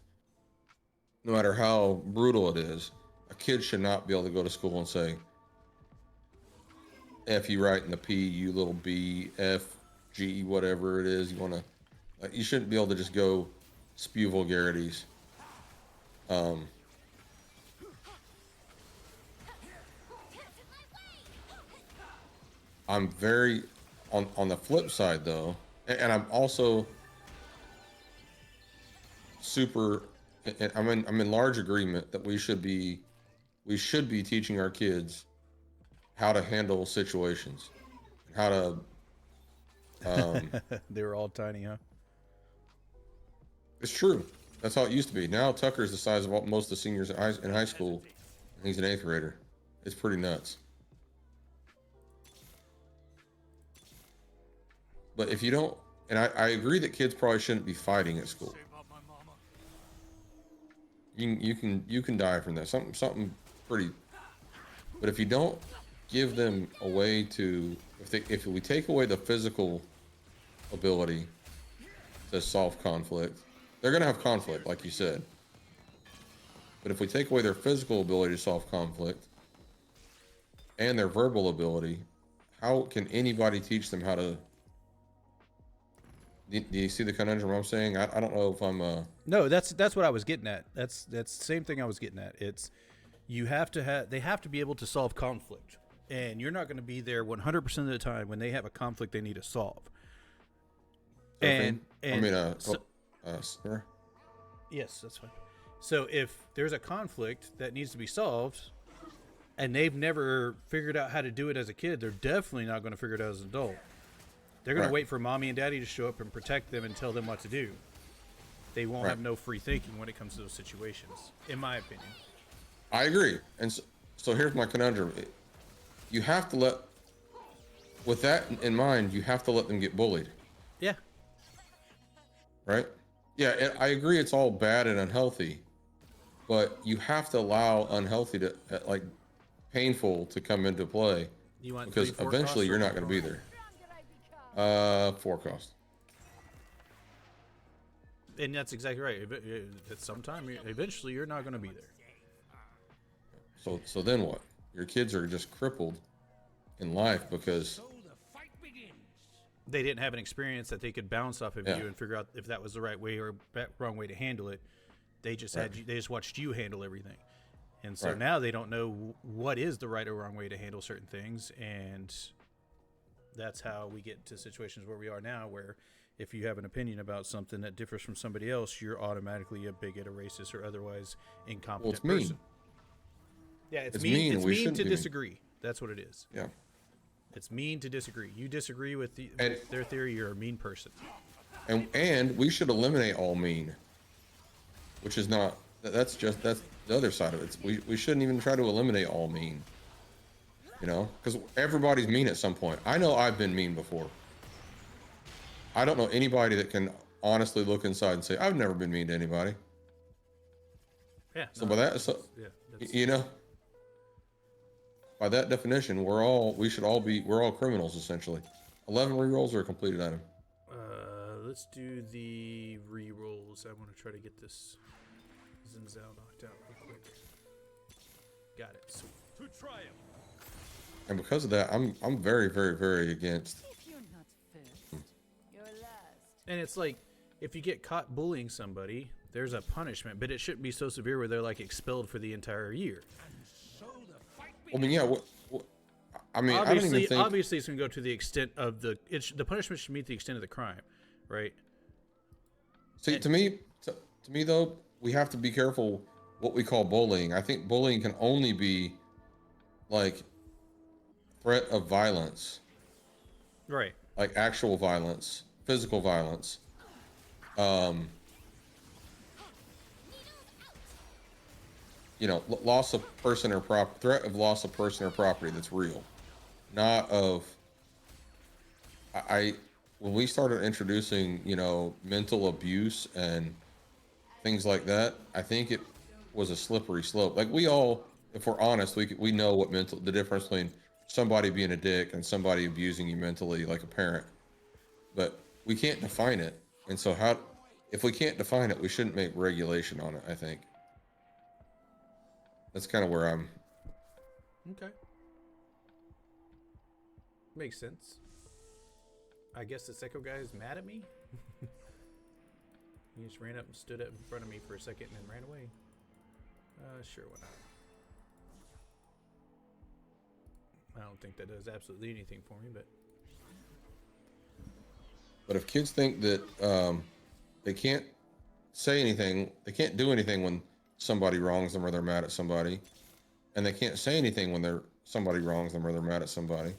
Speaker 3: no matter how brutal it is. A kid should not be able to go to school and say, F you right in the P, you little B, F, G, whatever it is you want to. You shouldn't be able to just go spew vulgarities. I'm very on the flip side though, and I'm also super. And I'm in large agreement that we should be teaching our kids how to handle situations, how to.
Speaker 2: They were all tiny, huh?
Speaker 3: It's true. That's how it used to be. Now Tucker's the size of most of the seniors in high school, and he's an 8th grader. It's pretty nuts. But if you don't, and I agree that kids probably shouldn't be fighting at school. You can die from that. Something pretty. But if you don't give them a way to, if we take away the physical ability to solve conflict, they're gonna have conflict, like you said. But if we take away their physical ability to solve conflict and their verbal ability, how can anybody teach them how to? Do you see the conundrum I'm saying? I don't know if I'm.
Speaker 2: No, that's what I was getting at. That's the same thing I was getting at. It's they have to be able to solve conflict, and you're not going to be there 100% of the time when they have a conflict they need to solve.
Speaker 3: Sir?
Speaker 2: Yes, that's fine. So if there's a conflict that needs to be solved, and they've never figured out how to do it as a kid, they're definitely not going to figure it out as an adult. They're going to wait for mommy and daddy to show up and protect them and tell them what to do. They won't have no free thinking when it comes to those situations, in my opinion.
Speaker 3: I agree. And so here's my conundrum. You have to with that in mind, you have to let them get bullied.
Speaker 2: Yeah.
Speaker 3: Right? Yeah, I agree it's all bad and unhealthy, but you have to allow unhealthy to, painful to come into play. Because eventually you're not going to be there. 4 cost.
Speaker 2: And that's exactly right. At some time, eventually, you're not going to be there.
Speaker 3: So then what? Your kids are just crippled in life because
Speaker 2: they didn't have an experience that they could bounce off of you and figure out if that was the right way or wrong way to handle it. They just they just watched you handle everything, and so now they don't know what is the right or wrong way to handle certain things, and that's how we get to situations where we are now, where if you have an opinion about something that differs from somebody else, you're automatically a bigot, a racist, or otherwise incompetent person.
Speaker 3: Mean.
Speaker 2: Yeah, it's mean. It's mean to disagree. That's what it is.
Speaker 3: Yeah.
Speaker 2: It's mean to disagree. You disagree with their theory, you're a mean person.
Speaker 3: And we should eliminate all mean, which is not. That's the other side of it. We shouldn't even try to eliminate all mean. You know, because everybody's mean at some point. I know I've been mean before. I don't know anybody that can honestly look inside and say I've never been mean to anybody.
Speaker 2: Yeah.
Speaker 3: So by that, you know, by that definition, we're all criminals essentially. 11 rerolls or a completed item.
Speaker 2: Let's do the rerolls. I want to try to get this Zinzao knocked out real quick. Got it. Sweet.
Speaker 5: To triumph.
Speaker 3: And because of that, I'm very, very, very against.
Speaker 4: If you're not first, you're last.
Speaker 2: And it's like, if you get caught bullying somebody, there's a punishment, but it shouldn't be so severe where they're like expelled for the entire year.
Speaker 3: I mean, yeah. I mean,
Speaker 2: obviously,
Speaker 3: I don't even think.
Speaker 2: Obviously, it's going to go to the extent of the punishment should meet the extent of the crime, right?
Speaker 3: See, to me though, we have to be careful what we call bullying. I think bullying can only be like threat of violence,
Speaker 2: right?
Speaker 3: Like actual violence, physical violence. You know, loss of person or threat of loss of person or property that's real, not of. When we started introducing, you know, mental abuse and things like that, I think it was a slippery slope. Like we all, if we're honest, we know the difference between somebody being a dick and somebody abusing you mentally, like a parent. But we can't define it, and so if we can't define it, we shouldn't make regulation on it. I think that's kind of where I'm.
Speaker 2: Okay. Makes sense. I guess the Seiko guy is mad at me. He just ran up and stood up in front of me for a second and then ran away. Sure, why not? I don't think that does absolutely anything for me,
Speaker 3: But if kids think that they can't say anything, they can't do anything when somebody wrongs them or they're mad at somebody, and they can't say anything when somebody wrongs them or they're mad at somebody,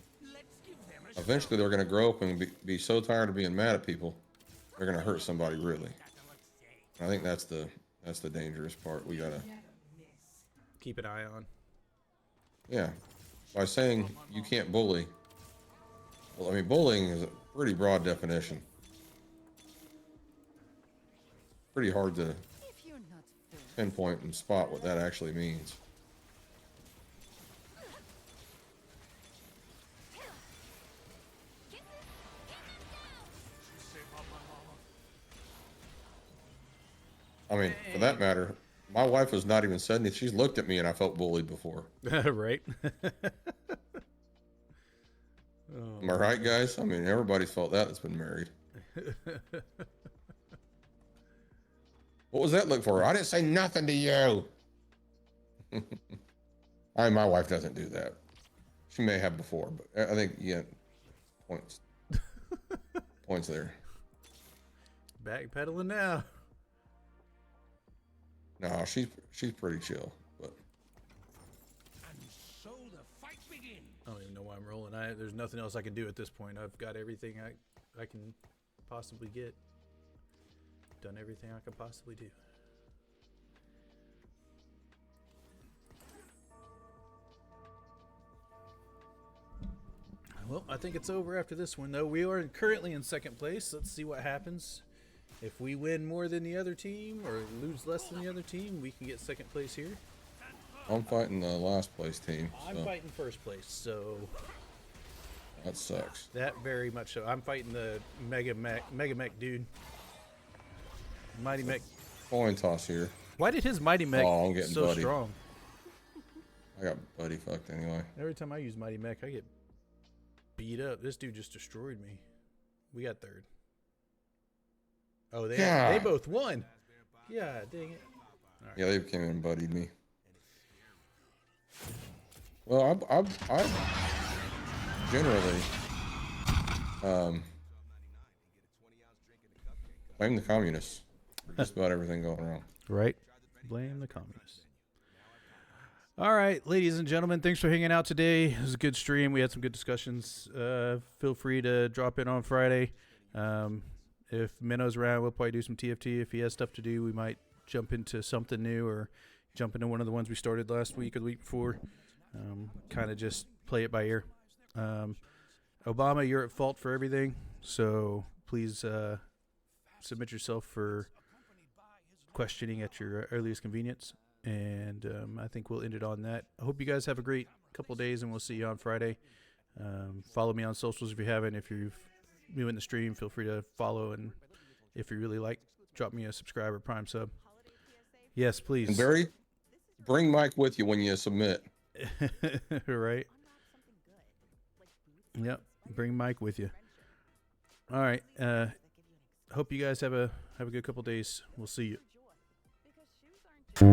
Speaker 3: eventually they're going to grow up and be so tired of being mad at people, they're going to hurt somebody really. And I think that's the dangerous part. We gotta
Speaker 2: keep an eye on.
Speaker 3: Yeah, by saying you can't bully. Well, I mean, bullying is a pretty broad definition. Pretty hard to pinpoint and spot what that actually means. I mean, for that matter, my wife has not even said anything. She's looked at me and I felt bullied before.
Speaker 2: Right?
Speaker 3: Am I right, guys? I mean, everybody's felt that that's been married. What was that look for? I didn't say nothing to you. My wife doesn't do that. She may have before, but I think, yeah, points. Points there.
Speaker 2: Backpedaling now.
Speaker 3: No, she's pretty chill, but.
Speaker 5: And so the fight begins.
Speaker 2: I don't even know why I'm rolling. There's nothing else I can do at this point. I've got everything I can possibly get. Done everything I could possibly do. Well, I think it's over after this one, though. We are currently in second place. Let's see what happens. If we win more than the other team or lose less than the other team, we can get second place here.
Speaker 3: I'm fighting the last place team. So.
Speaker 2: I'm fighting first place, so
Speaker 3: that sucks.
Speaker 2: That very much so. I'm fighting the Mega Mech dude. Mighty Mech.
Speaker 3: Coin toss here.
Speaker 2: Why did his Mighty Mech
Speaker 3: I'm getting
Speaker 2: so
Speaker 3: buddy.
Speaker 2: strong?
Speaker 3: I got buddy fucked anyway.
Speaker 2: Every time I use Mighty Mech, I get beat up. This dude just destroyed me. We got third. Oh, they both won. Yeah, dang it.
Speaker 3: Right. Yeah, they came in and buddied me. Well, I generally blame the communists for just about everything going wrong.
Speaker 2: Right? Blame the communists. All right, ladies and gentlemen, thanks for hanging out today. It was a good stream. We had some good discussions. Feel free to drop in on Friday. If Minnow's around, we'll probably do some TFT. If he has stuff to do, we might jump into something new or jump into one of the ones we started last week or the week before. Kind of just play it by ear. Obama, you're at fault for everything, so please submit yourself for questioning at your earliest convenience. And I think we'll end it on that. I hope you guys have a great couple of days, and we'll see you on Friday. Follow me on socials if you haven't. If you're new in the stream, feel free to follow, and if you really like, drop me a subscribe or prime sub. Yes, please.
Speaker 3: And Barry, bring Mike with you when you submit.
Speaker 2: Right. Yep, bring Mike with you. All right. Hope you guys have a good couple days. We'll see you.